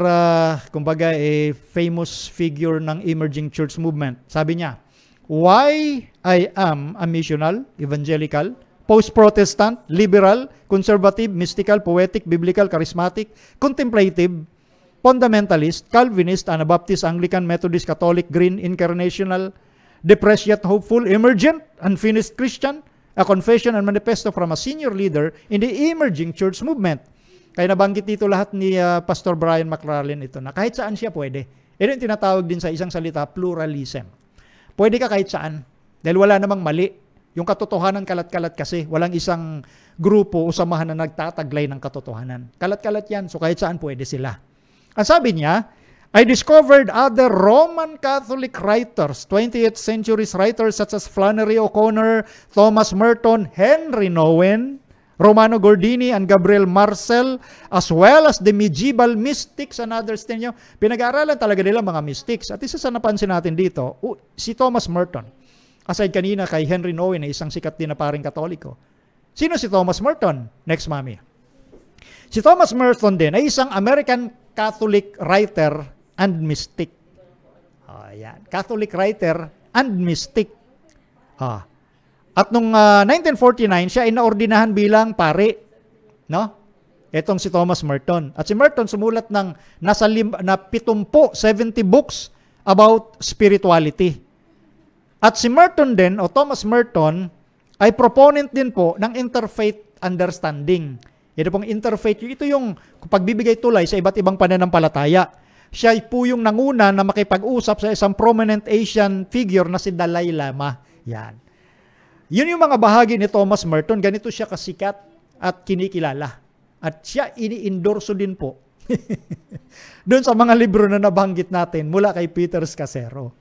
Speaker 2: kumbaga, a famous figure ng emerging church movement. Sabi niya, why I am a missional, evangelical, post-Protestant, liberal, conservative, mystical, poetic, biblical, charismatic, contemplative, fundamentalist, Calvinist, Anabaptist, Anglican, Methodist, Catholic, Green, Incarnational, depressed yet hopeful, emergent, unfinished Christian, a confession and manifesto from a senior leader in the emerging church movement. Kaya nabanggit dito lahat ni Pastor Brian McLaren ito na kahit saan siya pwede. Ito yung tinatawag din sa isang salita, pluralism. Pwede ka kahit saan dahil wala namang mali. Yung katotohanan kalat-kalat kasi, walang isang grupo o samahan na nagtataglay ng katotohanan. Kalat-kalat yan, so kahit saan pwede sila. Ang sabi niya, I discovered other Roman Catholic writers, 20th century writers such as Flannery O'Connor, Thomas Merton, Henry Nouwen, Romano Gordini, and Gabriel Marcel, as well as the medieval mystics and others. Pinag-aaralan talaga nila mga mystics. At isa sa napansin natin dito, si Thomas Merton. Aside kanina kay Henry Nouwen na isang sikat din na paring Katoliko. Sino si Thomas Merton? Next, mami. Si Thomas Merton din ay isang American Catholic writer and mystic. Yan. Catholic writer and mystic. At nung 1949, siya ay naordinahan bilang pare. No? Itong si Thomas Merton. At si Merton sumulat ng nasa 70 books about spirituality. At si Merton din, o Thomas Merton, ay proponent din po ng interfaith understanding. Ito pong interfaith, ito yung pagbibigay tulay sa iba't ibang pananampalataya. Siya po yung nanguna na makipag-usap sa isang prominent Asian figure na si Dalai Lama. Yan. Yun yung mga bahagi ni Thomas Merton. Ganito siya kasikat at kinikilala. At siya ini-endorso din po doon sa mga libro na nabanggit natin mula kay Peter Scazzero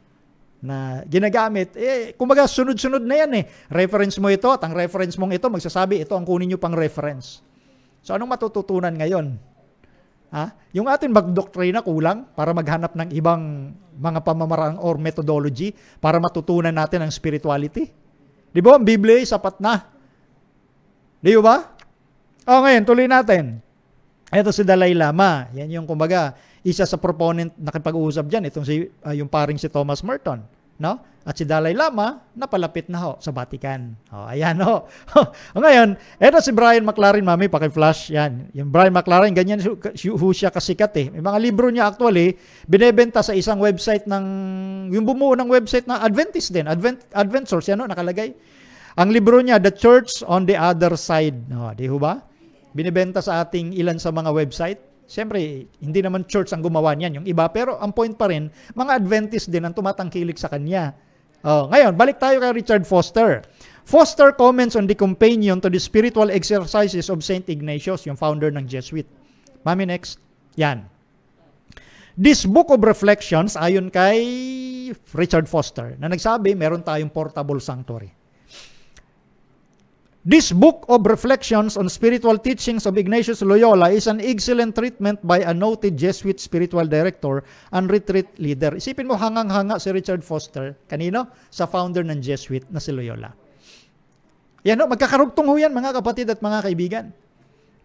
Speaker 2: na ginagamit. Kumbaga sunod-sunod na yan Reference mo ito at ang reference mong ito, magsasabi ito ang kunin nyo pang reference. So anong matututunan ngayon? Yung ating magdoktrina kulang para maghanap ng ibang mga pamamaraan or methodology para matutunan natin ang spirituality. Di ba? Ang Biblia ay sapat na. Di ba? Ngayon, tuloy natin. Ito si Dalai Lama. Yan yung kumbaga, isa sa proponent na nakipag-uusap dyan. Itong yung paring si Thomas Merton. No? At si Dalai Lama, napalapit na ho sa Vatican. Ayan ho. Ngayon, ito si Brian McLaren, mami, paki-flash. Yan. Yung Brian McLaren, ganyan siya kasikat May mga libro niya actually, binebenta sa isang website yung bumuo ng website na Adventist din. Advent Source, yan nakalagay. Ang libro niya, The Church on the Other Side. Di ho ba? Binibenta sa ating ilan sa mga website. Siyempre, hindi naman church ang gumawa niyan, yung iba. Pero ang point pa rin, mga Adventist din ang tumatangkilik sa kanya. Ngayon, balik tayo kay Richard Foster. Foster comments on the companion to the spiritual exercises of St. Ignatius, yung founder ng Jesuit. Mami, next. Yan. This book of reflections, ayon kay Richard Foster, na nagsabi, meron tayong portable sanctuary. This book of reflections on spiritual teachings of Ignatius Loyola is an excellent treatment by a noted Jesuit spiritual director and retreat leader. Isipin mo, hangang-hanga si Richard Foster. Kanino? Sa founder ng Jesuit na si Loyola. Yan o, magkakarugtong ho yan mga kapatid at mga kaibigan.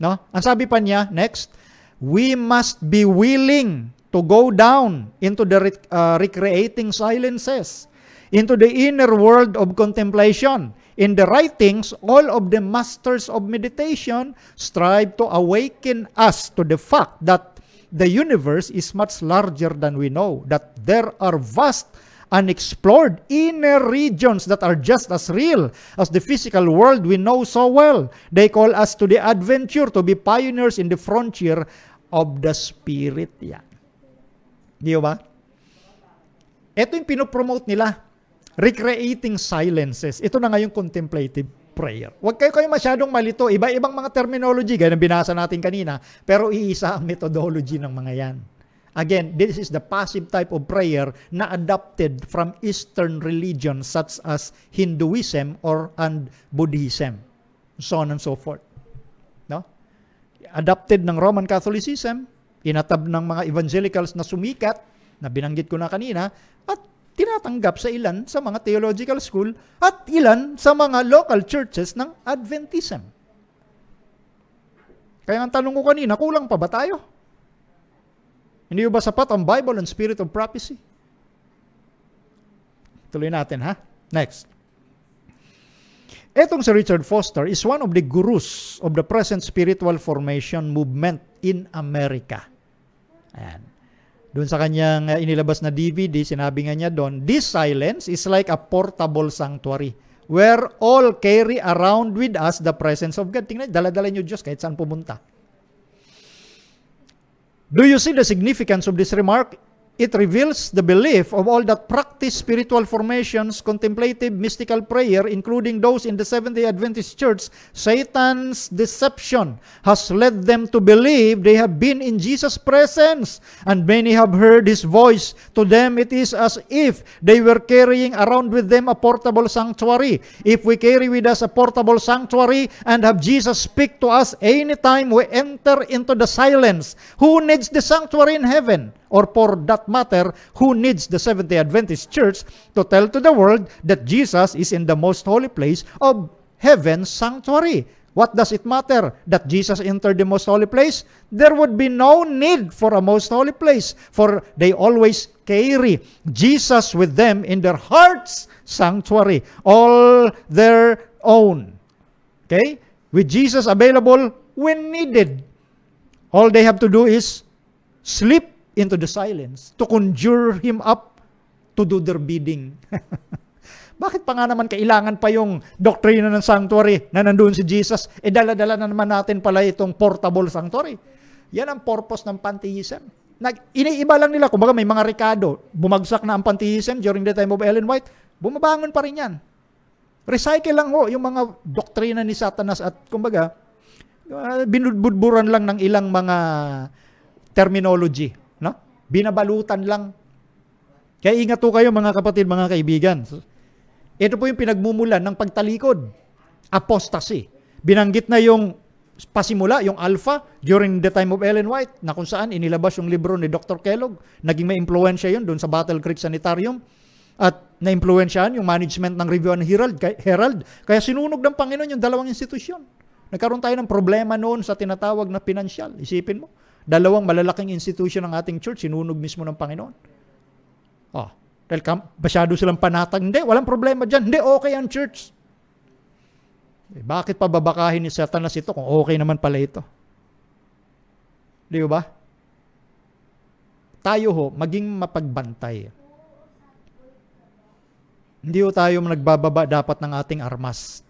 Speaker 2: No? Ang sabi pa niya, next, we must be willing to go down into the recreating silences, into the inner world of contemplation. In the writings, all of the masters of meditation strive to awaken us to the fact that the universe is much larger than we know, that there are vast, unexplored inner regions that are just as real as the physical world we know so well. They call us to the adventure, to be pioneers in the frontier of the spirit. Yan. Di ba? Ito yung pinopromote nila. Recreating silences. Ito na nga yung contemplative prayer. Huwag kayo masyadong malito. Iba-ibang mga terminology, gaya ng binasa natin kanina, pero iisa ang methodology ng mga yan. Again, this is the passive type of prayer na adopted from Eastern religions such as Hinduism and Buddhism. So on and so forth. No? Adopted ng Roman Catholicism, inatab ng mga evangelicals na sumikat, na binanggit ko na kanina, at tinatanggap sa ilan sa mga theological school at ilan sa mga local churches ng Adventism. Kaya ang tanong ko kanina, kulang pa ba tayo? Hindi ba sapat ang Bible and Spirit of Prophecy? Tuloy natin, ha? Next. Etong si Richard Foster is one of the gurus of the present spiritual formation movement in America. Ayan. Doon sa kanyang inilabas na DVD, sinabi nga niya doon, this silence is like a portable sanctuary where all carry around with us the presence of God. Tingnan, dala-dala niyo Diyos kahit saan pumunta. Do you see the significance of this remark? It reveals the belief of all that practice spiritual formations, contemplative, mystical prayer, including those in the Seventh-day Adventist Church. Satan's deception has led them to believe they have been in Jesus' presence, and many have heard His voice. To them, it is as if they were carrying around with them a portable sanctuary. If we carry with us a portable sanctuary and have Jesus speak to us anytime we enter into the silence, who needs the sanctuary in heaven? Or for that matter, who needs the Seventh-day Adventist Church to tell to the world that Jesus is in the most holy place of heaven's sanctuary? What does it matter that Jesus entered the most holy place? There would be no need for a most holy place, for they always carry Jesus with them in their heart's sanctuary, all their own. Okay? With Jesus available when needed. All they have to do is slip into the silence to conjure Him up to do their bidding. Bakit pa nga naman kailangan pa yung doktrina ng sanctuary na nandun si Jesus? E dala-dala na naman natin pala itong portable sanctuary. Yan ang purpose ng pantheism. Iniiba lang nila, kumbaga may mga Ricardo, bumagsak na ang pantheism during the time of Ellen White, bumabangon pa rin yan. Recycle lang ho yung mga doktrina ni Satanas at kumbaga, binudburan lang ng ilang mga terminology. No? Binabalutan lang. Kaya ingat po kayo mga kapatid, mga kaibigan. Ito po yung pinagmumulan ng pagtalikod. Apostasy. Binanggit na yung pasimula, yung alpha, during the time of Ellen White, na kung saan inilabas yung libro ni Dr. Kellogg. Naging may impluensya yun doon sa Battle Creek Sanitarium. At na-impluensyahan yung management ng Review and Herald. Kaya sinunog ng Panginoon yung dalawang institusyon. Nagkaroon tayo ng problema noon sa tinatawag na pinansyal. Isipin mo. Dalawang malalaking institution ng ating church, sinunog mismo ng Panginoon. Dahil masyado silang panatag. Hindi, walang problema dyan. Hindi, okay ang church. Bakit pa babakahin ni Satanas ito kung okay naman pala ito? Di ba? Tayo ho, maging mapagbantay. Hindi ho tayo nagbababa dapat ng ating armas.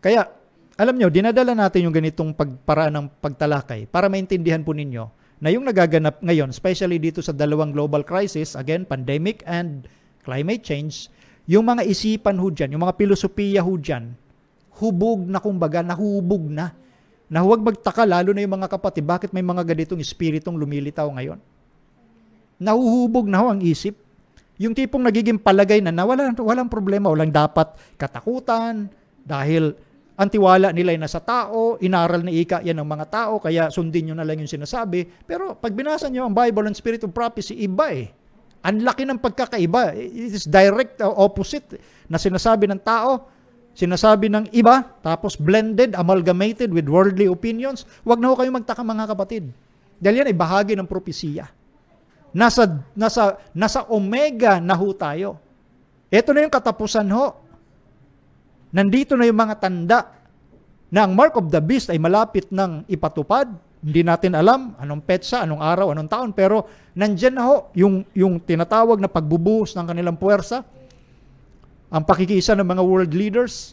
Speaker 2: Kaya, alam nyo, dinadala natin yung ganitong paraan ng pagtalakay para maintindihan po ninyo na yung nagaganap ngayon, especially dito sa dalawang global crisis, again, pandemic and climate change, yung mga isipan ho dyan, yung mga filosofiya ho dyan, hubog na kumbaga, nahubog na. Na huwag magtaka, lalo na yung mga kapatid, bakit may mga ganitong espiritong lumilitaw ngayon? Nahuhubog na ho ang isip. Yung tipong nagiging palagay na walang problema, walang dapat katakutan dahil ang tiwala nila ay nasa tao, inaral ni Ika yan ng mga tao, kaya sundin nyo na lang yung sinasabi. Pero pag binasa nyo ang Bible and Spirit of Prophecy, iba eh. Ang laki ng pagkakaiba. It is direct opposite na sinasabi ng tao, sinasabi ng iba, tapos blended, amalgamated with worldly opinions. Huwag na ho kayong magtaka mga kapatid. Dahil yan ay bahagi ng propesiya. Nasa omega na ho tayo. Ito na yung katapusan ho. Nandito na yung mga tanda na ang mark of the beast ay malapit ng ipatupad. Hindi natin alam anong petsa, anong araw, anong taon, pero nandyan na ho yung tinatawag na pagbubuhos ng kanilang puwersa, ang pakikisa ng mga world leaders.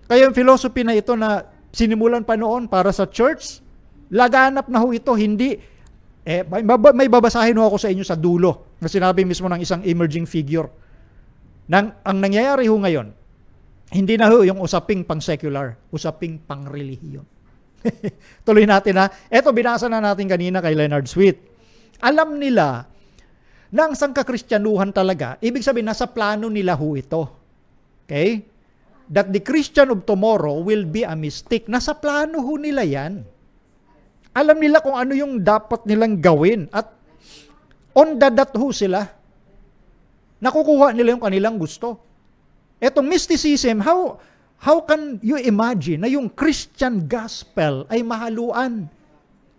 Speaker 2: Kaya yung philosophy na ito na sinimulan pa noon para sa church, laganap na ho ito, hindi, may babasahin ho ako sa inyo sa dulo, na sinabi mismo ng isang emerging figure. Ang nangyayari ho ngayon, hindi na ho yung usaping pang-secular, usaping pang-relihiyon. Tuloy natin ha. Ito, binasa na natin kanina kay Leonard Sweet. Alam nila na ang sangkakristyanuhan talaga, ibig sabihin, nasa plano nila ho ito. Okay? That the Christian of tomorrow will be a mystic. Nasa plano ho nila yan. Alam nila kung ano yung dapat nilang gawin. At on the dot ho sila. Nakukuha nila yung kanilang gusto. Etong mysticism, how can you imagine na yung Christian gospel ay mahaluan,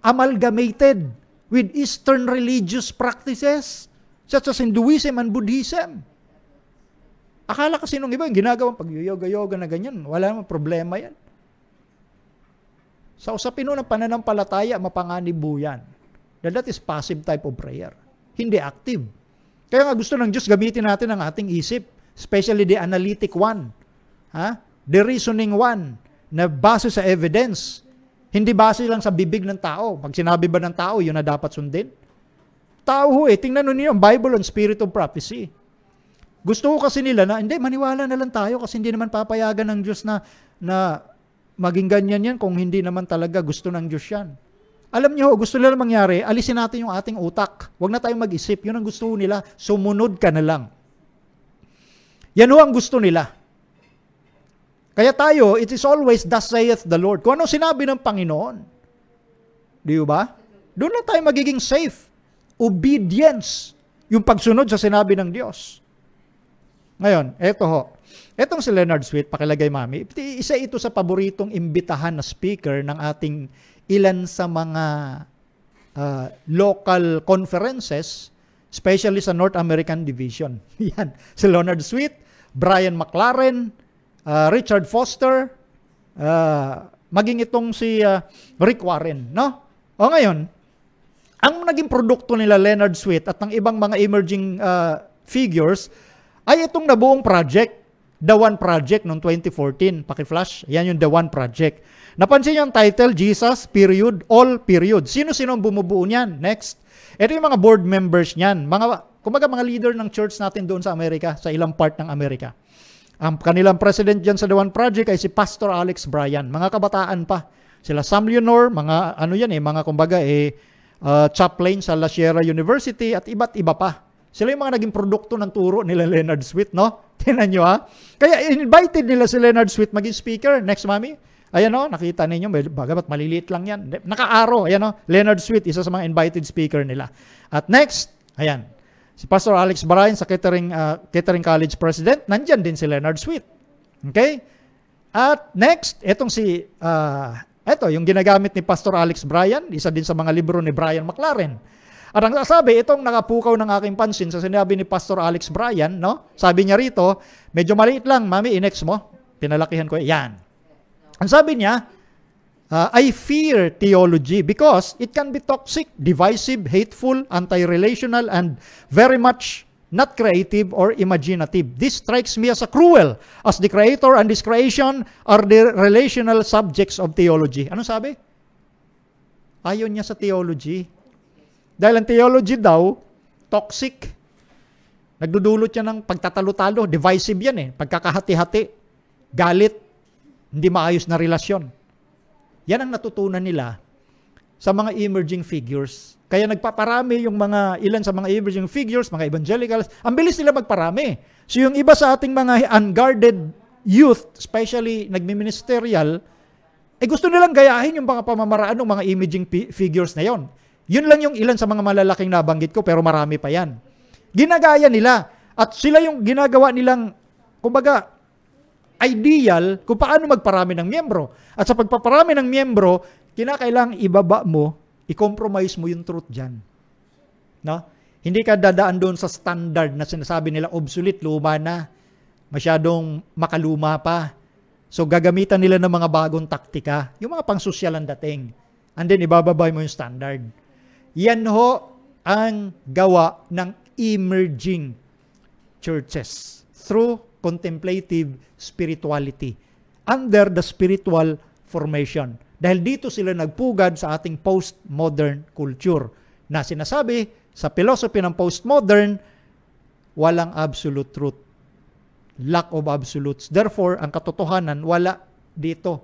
Speaker 2: amalgamated with Eastern religious practices such as Hinduism and Buddhism? Akala kasi nung iba, yung ginagawang pag-yoga-yoga na ganyan, wala namang problema yan. Sa usapin ng pananampalataya, mapanganib yan. That is passive type of prayer. Hindi active. Kaya nga gusto ng Diyos gamitin natin ang ating isip, especially the analytic one, the reasoning one, na base sa evidence. Hindi base lang sa bibig ng tao. Pag sinabi ba ng tao, yun na dapat sundin? Tao ho tingnan nyo yung Bible and Spirit of Prophecy. Gusto ko kasi nila na, hindi, maniwala na lang tayo kasi hindi naman papayagan ng Diyos na maging ganyan yan kung hindi naman talaga gusto ng Diyos yan. Alam niyo, gusto nila mangyari, alisin natin yung ating utak. Huwag na tayong mag-isip. Yun ang gusto nila. Sumunod ka na lang. Yan ho ang gusto nila. Kaya tayo, it is always, thus saith the Lord. Kung ano sinabi ng Panginoon. Di ba? Doon lang tayo magiging safe. Obedience. Yung pagsunod sa sinabi ng Diyos. Ngayon, eto ho. Etong si Leonard Sweet, pakilagay mami, isa ito sa paboritong imbitahan na speaker ng ating ilan sa mga local conferences, especially sa North American Division. Yan. Si Leonard Sweet, Brian McLaren, Richard Foster, maging itong si Rick Warren, no? O ngayon, ang naging produkto nila Leonard Sweet at ng ibang mga emerging figures ay itong nabuong project, The One Project noong 2014. Paki-flash, yan yung The One Project. Napansin niyo ang title, Jesus, period, all period. Sino-sino ang bumubuo niyan? Next. Ito yung mga board members niyan. Kumbaga mga leader ng church natin doon sa Amerika, sa ilang part ng Amerika. Ang kanilang president dyan sa The One Project ay si Pastor Alex Bryan. Mga kabataan pa. Sila Sam Leonor, mga mga kumbaga chaplain sa La Sierra University at iba't iba pa. Sila yung mga naging produkto ng turo nila Leonard Sweet, no? Tingnan nyo ha. Kaya invited nila si Leonard Sweet maging speaker. Next, mami. Ayan o, nakita ninyo, bagamat maliliit lang yan. Naka-aro, ayan o, Leonard Sweet, isa sa mga invited speaker nila. At next, ayan, si Pastor Alex Bryan sa Kettering College President, nandyan din si Leonard Sweet. Okay? At next, etong ito, yung ginagamit ni Pastor Alex Bryan, isa din sa mga libro ni Brian McLaren. At ang sabi, itong nakapukaw ng aking pansin sa sinabi ni Pastor Alex Bryan, no? Sabi niya rito, medyo maliit lang, mami, inex mo. Pinalakihan ko, yan. Ang sabi niya, I fear theology because it can be toxic, divisive, hateful, anti-relational, and very much not creative or imaginative. This strikes me as a cruel, as the Creator and His creation are the relational subjects of theology. Ano sabi? Ayaw niya sa theology. Dahil ang theology daw, toxic. Nagdudulot yan ng pagtatalo-talo, divisive yan eh. Pagkakahati-hati, galit, hindi maayos na relasyon. Yan ang natutunan nila sa mga emerging figures Kaya nagpaparami yung mga ilan sa mga emerging figures, mga evangelicals, ang bilis nila magparami. So yung iba sa ating mga unguarded youth, especially nagmi-ministerial, gusto nilang gayahin yung mga pamamaraan ng mga imaging figures na yon. Yun lang yung ilan sa mga malalaking nabanggit ko, pero marami pa yan. Ginagaya nila. At sila yung ginagawa nilang, kumbaga, ideal kung paano magparami ng miyembro. At sa pagpaparami ng miyembro, kinakailangang ibaba mo, i-compromise mo yung truth dyan. No? Hindi ka dadaan doon sa standard na sinasabi nila, obsolete, luma na. Masyadong makaluma pa. So gagamitan nila ng mga bagong taktika, yung mga pang-sosyal ang dating. And then ibababa mo yung standard. Yan ho ang gawa ng emerging churches through contemplative spirituality under the spiritual formation. Dahil dito sila nagpugad sa ating postmodern culture na sinasabi sa philosophy ng postmodern, walang absolute truth. Lack of absolutes. Therefore, ang katotohanan wala dito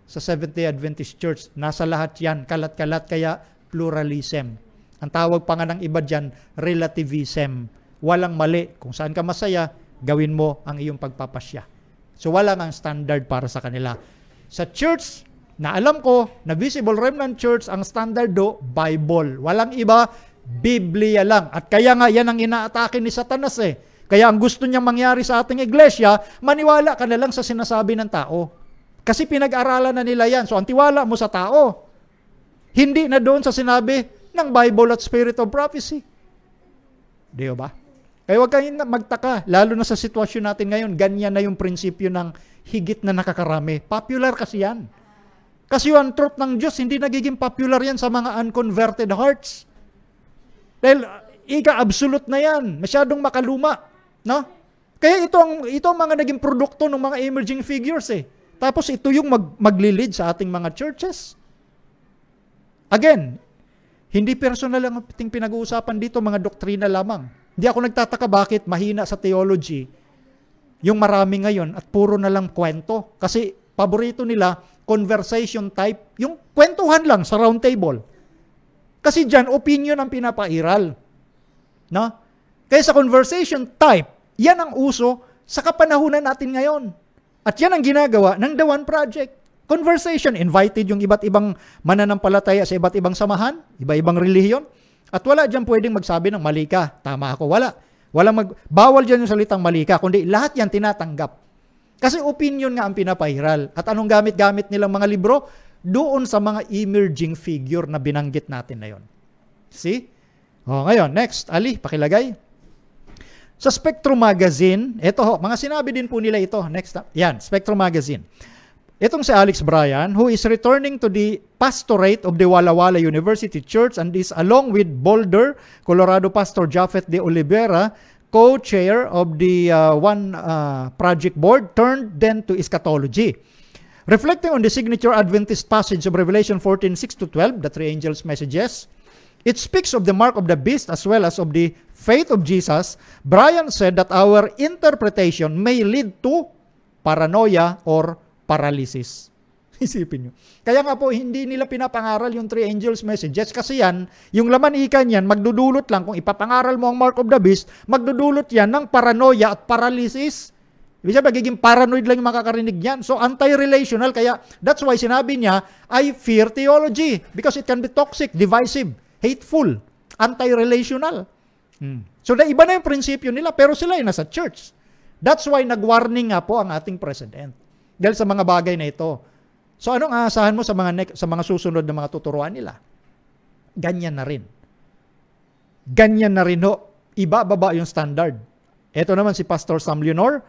Speaker 2: sa Seventh-day Adventist Church. Nasa lahat yan, kalat-kalat, kaya pluralism. Ang tawag pa nga ng iba dyan, relativism. Walang mali. Kung saan ka masaya, gawin mo ang iyong pagpapasya. So walang ang standard para sa kanila. Sa church, na alam ko, na Visible Remnant Church, ang standard do, Bible. Walang iba, Biblia lang. At kaya nga, yan ang inaatake ni Satanas eh. Kaya ang gusto niyang mangyari sa ating iglesia, maniwala ka na lang sa sinasabi ng tao. Kasi pinag-aralan na nila yan. So ang tiwala mo sa tao, hindi na doon sa sinabi ng Bible at Spirit of Prophecy. Di ba? Kaya huwag kayong magtaka, lalo na sa sitwasyon natin ngayon, ganyan na yung prinsipyo ng higit na nakakarami. Popular kasi yan. Kasi yung truth ng Diyos, hindi nagiging popular yan sa mga unconverted hearts. Dahil ika-absolute na yan. Masyadong makaluma. No? Kaya ito ang mga naging produkto ng mga emerging figures eh. Tapos ito yung maglilid sa ating mga churches. Again, hindi personal ang ating pinag-uusapan dito, mga doktrina lamang. Hindi ako nagtataka bakit mahina sa theology yung marami ngayon at puro na lang kwento. Kasi paborito nila, conversation type, yung kwentuhan lang sa round table. Kasi dyan, opinion ang pinapairal. No? Kaya sa conversation type, yan ang uso sa kapanahunan natin ngayon. At yan ang ginagawa ng The One Project. Conversation, invited yung iba't ibang mananampalataya sa iba't ibang samahan, iba-ibang relihiyon. At wala dyan pwedeng magsabi ng mali ka. Tama ako, wala. Bawal dyan yung salitang mali ka, kundi lahat yan tinatanggap. Kasi opinion nga ang pinapahiral. At anong gamit-gamit nilang mga libro? Doon sa mga emerging figure na binanggit natin na yon. See? Ngayon, next. Ali, pakilagay. Sa Spectrum Magazine, ito ho, mga sinabi din po nila ito. Next, yan, Spectrum Magazine. Itong si Alex Bryan, who is returning to the pastorate of the Walla Walla University Church and is along with Boulder, Colorado Pastor Japhet de Oliveira, co-chair of the One Project Board, turned then to eschatology. Reflecting on the signature Adventist passage of Revelation 14:6-12, the three angels' messages, it speaks of the mark of the beast as well as of the faith of Jesus. Bryan said that our interpretation may lead to paranoia or paralysis. Isipin nyo. Kaya nga po, hindi nila pinapangaral yung three angels messages kasi yan, yung laman ikan yan, magdudulot lang, kung ipapangaral mo ang mark of the beast, magdudulot yan ng paranoia at paralysis. Ibig sabihin, magiging paranoid lang yung makakarinig yan. So, anti-relational, kaya that's why sinabi niya, I fear theology because it can be toxic, divisive, hateful, anti-relational. So, iba na yung prinsipyo nila, pero sila ay nasa church. That's why nag-warning nga po ang ating president. Dahil sa mga bagay na ito. So, anong aasahan mo sa mga susunod na mga tuturuan nila? Ganyan na rin. Ganyan na rin ho. Iba-baba yung standard. Ito naman si Pastor Sam Leonor.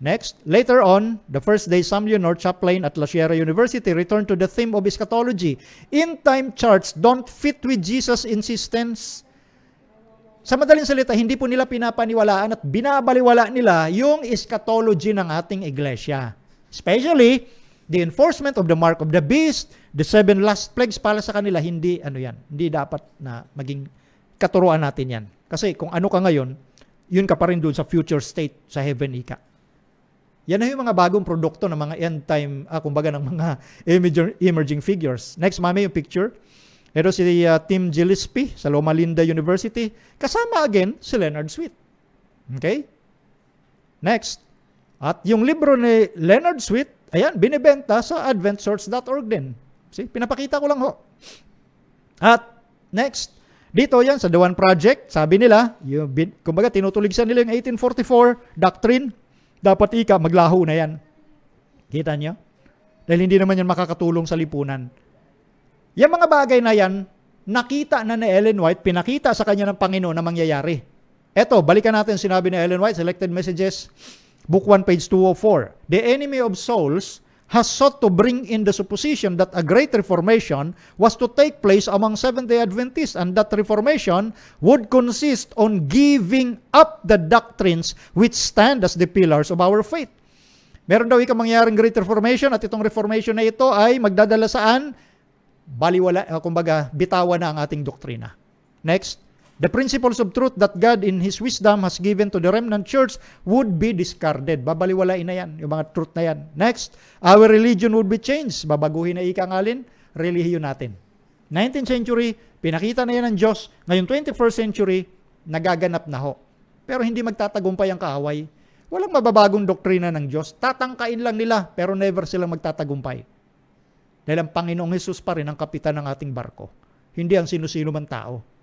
Speaker 2: Next. Later on, the first day Sam Leonor, chaplain at La Sierra University, returned to the theme of eschatology. In-time charts don't fit with Jesus' insistence. Sa madaling salita, hindi po nila pinapaniwalaan at binabaliwala nila yung eschatology ng ating iglesia. Especially, the enforcement of the mark of the beast, the 7 last plagues, para sa kanila, hindi dapat na maging katuruan natin yan. Kasi kung ano ka ngayon, yun ka pa rin doon sa future state, sa heaven ika. Yan na yung mga bagong produkto ng mga end time, kumbaga ng mga emerging figures. Next, mami, yung picture. Ito si Tim Gillespie sa Loma Linda University. Kasama again si Leonard Sweet. Okay? Next. At yung libro ni Leonard Sweet, ayan, binibenta sa adventsource.org din. See, pinapakita ko lang ho. At next, dito yan sa The One Project, sabi nila, kumbaga tinutuligsan nila yung 1844 doctrine, dapat maglaho na yan. Kita nyo? Dahil hindi naman yan makakatulong sa lipunan. Yung mga bagay na yan, nakita na ni Ellen White, pinakita sa kanya ng Panginoon na mangyayari. Eto, balikan natin sinabi ni Ellen White, Selected Messages, Book 1, page 204. The enemy of souls has sought to bring in the supposition that a great reformation was to take place among Seventh-day Adventists and that reformation would consist on giving up the doctrines which stand as the pillars of our faith. Meron daw mangyaring great reformation at itong reformation na ito ay magdadala saan? Baliwala, kumbaga, bitawan na ang ating doktrina. Next. The principles of truth that God in His wisdom has given to the remnant church would be discarded. Babaliwalain na yan, yung mga truth na yan. Next, our religion would be changed. Babaguhin na ikangalin, relihiyon natin. 19th century, pinakita na yan ng Diyos. Ngayon, 21st century, nagaganap na ho. Pero hindi magtatagumpay ang kaaway. Walang mababagong doktrina ng Diyos. Tatangkain lang nila, pero never silang magtatagumpay. Dahil ang Panginoong Jesus pa rin ang kapitan ng ating barko. Hindi ang sino-sino man tao.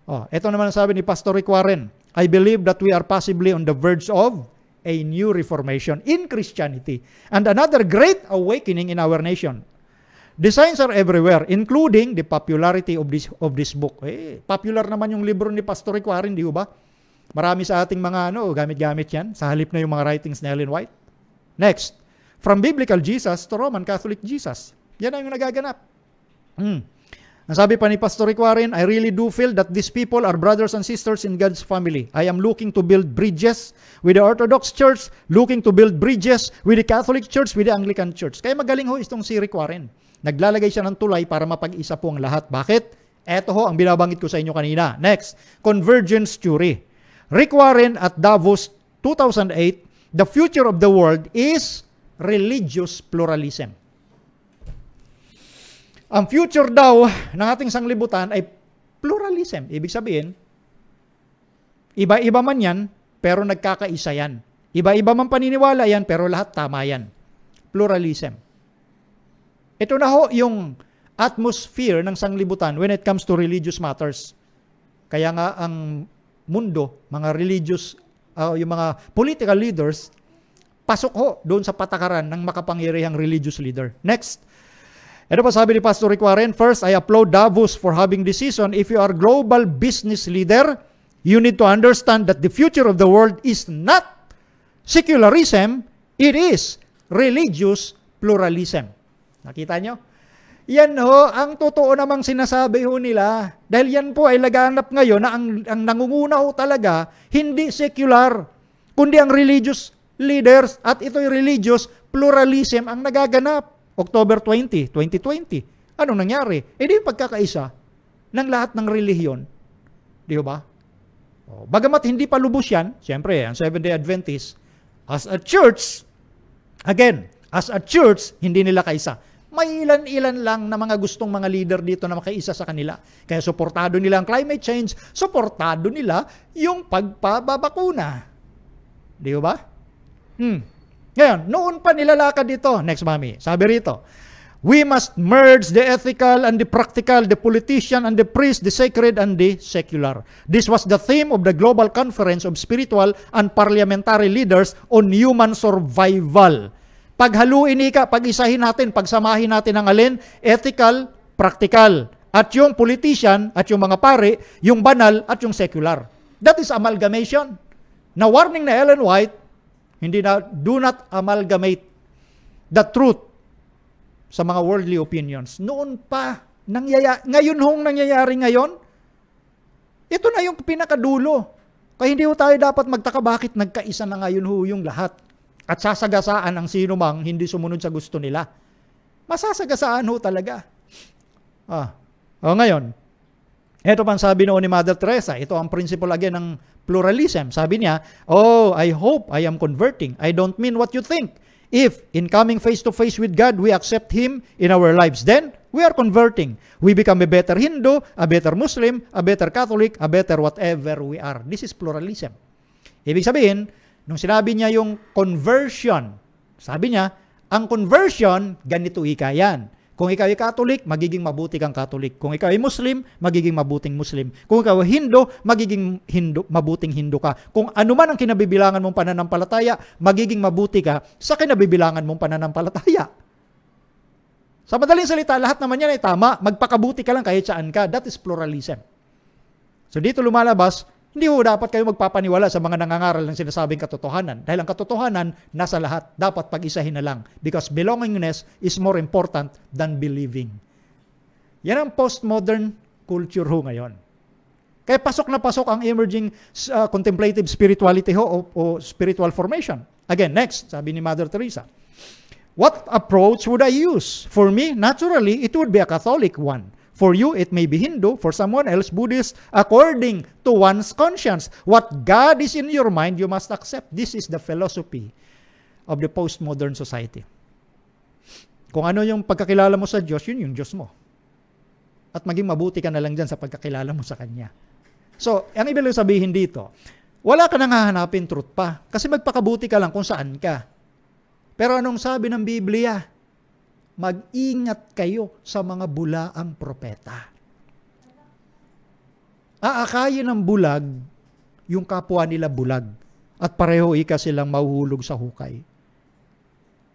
Speaker 2: Ito naman ang sabi ni Pastor Rick Warren. I believe that we are possibly on the verge of a new reformation in Christianity and another great awakening in our nation. The signs are everywhere, including the popularity of this book. Popular naman yung libro ni Pastor Rick Warren, di ba? Marami sa ating mga gamit-gamit yan, sa halip na yung mga writings ni Ellen White. Next, from Biblical Jesus to Roman Catholic Jesus. Yan ang yung nagaganap. Ang sabi pa ni Pastor Rick Warren, I really do feel that these people are brothers and sisters in God's family. I am looking to build bridges with the Orthodox Church, looking to build bridges with the Catholic Church, with the Anglican Church. Kaya magaling ho itong si Rick Warren. Naglalagay siya ng tulay para mapag-isa po ang lahat. Bakit? Eto ho ang binabanggit ko sa inyo kanina. Next, convergence theory. Rick Warren at Davos 2008, the future of the world is religious pluralism. Ang future daw ng ating sanglibutan ay pluralism. Ibig sabihin, iba-iba man yan, pero nagkakaisa yan. Iba-iba man paniniwala yan, pero lahat tama yan. Pluralism. Ito na ho yung atmosphere ng sanglibutan when it comes to religious matters. Kaya nga ang mundo, mga religious, yung mga political leaders, pasok ho doon sa patakaran ng makapangyarihang religious leader. Next. Ito pa sabi ni Pastor Rick Warren, first, I applaud Davos for having this season. If you are global business leader, you need to understand that the future of the world is not secularism, it is religious pluralism. Nakita nyo? Yan ho, ang totoo namang sinasabi ho nila. Dahil yan po ay laganap ngayon na ang nangunguna ho talaga, hindi secular, kundi ang religious leaders at ito'y religious pluralism ang nagaganap. October 20, 2020. Anong nangyari? Di yung pagkakaisa ng lahat ng relihiyon. Di ba? Bagamat hindi pa lubos yan, siyempre, ang Seventh-day Adventist, as a church, again, as a church, hindi nila kaisa. May ilan-ilan lang na mga gustong mga leader dito na makaisa sa kanila. Kaya suportado nila ang climate change, suportado nila yung pagpababakuna. Di ba? Ngayon, noon pa nilalakad dito. Next, mami. Sabi rito, we must merge the ethical and the practical, the politician and the priest, the sacred and the secular. This was the theme of the Global Conference of Spiritual and Parliamentary Leaders on Human Survival. Paghaluin pag-isahin natin, pagsamahin natin ang alin? Ethical, practical. At yung politician, at yung mga pare, yung banal, at yung secular. That is amalgamation. Na warning na Ellen White, do not amalgamate the truth sa mga worldly opinions. Noon pa, ngayon hong nangyayari ngayon, ito na yung pinakadulo. Kaya hindi ho tayo dapat magtaka bakit nagkaisa na ngayon ho yung lahat. At sasagasaan ang sino mang hindi sumunod sa gusto nila. Masasagasaan ho talaga. Ngayon, ito pang sabi noon ni Mother Teresa, ito ang principle again ng pluralism. Sabi niya, I hope I am converting. I don't mean what you think. If, in coming face to face with God, we accept Him in our lives, then We are converting. We become a better Hindu, a better Muslim, a better Catholic, a better whatever we are. This is pluralism. Ibig sabihin, nung sinabi niya yung conversion, sabi niya, ang conversion, ganito ika yan. Kung ikaw ay Catholic, magiging mabuti kang Catholic. Kung ikaw ay Muslim, magiging mabuting Muslim. Kung ikaw ay Hindu, magiging mabuting Hindu ka. Kung ano man ang kinabibilangan mong pananampalataya, magiging mabuti ka sa kinabibilangan mong pananampalataya. Sa madaling salita, lahat naman yan ay tama. Magpakabuti ka lang kahit saan ka. That is pluralism. So dito lumalabas, hindi ho dapat kayo magpapaniwala sa mga nangangaral ng sinasabing katotohanan. Dahil ang katotohanan, nasa lahat. Dapat pag-isahin na lang. Because belongingness is more important than believing. Yan ang postmodern culture ho ngayon. Kaya pasok na pasok ang emerging contemplative spirituality ho o spiritual formation. Again, next, sabi ni Mother Teresa. What approach would I use? For me, naturally, it would be a Catholic one. For you, it may be Hindu. For someone else, Buddhist. According to one's conscience. What God is in your mind, you must accept. This is the philosophy of the postmodern society. Kung ano yung pagkakilala mo sa Diyos, yun yung Diyos mo. At maging mabuti ka na lang dyan sa pagkakilala mo sa Kanya. So, ang ibig sabihin dito, wala ka nang hahanapin truth pa. Kasi magpakabuti ka lang kung saan ka. Pero anong sabi ng Biblia? Mag-ingat kayo sa mga bulaang propeta. Aakayin ng bulag, yung kapwa nila bulag. At pareho ika silang mahuhulog sa hukay.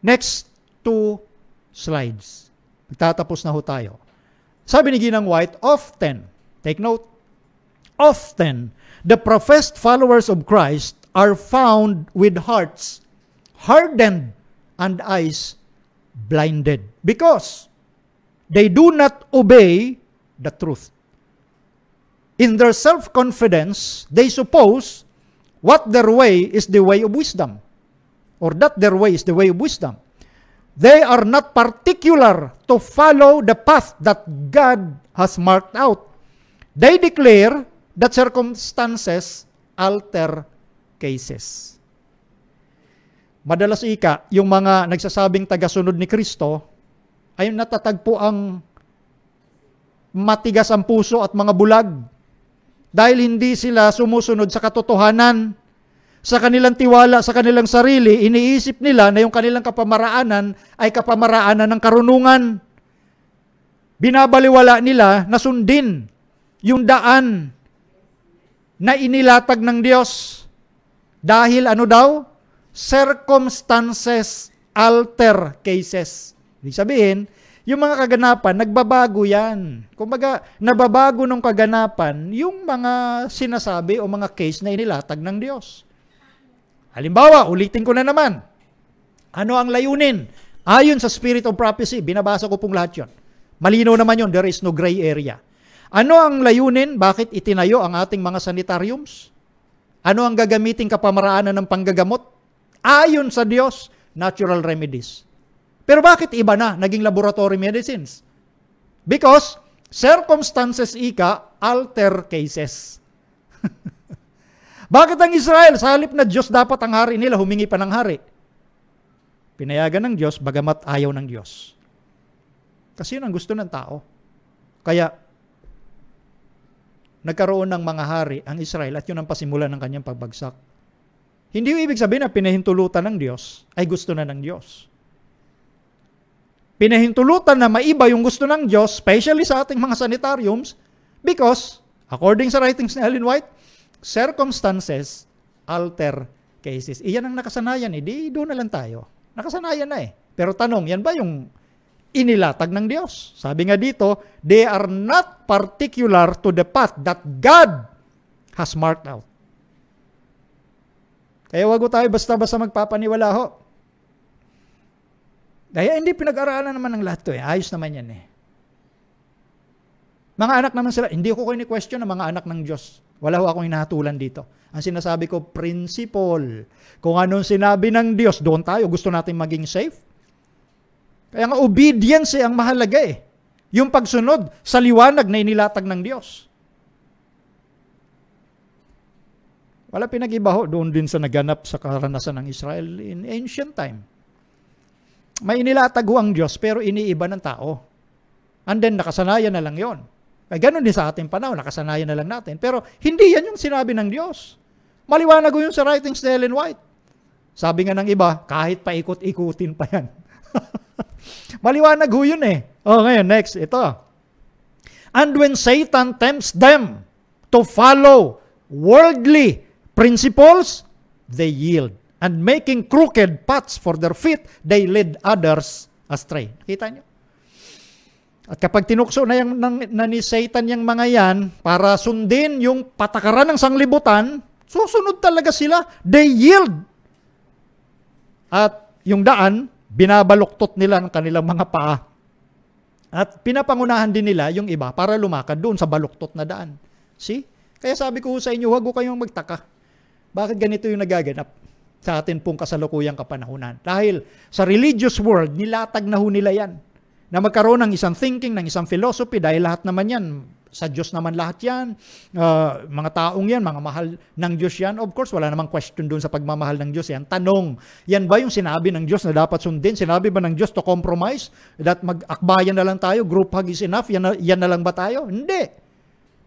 Speaker 2: Next 2 slides. Magtatapos na ho tayo. Sabi ni Ginang White, often, take note, often, the professed followers of Christ are found with hearts hardened and eyes blinded because they do not obey the truth. In their self-confidence, they suppose what their way is the way of wisdom, or that their way is the way of wisdom. They are not particular to follow the path that God has marked out. They declare that circumstances alter cases. Madalas ika, yung mga nagsasabing tagasunod ni Kristo ay natatagpo ang matigas ang puso at mga bulag dahil hindi sila sumusunod sa katotohanan. Sa kanilang tiwala, sa kanilang sarili, iniisip nila na yung kanilang kapamaraanan ay kapamaraanan ng karunungan. Binabaliwala nila na sundin yung daan na inilatag ng Diyos. Dahil ano daw? Circumstances alter cases. Ibig sabihin, yung mga kaganapan, nagbabago yan. Kumbaga, nababago ng kaganapan yung mga sinasabi o mga case na inilatag ng Diyos. Halimbawa, ulitin ko na naman. Ano ang layunin? Ayon sa Spirit of Prophecy, binabasa ko pong lahat yun. Malinaw naman yun, there is no gray area. Ano ang layunin? Bakit itinayo ang ating mga sanitariums? Ano ang gagamiting kapamaraanan ng panggagamot? Ayon sa Diyos, natural remedies. Pero bakit iba na naging laboratory medicines? Because circumstances ika alter cases. Bakit ang Israel, sa halip na Diyos dapat ang hari nila, humingi pa ng hari? Pinayagan ng Diyos, bagamat ayaw ng Diyos. Kasi yun ang gusto ng tao. Kaya, nagkaroon ng mga hari ang Israel at yun ang pasimulan ng kanyang pagbagsak. Hindi yung ibig sabihin na pinahintulutan ng Diyos ay gusto na ng Diyos. Pinahintulutan na maiba yung gusto ng Diyos, especially sa ating mga sanitariums, because, according sa writings ni Ellen White, circumstances alter cases. Iyan ang nakasanayan eh. Di doon na lang tayo. Nakasanayan na eh. Pero tanong, yan ba yung inilatag ng Diyos? Sabi nga dito, they are not particular to the path that God has marked out. Kaya wag tayo basta-basta magpapaniwala ho. Dahil hindi pinag-aralan naman ng lahat to eh. Ayos naman yan eh. Mga anak naman sila, hindi ko question ng mga anak ng Diyos. Wala ho akong hinahatulan dito. Ang sinasabi ko, principle. Kung anong sinabi ng Diyos, doon tayo. Gusto natin maging safe. Kaya nga, obedience ang mahalaga eh. Yung pagsunod sa liwanag na inilatag ng Diyos. Wala pinag-iba ho doon din sa naganap sa karanasan ng Israel in ancient time. May inilatag ho ang Diyos, pero iniiba ng tao. And then nakasanayan na lang yon. Ay ganun din sa ating panahon, nakasanayan na lang natin. Pero hindi yan yung sinabi ng Diyos. Maliwanag yun sa writings ni Ellen White. Sabi nga ng iba, kahit paikot-ikutin pa yan. Maliwanag ho yun eh. Ngayon, next, ito. And when Satan tempts them to follow worldly principles, they yield. And making crooked paths for their feet, they lead others astray. Kita nyo? At kapag tinukso na ni Satan yung mga yan, para sundin yung patakaran ng sanglibutan, susunod talaga sila. They yield. At yung daan, binabaluktot nila ng kanilang mga paa. At pinapangunahan din nila yung iba para lumakad doon sa baluktot na daan. See? Kaya sabi ko sa inyo, huwag ko kayong magtaka. Bakit ganito yung nagaganap sa atin pong kasalukuyang kapanahunan? Dahil sa religious world, nilatag na ho nila yan. Na magkaroon ng isang thinking, ng isang philosophy, dahil lahat naman yan, sa Diyos naman lahat yan, mga taong yan, mga mahal ng Diyos yan. Of course, wala namang question doon sa pagmamahal ng Diyos yan. Tanong, yan ba yung sinabi ng Diyos na dapat sundin? Sinabi ba ng Diyos to compromise? That mag-akbayan na lang tayo, group hug is enough, yan na lang ba tayo? Hindi.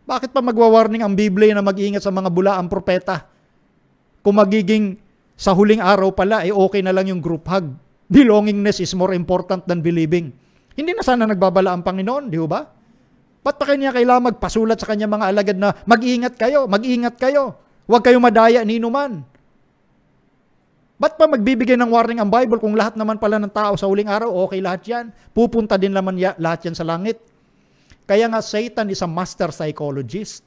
Speaker 2: Bakit pa magwa-warning ang Biblia na mag-iingat sa mga bulaang propeta? Kung magiging sa huling araw pala, okay na lang yung group hug. Belongingness is more important than believing. Hindi na sana nagbabala ang Panginoon, di ba? Ba't pa kanya kailangan magpasulat sa kanya mga alagad na mag-ingat kayo, huwag kayo madaya ni inuman. Ba't pa magbibigay ng warning ang Bible kung lahat naman pala ng tao sa huling araw, okay lahat yan, pupunta din naman lahat yan sa langit. Kaya nga Satan is a master psychologist.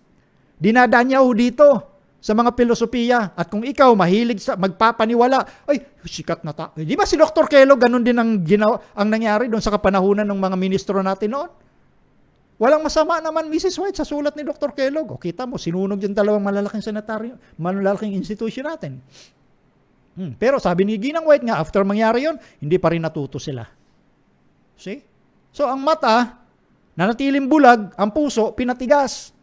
Speaker 2: Dinadaan niya dito sa mga filosofiya. At kung ikaw mahilig sa magpapaniwala, ay, sikat na tao. Di ba si Dr. Kellogg, ganun din ang nangyari doon sa kapanahunan ng mga ministro natin noon? Walang masama naman, Mrs. White, sa sulat ni Dr. Kellogg. O kita mo, sinunog yung dalawang malalaking senataryo, malalaking institution natin. Pero sabi ni Ginang White nga, after mangyari yon, hindi pa rin natuto sila. See? So ang mata, nanatiling bulag, ang puso, pinatigas.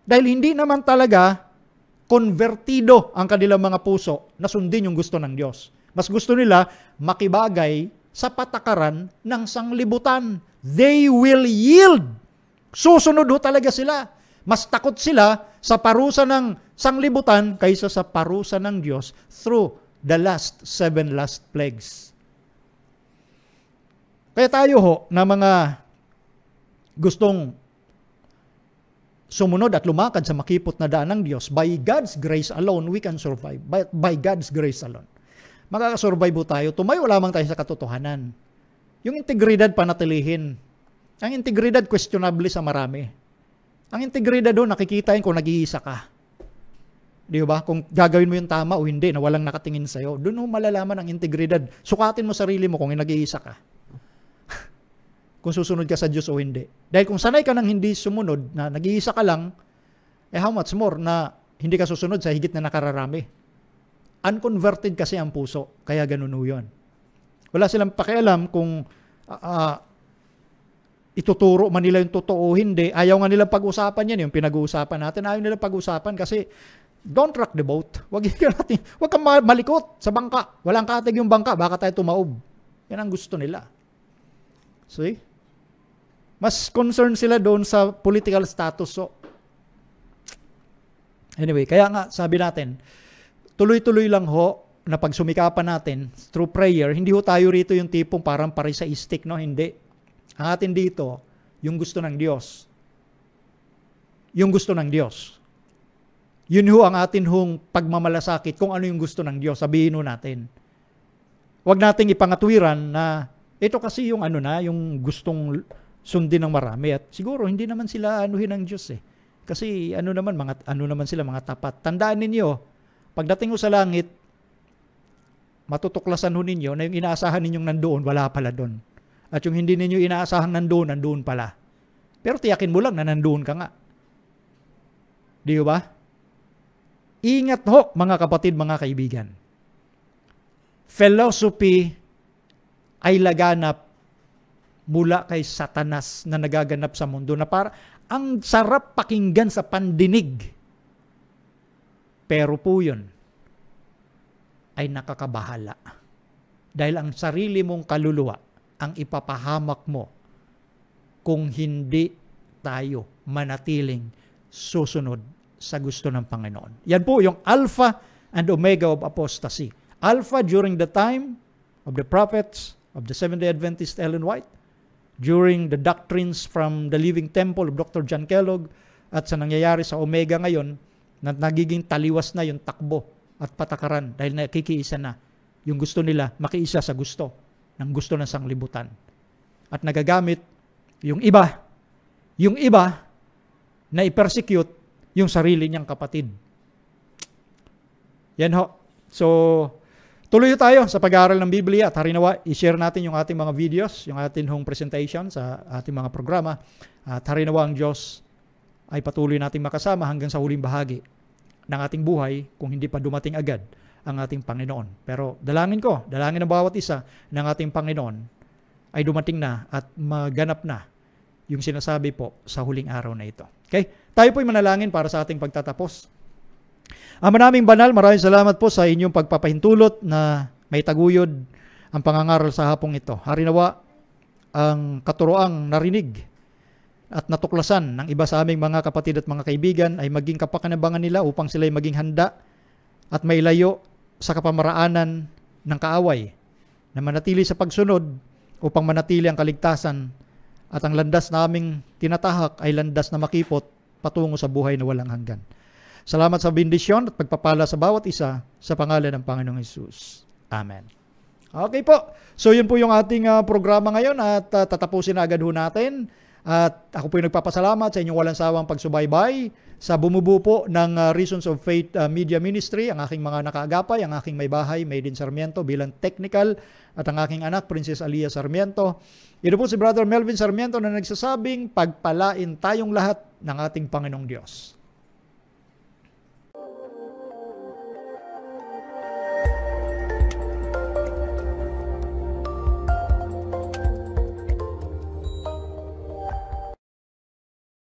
Speaker 2: Dahil hindi naman talaga konvertido ang kanilang mga puso na sundin yung gusto ng Diyos. Mas gusto nila makibagay sa patakaran ng sanglibutan. They will yield. Susunod ho talaga sila. Mas takot sila sa parusa ng sanglibutan kaysa sa parusa ng Diyos through the 7 last plagues. Kaya tayo ho na mga gustong sumunod at lumakad sa makipot na daan ng Diyos, by God's grace alone, we can survive. By God's grace alone. Makakasurvive po tayo. Tumayo lamang tayo sa katotohanan. Yung integridad panatilihin. Ang integridad questionable sa marami. Ang integridad doon, nakikita yun kung nag-iisa ka. Di ba? Kung gagawin mo yung tama o hindi, na walang nakatingin sa'yo, doon mo malalaman ang integridad. Sukatin mo sarili mo kung nag-iisa ka. Kung susunod ka sa Diyos o hindi. Dahil kung sanay ka ng hindi sumunod, na nag-iisa ka lang, how much more na hindi ka susunod sa higit na nakararami. Unconverted kasi ang puso, kaya ganun yun. Wala silang pakialam kung ituturo man nila yung totoo o hindi. Ayaw nga nilang pag-usapan yan, yung pinag-uusapan natin. Ayaw nilang pag-usapan kasi don't rock the boat. Huwag kang malikot sa bangka. Walang katig yung bangka, baka tayo tumaob. Yan ang gusto nila. See? Mas concerned sila doon sa political status. So, anyway, kaya nga sabi natin, tuloy-tuloy lang ho na pagsumikapan natin through prayer, hindi ho tayo rito yung tipong parang parisaistic, no? Hindi. Ang atin dito, yung gusto ng Diyos. Yung gusto ng Diyos. Yun ho ang atin hong pagmamalasakit kung ano yung gusto ng Diyos. Sabihin ho natin. Huwag nating ipangatwiran na ito kasi yung yung gustong sundin ng marami. At siguro hindi naman sila anuhin ng Diyos eh. Kasi naman sila mga tapat. Tandaan ninyo, pagdating ho sa langit, matutuklasan ho ninyo na yung inaasahan ninyong nandoon, wala pala doon. At yung hindi ninyo inaasahang nandoon pala. Pero tiyakin mo lang na nandoon ka nga. Di ba? Ingat ho, mga kapatid, mga kaibigan. Philosophy ay laganap mula kay Satanas na nagaganap sa mundo na para ang sarap pakinggan sa pandinig. Pero po yun ay nakakabahala. Dahil ang sarili mong kaluluwa ang ipapahamak mo kung hindi tayo manatiling susunod sa gusto ng Panginoon. Yan po yung Alpha and Omega of apostasy. Alpha during the time of the prophets of the Seventh-day Adventist Ellen White, during the doctrines from the Living Temple of Dr. John Kellogg, at sa nangyayari sa Omega ngayon, na nagiging taliwas na yung takbo at patakaran dahil nakikiisa na yung gusto nila makiisa sa gusto ng sanglibutan. At nagagamit yung iba na i-persecute yung sarili niyang kapatid. Yan ho. So, tuloy tayo sa pag-aaral ng Biblia at harinawa, i-share natin yung ating mga videos, yung ating hong presentation sa ating mga programa. At harinawa ang Diyos ay patuloy nating makasama hanggang sa huling bahagi ng ating buhay kung hindi pa dumating agad ang ating Panginoon. Pero dalangin ng bawat isa ng ating Panginoon ay dumating na at maganap na yung sinasabi po sa huling araw na ito. Okay? Tayo po'y manalangin para sa ating pagtatapos. Ama naming banal, maraming salamat po sa inyong pagpapahintulot na may taguyod ang pangangaral sa hapong ito. Harinawa ang katuroang narinig at natuklasan ng iba sa aming mga kapatid at mga kaibigan ay maging kapakinabangan nila upang sila'y maging handa at mailayo sa kapamaraanan ng kaaway na manatili sa pagsunod upang manatili ang kaligtasan at ang landas na aming tinatahak ay landas na makipot patungo sa buhay na walang hanggan. Salamat sa bendisyon at pagpapala sa bawat isa sa pangalan ng Panginoong Hesus. Amen. Okay po. So yun po yung ating programa ngayon at tatapusin na agad ho natin. At ako po yung nagpapasalamat sa inyong walang sawang pagsubaybay sa bumubuo po ng Reasons of Faith Media Ministry, ang aking mga nakaagapay, ang aking may bahay, Maiden Sarmiento bilang technical, at ang aking anak, Princess Alia Sarmiento. Ito po si Brother Melvin Sarmiento na nagsasabing pagpalain tayong lahat ng ating Panginoong Diyos.